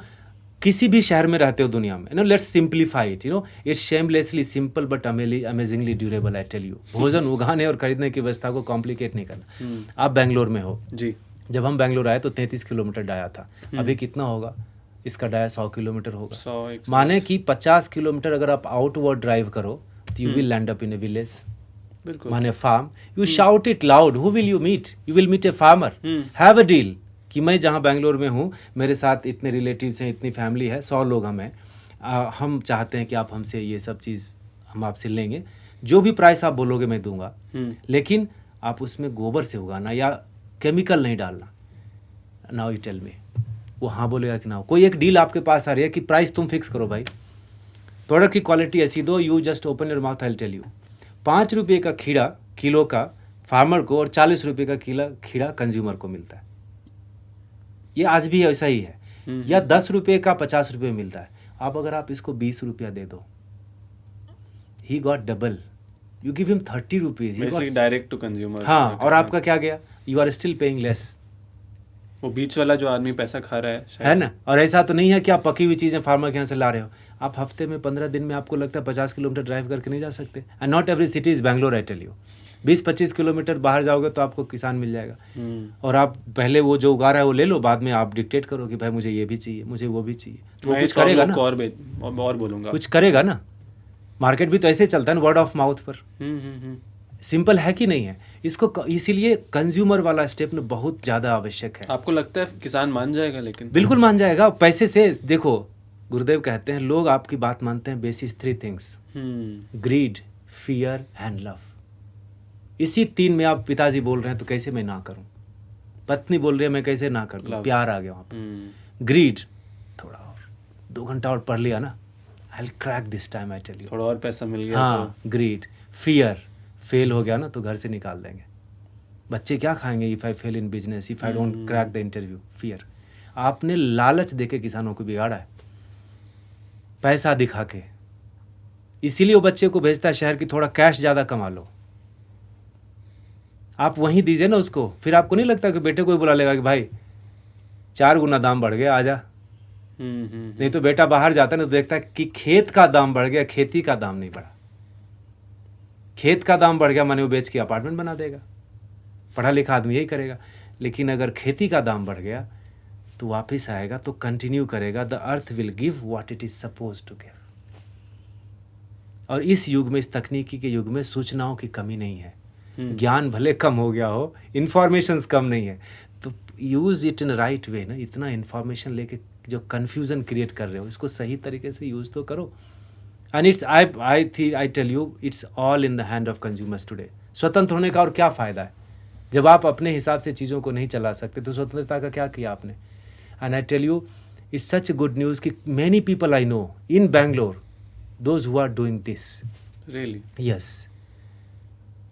S1: किसी भी शहर में रहते हो दुनिया में, let's simplify it, it's shamelessly simple but amazingly durable, I tell you. भोजन उगाने और खरीदने की व्यवस्था को कॉम्प्लिकेट नहीं करना। आप बैंगलोर में हो
S2: जी।
S1: जब हम बैंगलोर आए तो 33 किलोमीटर डाया था। अभी कितना होगा? इसका डाया 100 किलोमीटर होगा।
S2: 100
S1: माने कि 50 किलोमीटर अगर आप आउटवर्ड ड्राइव करो तो you will land up in a village,
S2: बिल्कुल।
S1: माने farm. You shout it loud, who will you meet? You will meet a farmer, have a deal कि मैं जहाँ बैंगलोर में हूँ, मेरे साथ इतने रिलेटिव्स हैं, इतनी फैमिली है, 100 लोग हम हैं, हम चाहते हैं कि आप हमसे ये सब चीज़ हम आपसे लेंगे, जो भी प्राइस आप बोलोगे मैं दूंगा, लेकिन आप उसमें गोबर से उगाना या केमिकल नहीं डालना। नाउ यू टेल मी, वो हाँ बोलेगा कि ना? कोई एक डील आपके पास आ रही है कि प्राइस तुम फिक्स करो भाई, प्रोडक्ट की क्वालिटी ऐसी दो, you just open your mouth, I will tell you. 5 रुपये का खीरा किलो का फार्मर को और 40 रुपये का खीरा कंज्यूमर को मिलता है। ये आज भी ऐसा ही है। या 10 रुपये का 50 रुपये मिलता है। अब अगर आप इसको 20 रुपया दे दो, he got double. You give him 30 rupees,
S2: direct to consumer.
S1: हाँ, और आपका क्या गया? You are still paying less.
S2: वो बीच वाला जो आदमी पैसा खा रहा
S1: है ना। और ऐसा तो नहीं है कि आप पकी हुई चीज़ें फार्मर के यहाँ से ला रहे हो। आप हफ्ते में 15 दिन में आपको लगता है 50 किलोमीटर ड्राइव करके नहीं जा सकते। And not every city is Bangalore, I tell you. 20-25 kilometre बाहर जाओगे तो आपको किसान मिल जाएगा। और आप पहले वो जो उगा रहा है वो ले लो, बाद में आप डिक्टेट करो कि भाई मुझे ये भी चाहिए, मुझे वो भी चाहिए। तो वो कुछ करेगा ना,
S2: और बोलूँगा
S1: कुछ करेगा ना। मार्केट भी तो ऐसे चलता है ना, वर्ड ऑफ माउथ पर। सिंपल है कि नहीं है? इसको इसीलिए कंज्यूमर वाला स्टेप में बहुत ज़्यादा आवश्यक है।
S2: आपको लगता है किसान मान जाएगा? लेकिन
S1: बिल्कुल मान जाएगा। पैसे से देखो, गुरुदेव कहते हैं लोग आपकी बात मानते हैं basis 3 things, greed, fear and love. इसी 3 में आप पिताजी बोल रहे हैं तो कैसे मैं ना करूं, पत्नी बोल रही है मैं कैसे ना कर दूं, प्यार आ गया वहाँ पर। ग्रीड, थोड़ा और 2 घंटा और पढ़ लिया ना, I will crack this time, I tell you.
S2: थोड़ा और पैसा मिल गया
S1: हाँ, ग्रीड। फियर, फेल हो गया ना तो घर से निकाल देंगे। बच्चे क्या खाएंगे if I fail in business, if I don't crack the interview. Fear, आपने लालच देके किसानों को बिगाड़ा है, पैसा दिखा के। इसीलिए वो बच्चे को भेजता है शहर की थोड़ा कैश ज़्यादा कमा लो। आप वहीं दीजिए ना उसको, फिर आपको नहीं लगता कि बेटे को ही बुला लेगा कि भाई 4 गुना दाम बढ़ गया, आजा। नहीं तो बेटा बाहर जाता है ना तो देखता है कि खेत का दाम बढ़ गया, खेती का दाम नहीं बढ़ा। खेत का दाम बढ़ गया माने वो बेच के अपार्टमेंट बना देगा। पढ़ा लिखा आदमी यही करेगा। लेकिन अगर खेती का दाम बढ़ गया तो वापस आएगा तो कंटिन्यू करेगा। The earth will give what it is suppose to give. और इस युग में, इस तकनीकी के युग में सूचनाओं की कमी नहीं है। ज्ञान भले कम हो गया हो, इंफॉर्मेशन कम नहीं है, तो use it in right way ना। इतना इंफॉर्मेशन लेके जो कन्फ्यूजन क्रिएट कर रहे हो, इसको सही तरीके से यूज तो करो। And it's I tell you, it's all in the hand of consumers today. स्वतंत्र होने का और क्या फ़ायदा है? जब आप अपने हिसाब से चीज़ों को नहीं चला सकते तो स्वतंत्रता का क्या किया आपने? And I tell you, it's such good news कि many people I know in Bangalore, those who are doing this.
S2: Really?
S1: Yes.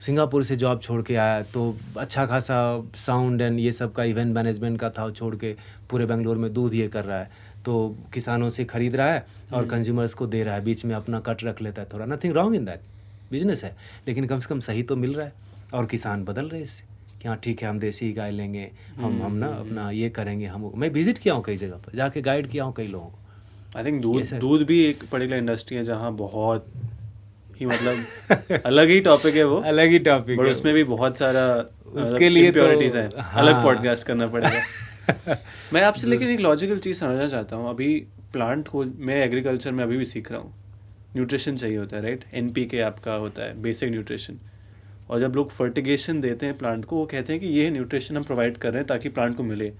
S1: Singapore से जॉब छोड़ के आया तो अच्छा खासा साउंड एंड ये सब का इवेंट मैनेजमेंट का था, छोड़ के पूरे बेंगलोर में दूध ये कर रहा है। तो किसानों से खरीद रहा है और कंज्यूमर्स को दे रहा है, बीच में अपना कट रख लेता है थोड़ा। Nothing wrong in that, business है, लेकिन कम से कम सही तो मिल रहा है। और किसान बदल रहे इससे कि हाँ ठीक है, हम देसी गाय लेंगे, हम ना अपना ये करेंगे। मैं विजिट किया हूँ कई जगह पर, जाके गाइड किया हूँ कई लोगों को।
S2: आई थिंक दूध भी एक पर्टिकुलर इंडस्ट्री है जहाँ बहुत ही मतलब अलग ही टॉपिक है वो,
S1: अलग ही टॉपिक
S2: है, उसमें भी बहुत सारा
S1: उसके लिए
S2: इम्प्योरिटीज है।
S1: हाँ।
S2: अलग पॉडकास्ट करना पड़ेगा। मैं आपसे लेकिन एक लॉजिकल चीज़ समझना चाहता हूँ। अभी प्लांट को मैं एग्रीकल्चर में अभी भी सीख रहा हूँ, न्यूट्रिशन चाहिए होता है, राइट? NPK आपका होता है, बेसिक न्यूट्रिशन। और जब लोग फर्टिगेशन देते हैं प्लांट को, वो कहते हैं कि ये न्यूट्रिशन हम प्रोवाइड कर रहे हैं ताकि प्लांट को मिले।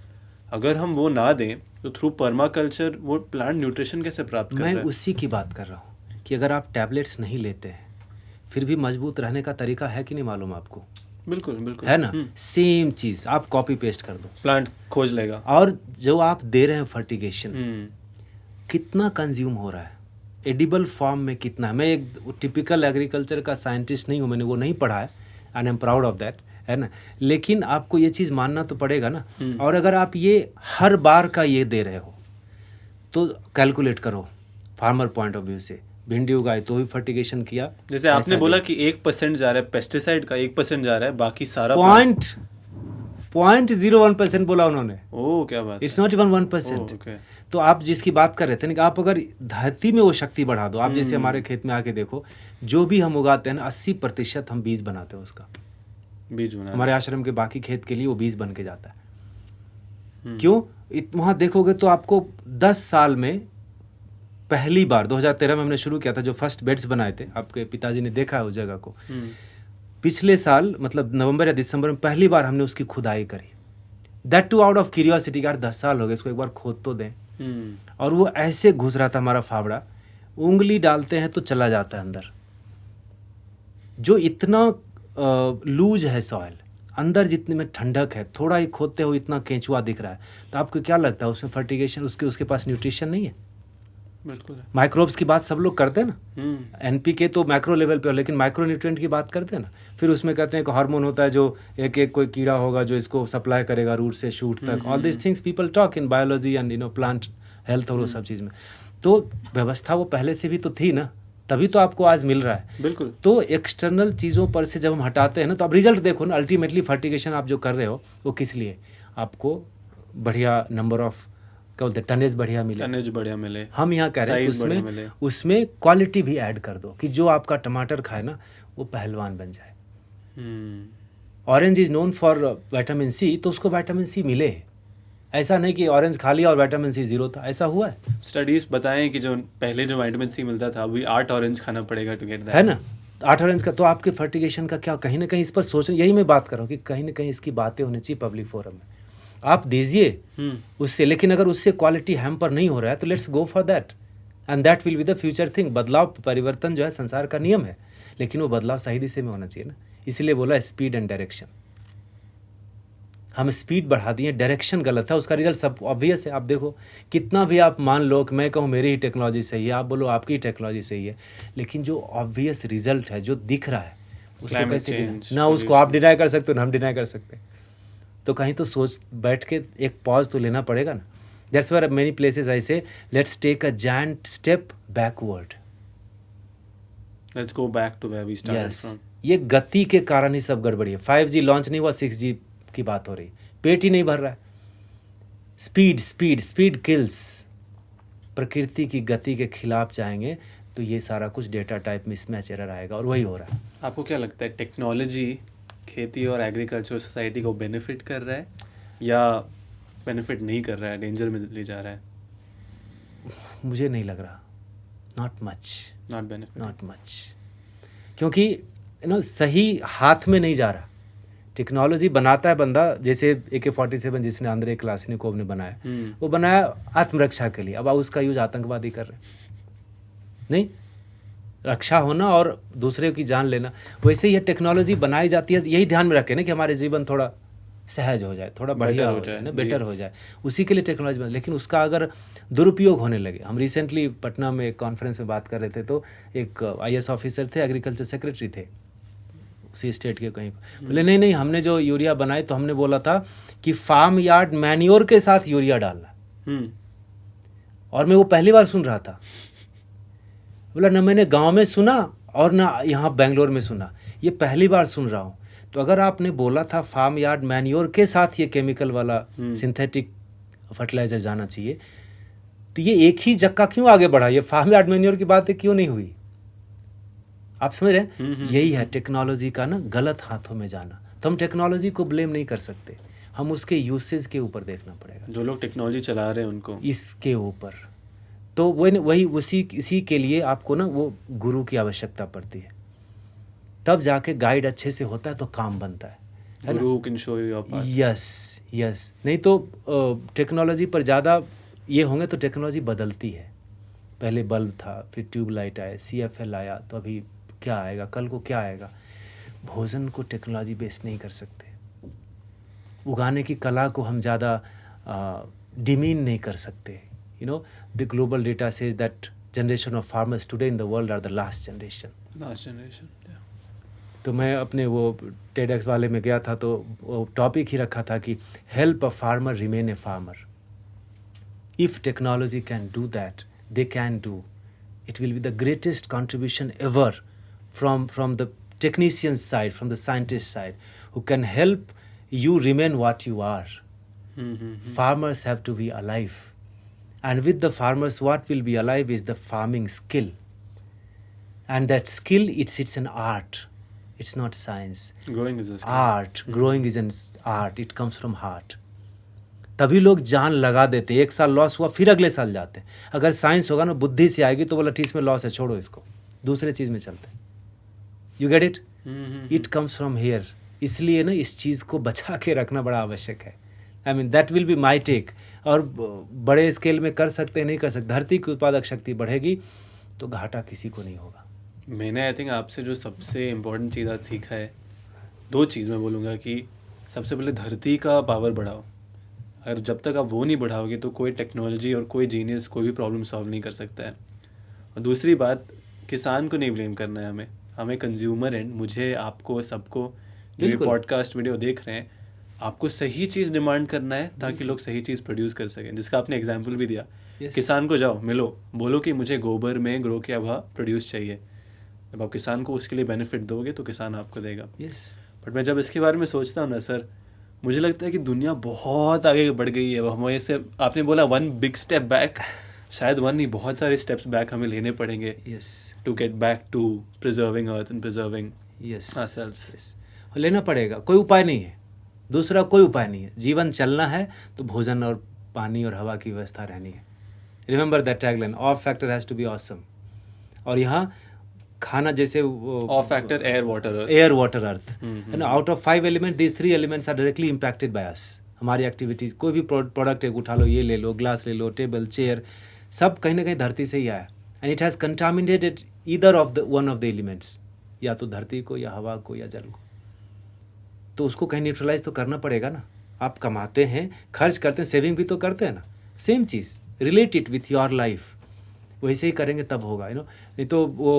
S2: अगर हम वो ना दें तो थ्रू पर्माकल्चर वो प्लांट न्यूट्रिशन कैसे प्राप्त कर रहा है?
S1: मैं उसी की बात कर रहा हूँ कि अगर आप टैबलेट्स नहीं लेते हैं फिर भी मजबूत रहने का तरीका है कि नहीं मालूम आपको?
S2: बिल्कुल बिल्कुल,
S1: है ना। सेम चीज़ आप कॉपी पेस्ट कर दो,
S2: प्लांट खोज लेगा।
S1: और जो आप दे रहे हैं फर्टिगेशन, कितना कंज्यूम हो रहा है, एडिबल फॉर्म में कितना है? मैं एक टिपिकल एग्रीकल्चर का साइंटिस्ट नहीं हूँ, मैंने वो नहीं पढ़ा है, and I am proud of that, है ना। लेकिन आपको ये चीज़ मानना तो पड़ेगा ना। और अगर आप ये हर बार का ये दे रहे हो तो कैलकुलेट करो, फार्मर पॉइंट ऑफ व्यू से। भिंडी उगाई तो भी फर्टिगेशन किया।
S2: जैसे आपने बोला कि 1% जा रहा है पेस्टिसाइड का, 1% जा रहा है, बाकी सारा
S1: 0.01% बोला उन्होंने।
S2: ओह क्या बात
S1: इट्स नॉट इवन 1%।
S2: ओके।
S1: तो आप जिसकी बात कर रहे थे ना कि आप अगर धरती में वो शक्ति बढ़ा दो, आप जैसे हमारे खेत में आके देखो, जो भी हम उगाते हैं ना 80% हम बीज बनाते हैं उसका,
S2: बीज बना
S1: हमारे आश्रम के बाकी खेत के लिए वो बीज बन के जाता है। क्यों? वहाँ देखोगे तो आपको 10 साल में पहली बार 2013 में हमने शुरू किया था, जो फर्स्ट बेड्स बनाए थे, आपके पिताजी ने देखा है उस जगह को। पिछले साल मतलब नवंबर या दिसंबर में पहली बार हमने उसकी खुदाई करी, that too out of curiosity. यार 10 साल हो गए, इसको एक बार खोद तो दें। और वो ऐसे घुस रहा था हमारा फावड़ा, उंगली डालते हैं तो चला जाता है अंदर। जो इतना लूज है सॉइल, अंदर जितने में ठंडक है, थोड़ा ही खोदते हो इतना केंचुआ दिख रहा है, तो आपको क्या लगता है उसमें फर्टिगेशन, उसके पास न्यूट्रिशन नहीं है?
S2: बिल्कुल है।
S1: माइक्रोब्स की बात सब लोग करते हैं ना, एनपीके तो मैक्रो लेवल पे हो, लेकिन माइक्रो न्यूट्रिएंट की बात करते हैं ना। फिर उसमें कहते हैं कि हार्मोन होता है जो एक कोई कीड़ा होगा जो इसको सप्लाई करेगा रूट से शूट तक। All this things people talk in biology and plant health और वो सब चीज़ में। तो व्यवस्था वो पहले से भी तो थी ना, तभी तो आपको आज मिल रहा है।
S2: बिल्कुल।
S1: तो एक्सटर्नल चीज़ों पर से जब हम हटाते हैं ना, तो अब रिजल्ट देखो ना। अल्टीमेटली फर्टिगेशन आप जो कर रहे हो वो किस लिए? आपको बढ़िया नंबर ऑफ क्या बोलते हैं, टनेज बढ़िया मिले। हम यहाँ कह रहे हैं उसमें क्वालिटी भी ऐड कर दो कि जो आपका टमाटर खाए ना वो पहलवान बन जाए। Orange is known for vitamin C, तो उसको विटामिन सी मिले। ऐसा नहीं कि ऑरेंज खा लिया और विटामिन सी 0 था, ऐसा हुआ है?
S2: स्टडीज बताएं कि जो पहले जो विटामिन सी मिलता था, अभी 8 ऑरेंज खाना पड़ेगा टू गेट दैट,
S1: है ना? 8 ऑरेंज का। तो आपके फर्टिगेशन का क्या, कहीं ना कहीं इस पर सोचना। यही मैं बात कर रहा हूँ कि कहीं ना कहीं इसकी बातें होनी चाहिए पब्लिक फोरम में। आप दीजिए उससे, लेकिन अगर उससे क्वालिटी हैम्पर नहीं हो रहा है तो let's go for that, and that will be the future thing. बदलाव, परिवर्तन जो है संसार का नियम है, लेकिन वो बदलाव सही दिशा में होना चाहिए ना। इसीलिए बोला स्पीड एंड डायरेक्शन। हम स्पीड बढ़ा दिए, डायरेक्शन गलत है, उसका रिजल्ट सब ऑब्वियस है। आप देखो कितना भी आप मान लो कि मैं कहूँ मेरी ही टेक्नोलॉजी सही है, आप बोलो आपकी ही टेक्नोलॉजी सही है, लेकिन जो ऑब्वियस रिजल्ट है, जो दिख रहा है, उसको कैसे ना उसको आप डिनाई कर सकते हो ना हम डिनाई कर सकते। तो कहीं तो सोच बैठ के एक पॉज तो लेना पड़ेगा ना। That's why many places I say let's take a giant step backward,
S2: let's go back to where we started from.
S1: ये गति के कारण ही सब गड़बड़ी है। 5G लॉन्च नहीं हुआ, 6G की बात हो रही, पेट ही नहीं भर रहा है। Speed speed speed kills. प्रकृति की गति के खिलाफ जाएंगे तो ये सारा कुछ डेटा टाइप मिसमैच एरर आएगा, और वही हो रहा है।
S2: आपको क्या लगता है टेक्नोलॉजी खेती और एग्रीकल्चर सोसाइटी को बेनिफिट कर रहा है या बेनिफिट नहीं कर रहा है, डेंजर में ले जा रहा है?
S1: मुझे नहीं लग रहा, नॉट
S2: बेनिफिट,
S1: नॉट मच, क्योंकि सही हाथ में नहीं जा रहा। टेक्नोलॉजी बनाता है बंदा, जैसे AK-47 जिसने आंद्रे क्लासनिकोव ने बनाया, वो बनाया आत्मरक्षा के लिए। अब उसका यूज आतंकवादी कर रहे नहीं, रक्षा होना और दूसरे की जान लेना। वैसे ही टेक्नोलॉजी बनाई जाती है, यही ध्यान में रखें ना कि हमारे जीवन थोड़ा सहज हो जाए, थोड़ा बढ़िया हो जाए ना, बेटर हो जाए, उसी के लिए टेक्नोलॉजी बना। लेकिन उसका अगर दुरुपयोग होने लगे, हम रिसेंटली पटना में एक कॉन्फ्रेंस में बात कर रहे थे, तो एक IAS ऑफिसर थे, एग्रीकल्चर सेक्रेटरी थे उसी स्टेट के, कहीं बोले नहीं हमने जो यूरिया बनाई तो हमने बोला था कि फार्म यार्ड मैन्योर के साथ यूरिया डालना। और मैं वो पहली बार सुन रहा था। बोला ना मैंने गांव में सुना और ना यहाँ बेंगलोर में सुना, ये पहली बार सुन रहा हूँ। तो अगर आपने बोला था फार्म यार्ड मैन्योर के साथ ये केमिकल वाला सिंथेटिक फर्टिलाइजर जाना चाहिए, तो ये एक ही जक्का क्यों आगे बढ़ा? ये फार्म यार्ड मैन्योर की बातें क्यों नहीं हुई? आप समझ रहे हैं? यही है टेक्नोलॉजी का ना गलत हाथों में जाना। तो हम टेक्नोलॉजी को ब्लेम नहीं कर सकते, हम उसके यूसेज के ऊपर देखना पड़ेगा,
S2: जो लोग टेक्नोलॉजी चला रहे हैं उनको,
S1: इसके ऊपर। तो वही इसी के लिए आपको ना वो गुरु की आवश्यकता पड़ती है, तब जाके गाइड अच्छे से होता है तो काम बनता है
S2: गुरु can show you your path.
S1: Yes. नहीं तो टेक्नोलॉजी पर ज़्यादा ये होंगे तो टेक्नोलॉजी बदलती है। पहले बल्ब था, फिर ट्यूबलाइट आया, CFL आया, तो अभी क्या आएगा, कल को क्या आएगा। भोजन को टेक्नोलॉजी बेस्ड नहीं कर सकते, उगाने की कला को हम ज़्यादा डिमीन नहीं कर सकते। The global data says that generation of farmers today in the world are the last generation.
S2: Yeah.
S1: तो मैं अपने वो TEDx वाले में गया था, तो वो टॉपिक ही रखा था कि help a farmer remain a farmer. If technology can do that, they can do It will be the greatest contribution ever from the technician's side, from the scientist side, who can help you remain what you are. Farmers have to be alive. And with the farmers, what will be alive is the farming skill. And that skill, it's an art. It's not science.
S2: Growing is a skill.
S1: Art. Growing is an art. It comes from heart. तभी लोग जान लगा देते हैं. एक साल लॉस हुआ फिर अगले साल जाते हैं. अगर साइंस होगा ना, बुद्धि से आएगी तो बोला ठीक इसमें लॉस है, छोड़ो इसको, दूसरे चीज़ में चलते हैं. You get it? It comes from here. इसलिए ना इस चीज़ को बचा के रखना बड़ा आवश्यक है. I mean that will be my take. और बड़े स्केल में कर सकते हैं, नहीं कर सकते. धरती की उत्पादक शक्ति बढ़ेगी तो घाटा किसी को नहीं होगा.
S2: मैंने आई थिंक आपसे जो सबसे इम्पोर्टेंट चीज़ आज सीखा है, 2 चीज़ मैं बोलूँगा कि सबसे पहले धरती का पावर बढ़ाओ. अगर जब तक आप वो नहीं बढ़ाओगे तो कोई टेक्नोलॉजी और कोई जीनियस कोई भी प्रॉब्लम सॉल्व नहीं कर सकता है. और दूसरी बात, किसान को नहीं ब्लेम करना है हमें कंज्यूमर एंड मुझे, आपको, सबको जो ये पॉडकास्ट वीडियो देख रहे हैं, आपको सही चीज़ डिमांड करना है ताकि लोग सही चीज़ प्रोड्यूस कर सकें. जिसका आपने एग्जाम्पल भी दिया. किसान को जाओ मिलो, बोलो कि मुझे गोबर में ग्रो किया हुआ प्रोड्यूस चाहिए. जब आप किसान को उसके लिए बेनिफिट दोगे तो किसान आपको देगा. बट मैं जब इसके बारे में सोचता हूँ ना सर, मुझे लगता है कि दुनिया बहुत आगे बढ़ गई है. हमें से आपने बोला 1 बिग स्टेप बैक, शायद 1 नहीं, बहुत सारे स्टेप्स बैक हमें लेने पड़ेंगे to get back to preserving earth and preserving ourselves.
S1: लेना पड़ेगा, कोई उपाय नहीं है. दूसरा कोई उपाय नहीं है. जीवन चलना है तो भोजन और पानी और हवा की व्यवस्था रहनी है. Remember that tagline, awe factor has to be awesome. और यहाँ खाना जैसे
S2: awe factor air
S1: water earth है ना. Out of 5 element, these 3 elements are directly impacted by us. हमारी एक्टिविटीज, कोई भी प्रोडक्ट उठा लो, ये ले लो, ग्लास ले लो, टेबल, चेयर, सब कहीं ना कहीं धरती से ही आया. And it has contaminated either of the one of the elements, या तो धरती को, या हवा को, या जल को. तो उसको कहीं न्यूट्रलाइज तो करना पड़ेगा ना. आप कमाते हैं, खर्च करते हैं, सेविंग भी तो करते हैं ना. Same cheese, relate it with your life. वैसे ही करेंगे तब होगा, नहीं तो वो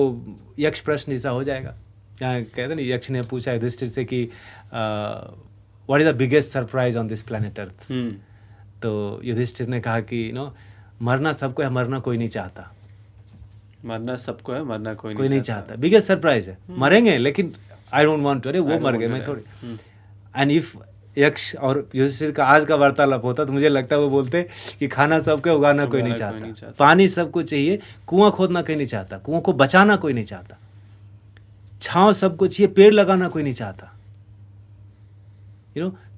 S1: यक्ष प्रश्न ऐसा हो जाएगा. यहाँ कहते हैं ना, यक्ष ने पूछा युधिष्ठिर से कि what is the biggest surprise on this planet earth. तो युधिष्ठिर ने कहा कि मरना सबको है, मरना कोई नहीं चाहता.
S2: मरना सबको है, मरना कोई
S1: नहीं चाहता. बिगेस्ट सरप्राइज है. मरेंगे लेकिन आई डोंट वांट टू. अरे वो मर गए, मैं थोड़ी. एंड इफ यक्ष और युधिष्ठिर का आज का वार्तालाप होता तो मुझे लगता है वो बोलते कि खाना सबको, उगाना कोई नहीं चाहता. पानी सबको चाहिए, कुआं खोदना कोई नहीं चाहता, कुआं को बचाना कोई नहीं चाहता. छांव सबको चाहिए, पेड़ लगाना कोई नहीं चाहता.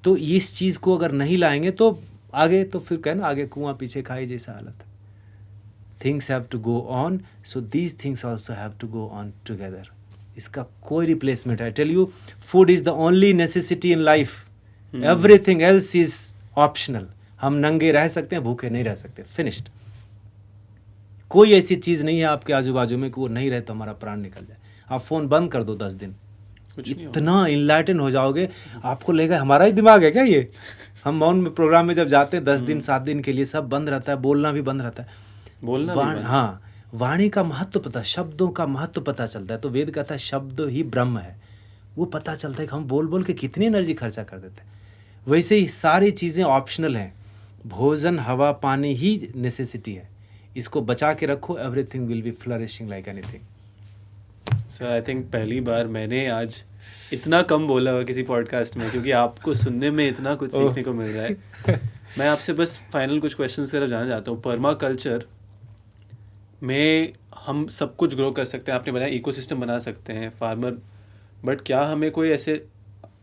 S1: तो इस चीज़ को अगर नहीं लाएंगे तो आगे, तो फिर कहना आगे कुआं पीछे खाई जैसा हालत. Things have to go on, so these things also have to go on together. इसका कोई replacement, I tell you, food is the only necessity in life. Everything else is optional. हम नंगे रह सकते हैं, भूखे नहीं रह सकते. फिनिश्ड. कोई ऐसी चीज़ नहीं है आपके आजू बाजू में कि वो नहीं रहे तो हमारा प्राण निकल जाए. आप फ़ोन बंद कर दो 10 दिन, इतना इनलाइटन हो जाओगे, आपको लगेगा हमारा ही दिमाग है क्या ये. हम मौन में प्रोग्राम में जब जाते हैं 10 दिन 7 दिन के लिए, सब बंद रहता है, बोलना भी बंद रहता है. हाँ, वाणी का महत्व पता, शब्दों का महत्व पता चलता है. तो वेद कहता है शब्द ही ब्रह्म है. वो पता चलता है कि हम बोल बोल के कितनी एनर्जी खर्चा कर देते हैं. वैसे ही सारी चीज़ें ऑप्शनल हैं. भोजन, हवा, पानी ही नेसेसिटी है. इसको बचा के रखो, everything will be flourishing like anything.
S2: So I think पहली बार मैंने आज इतना कम बोला हुआ किसी पॉडकास्ट में, क्योंकि आपको सुनने में इतना कुछ सीखने को मिल रहा है. मैं आपसे बस फाइनल कुछ क्वेश्चंस की तरफ जाना चाहता हूँ. पर्मा कल्चर में हम सब कुछ ग्रो कर सकते हैं, आपने बताया इकोसिस्टम बना सकते हैं फार्मर, बट क्या हमें कोई ऐसे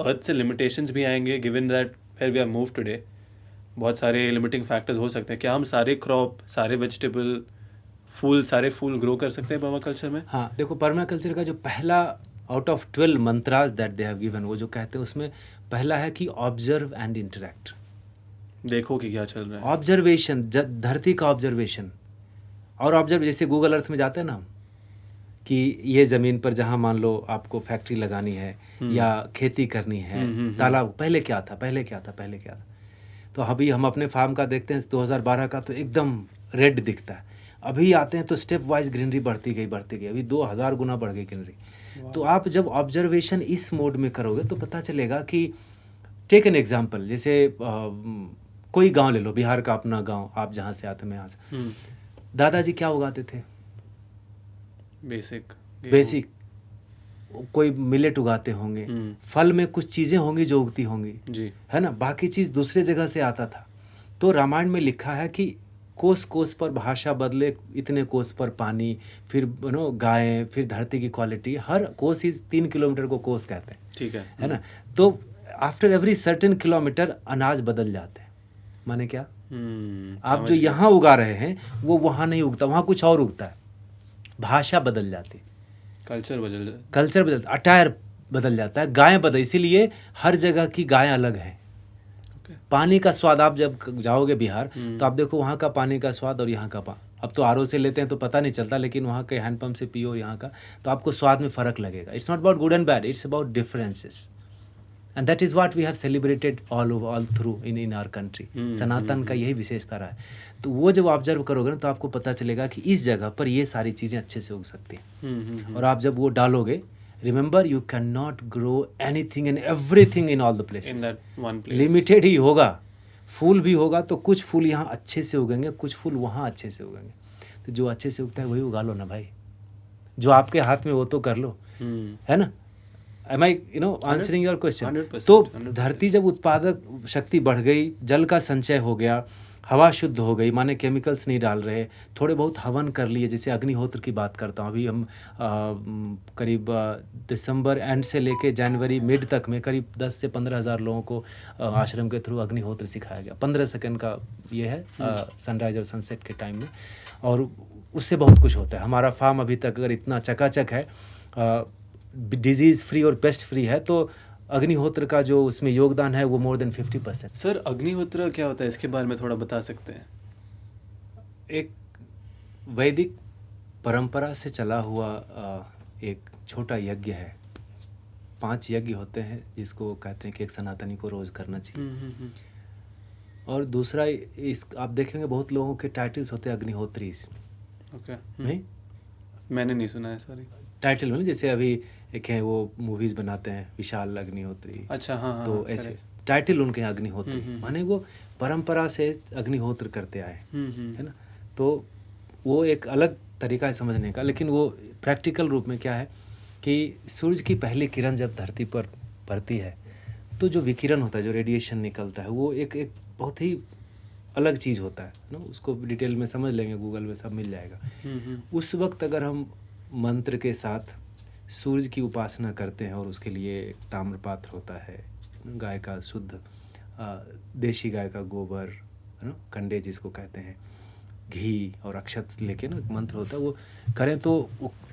S2: अर्थ से लिमिटेशंस भी आएंगे, given that where we are move today? बहुत सारे लिमिटिंग फैक्टर्स हो सकते हैं. क्या हम सारे क्रॉप, सारे वेजिटेबल, सारे फूल ग्रो कर सकते हैं पर्मा कल्चर में?
S1: हाँ, देखो, पर्मा कल्चर का जो पहला out of 12 mantras that they have given, वो जो कहते हैं उसमें पहला है कि ऑब्जर्व एंड इंटरेक्ट.
S2: देखो कि क्या चल रहा है.
S1: ऑब्जर्वेशन, धरती का ऑब्जर्वेशन. और ऑब्जर्व, जैसे गूगल अर्थ में जाते हैं ना हम, कि ये ज़मीन पर जहाँ मान लो आपको फैक्ट्री लगानी है या खेती करनी है, तालाब, पहले क्या था. तो अभी हम अपने फार्म का देखते हैं 2012 का, तो एकदम रेड दिखता है. अभी आते हैं तो स्टेप वाइज ग्रीनरी बढ़ती गई. अभी 2000 गुना बढ़ गई ग्रीनरी. तो आप जब ऑब्जर्वेशन इस मोड में करोगे तो पता चलेगा कि, टेक एन एग्जाम्पल, जैसे कोई गांव ले लो, बिहार का अपना गांव, आप जहाँ से आते हैं, मैं यहाँ से. दादाजी क्या उगाते थे?
S2: बेसिक
S1: कोई मिलेट उगाते होंगे, फल में कुछ चीज़ें होंगी जो उगती होंगी
S2: जी,
S1: है ना, बाकी चीज़ दूसरे जगह से आता था। तो रामायण में लिखा है कि कोस कोस पर भाषा बदले, इतने कोस पर पानी, फिर गायें, फिर धरती की क्वालिटी, हर कोस ही 3 किलोमीटर को कोस कहते हैं,
S2: ठीक
S1: है ना। तो आफ्टर एवरी सर्टेन किलोमीटर अनाज बदल जाते हैं। माने क्या, आप जो यहाँ उगा रहे हैं वो वहाँ नहीं उगता, वहाँ कुछ और उगता है, भाषा बदल जाती,
S2: कल्चर बदल,
S1: अटायर बदल जाता है, गायें बदल, इसीलिए हर जगह की गायें अलग हैं। पानी का स्वाद, आप जब जाओगे बिहार तो आप देखो वहाँ का पानी का स्वाद और यहाँ का अब तो आरओ से लेते हैं तो पता नहीं चलता, लेकिन वहाँ के हैंडपम्प से पियो यहाँ का, तो आपको स्वाद में फ़र्क लगेगा। It's not about good and bad, it's about differences, and that is what we have celebrated all through in our country. सनातन का यही विशेषता रहा है। तो वो जब ऑब्जर्व करोगे ना तो आपको पता चलेगा कि इस जगह पर ये सारी चीज़ें अच्छे से उग सकती हैं। और आप जब वो डालोगे, remember you can not grow anything and everything in all the places, limited ही होगा। फूल भी होगा तो कुछ फूल यहाँ अच्छे से उगेंगे, कुछ फूल वहाँ अच्छे से उगेंगे। तो जो अच्छे से उगता है वही उगा लो ना भाई, जो आपके हाथ में वो तो कर लो, है ना। Am I answering your question? तो धरती जब उत्पादक शक्ति बढ़ गई, जल का संचय हो गया, हवा शुद्ध हो गई, माने केमिकल्स नहीं डाल रहे, थोड़े बहुत हवन कर लिए, जैसे अग्निहोत्र की बात करता हूँ। अभी हम करीब दिसंबर एंड से लेके जनवरी मिड तक में करीब 10 से 15 हज़ार लोगों को आश्रम के थ्रू अग्निहोत्र सिखाया गया। 15 सेकंड का ये है सनराइज और सनसेट के टाइम में, और उससे बहुत कुछ होता है। हमारा फार्म अभी तक अगर इतना चकाचक है, डिजीज़ फ्री और पेस्ट फ्री है, तो अग्निहोत्र का जो उसमें योगदान है वो मोर देन 50%।
S2: सर अग्निहोत्र क्या होता है, इसके बारे में थोड़ा बता सकते हैं?
S1: एक वैदिक परंपरा से चला हुआ एक छोटा यज्ञ है। 5 यज्ञ होते हैं जिसको कहते हैं कि एक सनातनी को रोज़ करना चाहिए। और दूसरा, इस आप देखेंगे बहुत लोगों के टाइटल्स होते हैं अग्निहोत्री।
S2: ओके,
S1: नहीं,
S2: मैंने नहीं सुना है, सॉरी।
S1: टाइटल में जैसे अभी एक है वो मूवीज बनाते हैं विशाल अग्निहोत्री,
S2: अच्छा, हाँ,
S1: तो ऐसे टाइटल उनके यहाँ अग्निहोत्री, माने वो परंपरा से अग्निहोत्र करते आए, है ना। तो वो एक अलग तरीका है समझने का, लेकिन वो प्रैक्टिकल रूप में क्या है कि सूरज की पहली किरण जब धरती पर पड़ती है तो जो विकिरण होता है, जो रेडिएशन निकलता है, वो एक बहुत ही अलग चीज़ होता है ना। उसको डिटेल में समझ लेंगे, गूगल में सब मिल जाएगा। उस वक्त अगर हम मंत्र के साथ सूरज की उपासना करते हैं, और उसके लिए एक ताम्रपात्र होता है, गाय का शुद्ध देशी गाय का गोबर, है ना, कंडे जिसको कहते हैं, घी और अक्षत लेके ना मंत्र होता है, वो करें तो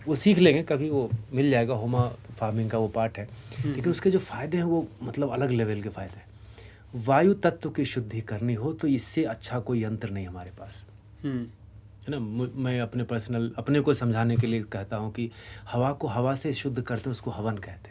S1: वो सीख लेंगे, कभी वो मिल जाएगा, होमा फार्मिंग का वो पार्ट है। लेकिन उसके जो फ़ायदे हैं वो मतलब अलग लेवल के फ़ायदे हैं। वायु तत्व की शुद्धि करनी हो तो इससे अच्छा कोई यंत्र नहीं हमारे पास, है ना। मैं अपने को समझाने के लिए कहता हूँ कि हवा को हवा से शुद्ध करते हैं, उसको हवन कहते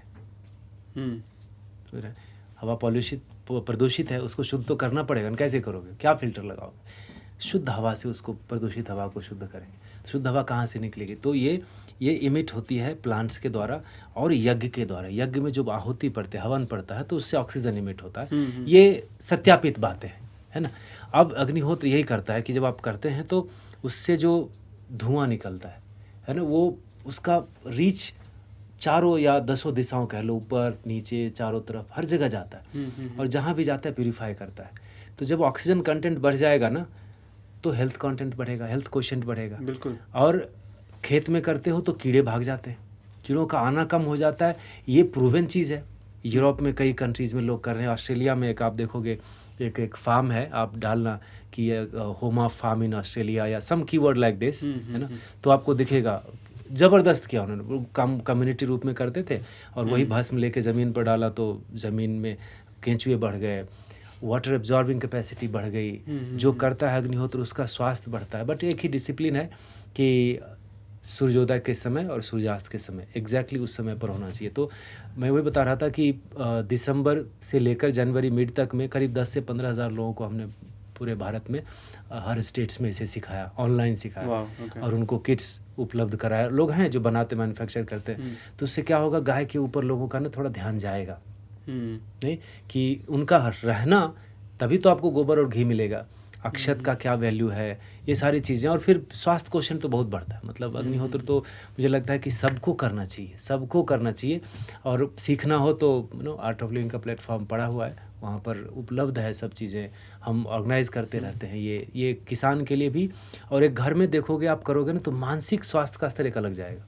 S1: हैं। हवा प्रदूषित है, उसको शुद्ध तो करना पड़ेगा, कैसे करोगे, क्या फिल्टर लगाओगे? शुद्ध हवा से उसको, प्रदूषित हवा को शुद्ध करेंगे। शुद्ध हवा कहाँ से निकलेगी? तो ये इमिट होती है प्लांट्स के द्वारा और यज्ञ के द्वारा। यज्ञ में जो आहुति पड़ते हैं, हवन पड़ता है, तो उससे ऑक्सीजन इमिट होता है। ये सत्यापित बातें हैं, है ना। अब अग्निहोत्र यही करता है कि जब आप करते हैं तो उससे जो धुआं निकलता है ना, वो उसका रीच चारों या 10 दिशाओं कह लो, ऊपर नीचे चारों तरफ हर जगह जाता है, और जहाँ भी जाता है प्यूरिफाई करता है। तो जब ऑक्सीजन कंटेंट बढ़ जाएगा ना तो हेल्थ कंटेंट बढ़ेगा, हेल्थ क्वोशिएंट बढ़ेगा।
S2: बिल्कुल।
S1: और खेत में करते हो तो कीड़े भाग जाते हैं, कीड़ों का आना कम हो जाता है। ये प्रूवन चीज़ है। यूरोप में कई कंट्रीज़ में लोग कर रहे हैं। ऑस्ट्रेलिया में एक आप देखोगे एक फार्म है, आप डालना कि होमा फार्म इन ऑस्ट्रेलिया या सम कीवर्ड लाइक दिस, है ना, तो आपको दिखेगा ज़बरदस्त किया उन्होंने। कम्युनिटी रूप में करते थे, और वही भस्म लेके ज़मीन पर डाला तो ज़मीन में केंचुए बढ़ गए, वाटर एब्जॉर्बिंग कैपेसिटी बढ़ गई। जो करता है अग्निहोत्र उसका स्वास्थ्य बढ़ता है। बट एक ही डिसिप्लिन है कि सूर्योदय के समय और सूर्यास्त के समय एग्जैक्टली उस समय पर होना चाहिए। तो मैं वही बता रहा था कि दिसंबर से लेकर जनवरी मिड तक में करीब 10 से 15 हज़ार लोगों को हमने पूरे भारत में हर स्टेट्स में इसे सिखाया, ऑनलाइन सिखाया। और उनको किट्स उपलब्ध कराया। लोग हैं जो बनाते, मैन्युफैक्चर करते हैं। तो उससे क्या होगा, गाय के ऊपर लोगों का ना थोड़ा ध्यान जाएगा, नहीं कि उनका रहना, तभी तो आपको गोबर और घी मिलेगा। अक्षत का क्या वैल्यू है, ये सारी चीज़ें। और फिर स्वास्थ्य क्वेश्चन तो बहुत बढ़ता है, मतलब अग्निहोत्र तो मुझे लगता है कि सबको करना चाहिए, सबको करना चाहिए। और सीखना हो तो आर्ट ऑफ लिविंग का प्लेटफॉर्म पड़ा हुआ है, वहाँ पर उपलब्ध है सब चीज़ें, हम ऑर्गेनाइज करते रहते हैं ये किसान के लिए भी। और एक घर में देखोगे आप करोगे ना तो मानसिक स्वास्थ्य का स्तर एक अलग जाएगा।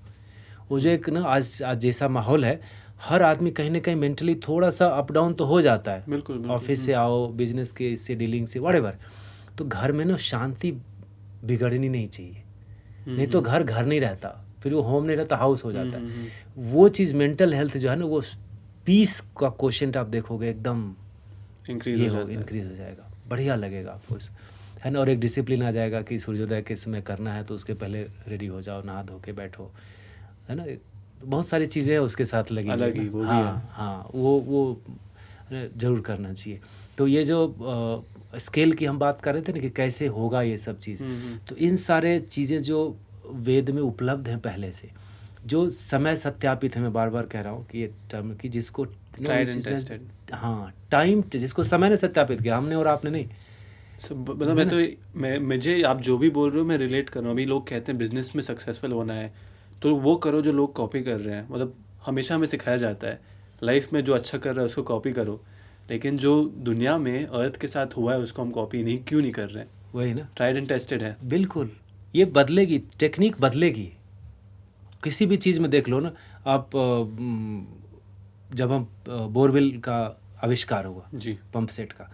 S1: वो जो एक आज जैसा माहौल है, हर आदमी कहीं ना कहीं मेंटली थोड़ा सा अप डाउन तो हो जाता है।
S2: बिल्कुल
S1: ऑफिस से आओ, बिजनेस के इससे डीलिंग से व्हाटएवर, तो घर में ना शांति बिगड़नी नहीं चाहिए, नहीं तो घर घर नहीं रहता, फिर वो होम नहीं रहता, हाउस हो जाता है। वो चीज़ मेंटल हेल्थ जो है ना, वो पीस का क्वेश्चन आप देखोगे एकदम इंक्रीज हो जाएगा, बढ़िया लगेगा आपको, है ना। और एक डिसिप्लिन आ जाएगा कि सूर्योदय के समय करना है तो उसके पहले रेडी हो जाओ, नहा धो के बैठो, है ना। बहुत सारी चीज़ें हैं उसके साथ लगी
S2: अलग ही, वो भी
S1: हाँ वो ज़रूर करना चाहिए। तो ये जो स्केल की हम बात कर रहे थे ना कि कैसे होगा ये सब चीज़, तो इन सारे चीज़ें जो वेद में उपलब्ध हैं पहले से, जो समय सत्यापित है, मैं बार बार कह रहा हूँ कि ये टर्म की जिसको हाँ टाइम, जिसको समय ने सत्यापित किया, हमने और आपने नहीं।
S2: मतलब मुझे आप जो भी बोल रहे हो मैं रिलेट कर रहा हूँ। अभी लोग कहते हैं बिजनेस में सक्सेसफुल होना है तो वो करो जो लोग कॉपी कर रहे हैं, मतलब हमेशा हमें सिखाया जाता है लाइफ में जो अच्छा कर रहा है उसको कॉपी करो, लेकिन जो दुनिया में अर्थ के साथ हुआ है उसको हम कॉपी क्यों नहीं कर रहे हैं?
S1: वही ना,
S2: ट्राइड एंड टेस्टेड है।
S1: बिल्कुल, ये बदलेगी, टेक्निक बदलेगी, किसी भी चीज़ में देख लो ना आप। जब हम बोरवेल का आविष्कार हुआ
S2: जी,
S1: पंप सेट का,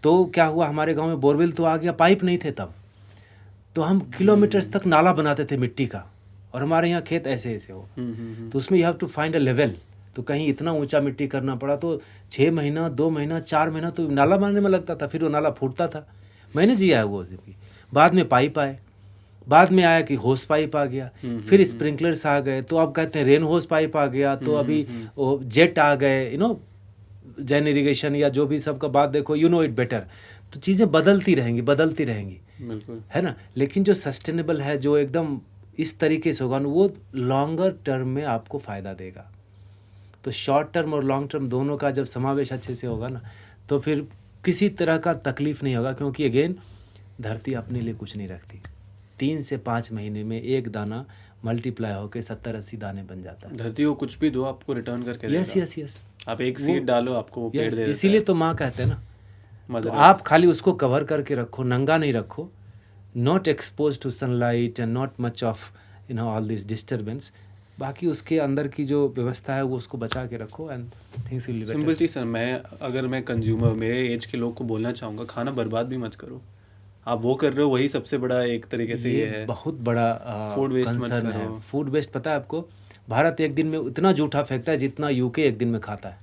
S1: तो क्या हुआ, हमारे गांव में बोरवेल तो आ गया, पाइप नहीं थे तब, तो हम किलोमीटर्स तक नाला बनाते थे मिट्टी का, और हमारे यहाँ खेत ऐसे ऐसे हो, तो उसमें you have to find a level. तो कहीं इतना ऊंचा मिट्टी करना पड़ा, तो 6 महीना 2 महीना 4 महीना तो नाला बनाने में लगता था, फिर वो नाला फूटता था। मैंने जिया है वो जिंदगी। बाद में पाइप आए, बाद में आया कि होस पाइप आ गया, फिर स्प्रिंकलर्स आ गए, तो अब कहते हैं रेन होस पाइप आ गया, तो अभी वो जेट आ गए, जेन इरिगेशन या जो भी सबका बात देखो, इट बेटर। तो चीज़ें बदलती रहेंगी
S2: बिल्कुल,
S1: है ना। लेकिन जो सस्टेनेबल है, जो एकदम इस तरीके से होगा ना, वो लॉन्गर टर्म में आपको फ़ायदा देगा। तो शॉर्ट टर्म और लॉन्ग टर्म दोनों का जब समावेश अच्छे से होगा ना, तो फिर किसी तरह का तकलीफ नहीं होगा, क्योंकि अगेन धरती अपने लिए कुछ नहीं रखती। 3 से 5 महीने में एक दाना मल्टीप्लाई होकर 70-80 दाने बन जाता है।
S2: धरती को कुछ भी दो आपको रिटर्न करके देगा।
S1: यस,
S2: आप एक सीड डालो आपको पेड़ दे देता है।
S1: इसीलिए तो माँ कहते हैं ना, तो आप खाली उसको कवर करके रखो, नंगा नहीं रखो, not expose to sunlight and not much of all this disturbance. बाकी उसके अंदर की जो व्यवस्था है वो उसको बचा के रखो and things will be better.
S2: Simple cheese sir, अगर मैं कंज्यूमर, मेरे एज के लोग को बोलना चाहूँगा, खाना बर्बाद भी मत करो। आप वो कर रहे हो, वही सबसे बड़ा एक तरीके से ये है,
S1: बहुत बड़ा
S2: फूड वेस्ट मत
S1: कंसर्न है।
S2: करो।
S1: फूड वेस्ट पता है आपको, भारत एक दिन में उतना जूठा फेंकता है जितना यूके एक दिन में खाता है।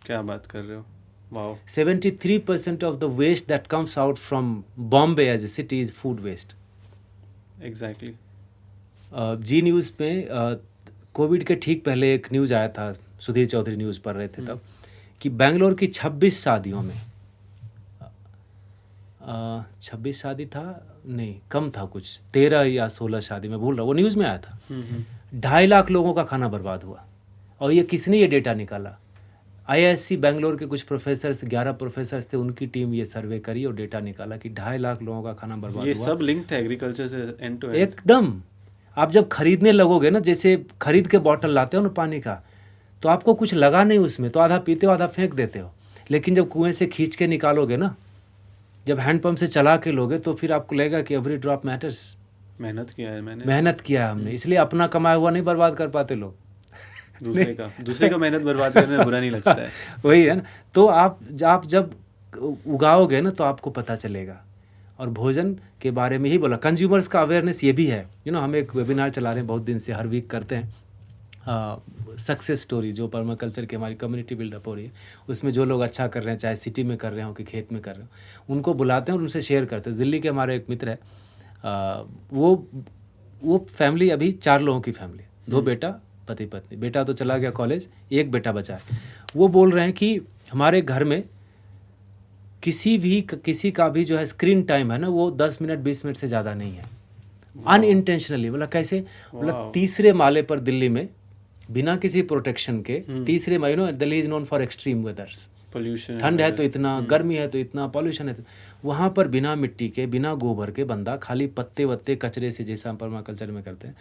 S2: क्या बात कर रहे हो, wow.
S1: 73% of the waste that comes out from Bombay as a city is food waste.
S2: Exactly.
S1: Zee News पे कोविड के ठीक पहले एक न्यूज़ आया था, सुधीर चौधरी न्यूज़ पढ़ रहे थे तब, कि बेंगलोर की 26 शादियों में 26 शादी था, नहीं कम था कुछ, 13 या 16 शादी में भूल रहा, वो न्यूज़ में आया था। 2.5 लाख लोगों का खाना बर्बाद हुआ। और ये किसने ये डेटा निकाला? IISc बेंगलोर के कुछ प्रोफेसर्स, 11 प्रोफेसर्स थे, उनकी टीम ये सर्वे करी और डेटा निकाला कि 2.5 लाख लोगों का खाना बर्बाद हुआ।
S2: ये सब लिंक्ड है एग्रीकल्चर से एंड टू एंड।
S1: एकदम। आप जब खरीदने लगोगे ना, जैसे खरीद के बॉटल लाते हो ना पानी का, तो आपको कुछ लगा नहीं उसमें, तो आधा पीते हो आधा फेंक देते हो। लेकिन जब कुएं से खींच के निकालोगे ना, जब हैंडपम्प से चला के लोगे, तो फिर आपको लगेगा कि एवरी ड्रॉप मैटर्स।
S2: मेहनत किया है मैंने,
S1: मेहनत किया है हमने, इसलिए अपना कमाया हुआ नहीं बर्बाद कर पाते लोग।
S2: दूसरे का मेहनत बर्बाद करने में बुरा नहीं लगता है।
S1: वही है ना। तो आप जब उगाओगे ना तो आपको पता चलेगा। और भोजन के बारे में ही बोला, कंज्यूमर्स का अवेयरनेस ये भी है। हम एक वेबिनार चला रहे हैं बहुत दिन से, हर वीक करते हैं, सक्सेस स्टोरी जो पर्माकल्चर की हमारी कम्युनिटी बिल्डअप हो रही है, उसमें जो लोग अच्छा कर रहे हैं, चाहे सिटी में कर रहे हो कि खेत में कर रहे हो, उनको बुलाते हैं और उनसे शेयर करते हैं। दिल्ली के हमारे एक मित्र है, वो फैमिली अभी 4 लोगों की फैमिली, 2 बेटा पति पत्नी, बेटा तो चला गया कॉलेज, एक बेटा बचा है। वो बोल रहे हैं कि हमारे घर में किसी का भी जो है स्क्रीन टाइम है ना, वो 10 मिनट 20 मिनट से ज़्यादा नहीं है, अनइंटेंशनली। बोला कैसे? बोला 3रे माले पर दिल्ली में बिना किसी प्रोटेक्शन के, 3रे माले, Delhi is known for extreme weathers,
S2: pollution
S1: ठंड है तो इतना, गर्मी है तो इतना, पॉल्यूशन है तो वहाँ पर बिना मिट्टी के, बिना गोबर के बंदा खाली पत्ते वत्ते कचरे से, जैसा हम पर्माकल्चर में करते हैं,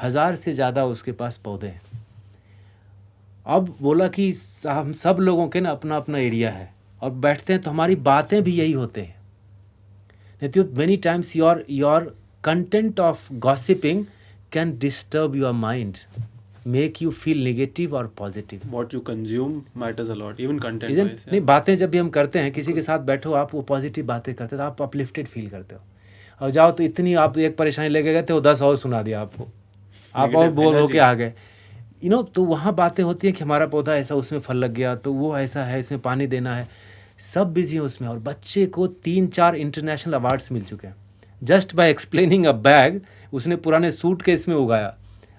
S1: 1000 से ज़्यादा उसके पास पौधे हैं। अब बोला कि हम सब लोगों के ना अपना अपना एरिया है और बैठते हैं तो हमारी बातें भी यही होते हैं। नहीं तो many times your content of gossiping can disturb your mind, make you feel negative और positive.
S2: What you consume matters a lot, even content
S1: Isn't-
S2: wise.
S1: नहीं, बातें जब भी हम करते हैं, किसी के साथ बैठो आप, वो पॉजिटिव बातें करते हो तो आप अपलिफ्टेड फील करते हो। और जाओ तो इतनी आप एक परेशानी लेके गए थे, वो 10 और सुना दिया आपको, आप और बोल हो के आ गए। तो वहाँ बातें होती हैं कि हमारा पौधा ऐसा, उसमें फल लग गया, तो वो ऐसा है, इसमें पानी देना है, सब बिजी हैं उसमें। और बच्चे को 3-4 इंटरनेशनल अवार्ड्स मिल चुके हैं just by explaining a bag. उसने पुराने सूट केस में उगाया,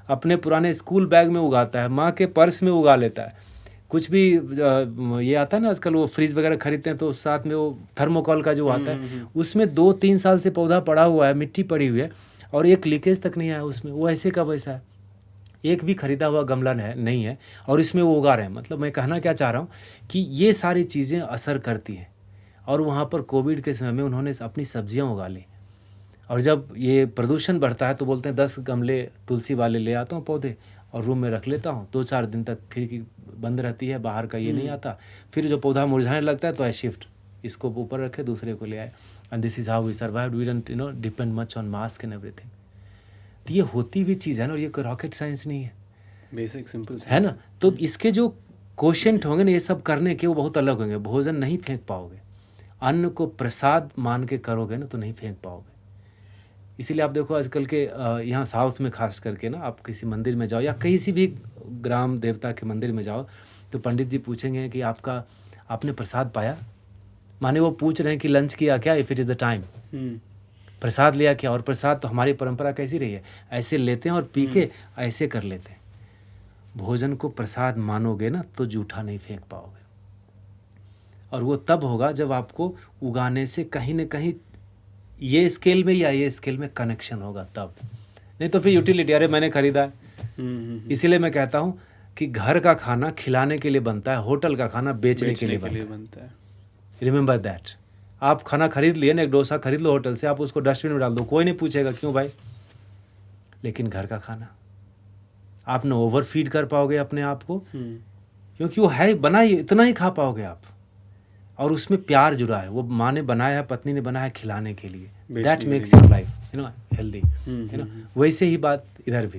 S1: अपने पुराने स्कूल बैग में उगाता है, माँ के पर्स में उगा लेता है। कुछ भी ये आता है ना आजकल, वो फ्रिज वगैरह खरीदते हैं तो साथ में वो थर्मोकॉल का जो आता है, उसमें 2-3 साल से पौधा पड़ा हुआ है, मिट्टी पड़ी हुई है और एक लीकेज तक नहीं आया उसमें, वो ऐसे का वैसा है। एक भी खरीदा हुआ गमला नहीं है और इसमें वो उगा रहे हैं। मतलब मैं कहना क्या चाह रहा हूँ कि ये सारी चीज़ें असर करती हैं। और वहाँ पर कोविड के समय में उन्होंने अपनी सब्जियाँ उगा ली। और जब ये प्रदूषण बढ़ता है तो बोलते हैं 10 गमले तुलसी वाले ले आता हूँ पौधे और रूम में रख लेता हूँ, 2-4 दिन तक खिड़की बंद रहती है, बाहर का ये नहीं आता। फिर जो पौधा मुरझाने लगता है तो आई शिफ्ट, इसको ऊपर रखे, दूसरे को ले आए। And this is how we survived, we don't depend much on mask and everything. तो ये होती भी चीज़ है ना, और ये कोई रॉकेट साइंस नहीं है,
S2: बेसिक सिंपल
S1: है ना। तो इसके जो क्वेश्चन होंगे ना ये सब करने के, वो बहुत अलग होंगे। भोजन नहीं फेंक पाओगे, अन्न को प्रसाद मान के करोगे ना तो नहीं फेंक पाओगे। इसीलिए आप देखो आजकल के यहाँ साउथ में खास करके ना, आप किसी मंदिर में जाओ या किसी भी ग्राम देवता के मंदिर में जाओ तो पंडित जी पूछेंगे कि आपने प्रसाद पाया, माने वो पूछ रहे हैं कि लंच किया क्या, if it is the time, प्रसाद लिया क्या। और प्रसाद तो हमारी परंपरा कैसी रही है, ऐसे लेते हैं और पी के ऐसे कर लेते हैं। भोजन को प्रसाद मानोगे ना तो जूठा नहीं फेंक पाओगे। और वो तब होगा जब आपको उगाने से कहीं ना कहीं ये स्केल में या ये स्केल में कनेक्शन होगा तब। नहीं तो फिर यूटिलिटी, अरे मैंने खरीदा है। इसीलिए मैं कहता हूँ कि घर का खाना खिलाने के लिए बनता है, होटल का खाना बेचने के लिए बनता है। Remember that. आप खाना खरीद लिए ना, एक डोसा खरीद लो होटल से, आप उसको डस्टबिन में डाल दो, कोई नहीं पूछेगा क्यों भाई। लेकिन घर का खाना आप न ओवर फीड कर पाओगे अपने आप को, क्योंकि वो है बना ही, इतना ही खा पाओगे आप। और उसमें प्यार जुड़ा है, वो माँ ने बनाया है, पत्नी ने बनाया है खिलाने के लिए। That makes your life healthy. वैसे ही बात इधर भी।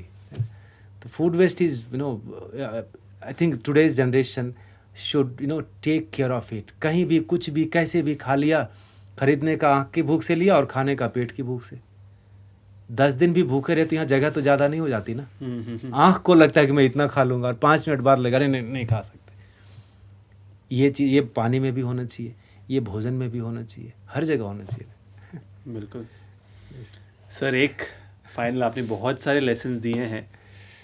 S1: तो food waste is I think today's generation should take care of it. कहीं भी कुछ भी कैसे भी खा लिया, खरीदने का आँख की भूख से लिया और खाने का पेट की भूख से। 10 दिन भी भूखे रहे तो यहाँ जगह तो ज़्यादा नहीं हो जाती ना। आँख को लगता है कि मैं इतना खा लूँगा और 5 मिनट बाद लगा, नहीं खा सकते। ये चीज़, ये पानी में भी होना चाहिए, ये भोजन में भी होना चाहिए, हर जगह होना चाहिए।
S2: बिल्कुल सर। एक फाइनल, आपने बहुत सारे लेसन्स दिए हैं,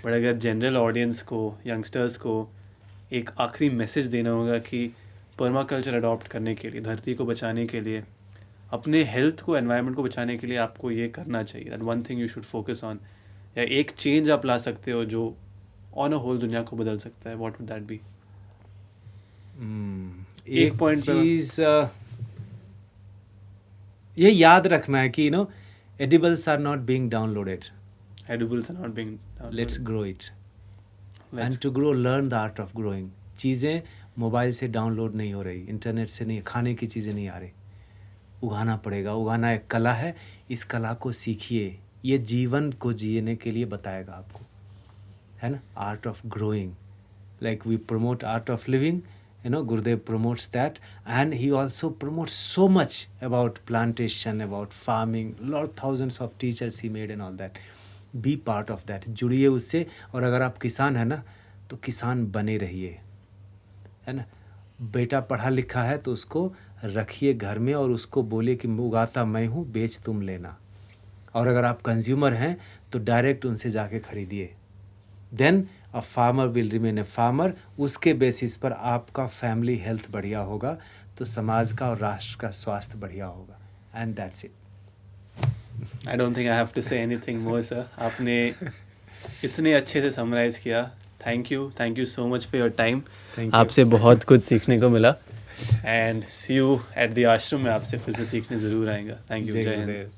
S2: बट अगर जनरल ऑडियंस को, यंगस्टर्स को एक आखिरी मैसेज देना होगा कि पर्माकल्चर अडॉप्ट करने के लिए, धरती को बचाने के लिए, अपने हेल्थ को, एनवायरनमेंट को बचाने के लिए आपको ये करना चाहिए, that one thing you should focus on, या एक चेंज आप ला सकते हो जो ऑन अ होल दुनिया को बदल सकता है, व्हाट वुड दैट बी?
S1: एक पॉइंट चीज़ ये याद रखना है कि edibles are not being downloaded,
S2: edibles are not being downloaded,
S1: let's grow it and to grow learn the art of growing. चीज़ें मोबाइल से डाउनलोड नहीं हो रही, इंटरनेट से नहीं, खाने की चीज़ें नहीं आ रही, उगाना पड़ेगा। उगाना एक कला है, इस कला को सीखिए, ये जीवन को जीने के लिए बताएगा आपको, है ना। Art of growing, like we promote art of living, Gurudev promotes that, and he also promotes so much about plantation, about farming, thousands of teachers he made and all that. Be part of that, जुड़िए उससे। और अगर आप किसान है ना तो किसान बने रहिए, है ना। बेटा पढ़ा लिखा है तो उसको रखिए घर में और उसको बोलिए कि उगाता मैं हूँ, बेच तुम लेना। और अगर आप कंज्यूमर हैं तो डायरेक्ट उनसे जाके खरीदिए। Then a farmer will remain a farmer. उसके बेसिस पर आपका फैमिली हेल्थ बढ़िया होगा तो समाज का और राष्ट्र का स्वास्थ्य बढ़िया होगा। And that's it.
S2: I don't think I have to say anything more sir. आपने इतने अच्छे से समराइज़ किया। Thank you so much for your time. आपसे बहुत कुछ सीखने को मिला। And see you at the ashram में, आपसे फिर से सीखने ज़रूर आएगा। थैंक यू, जय हिंद।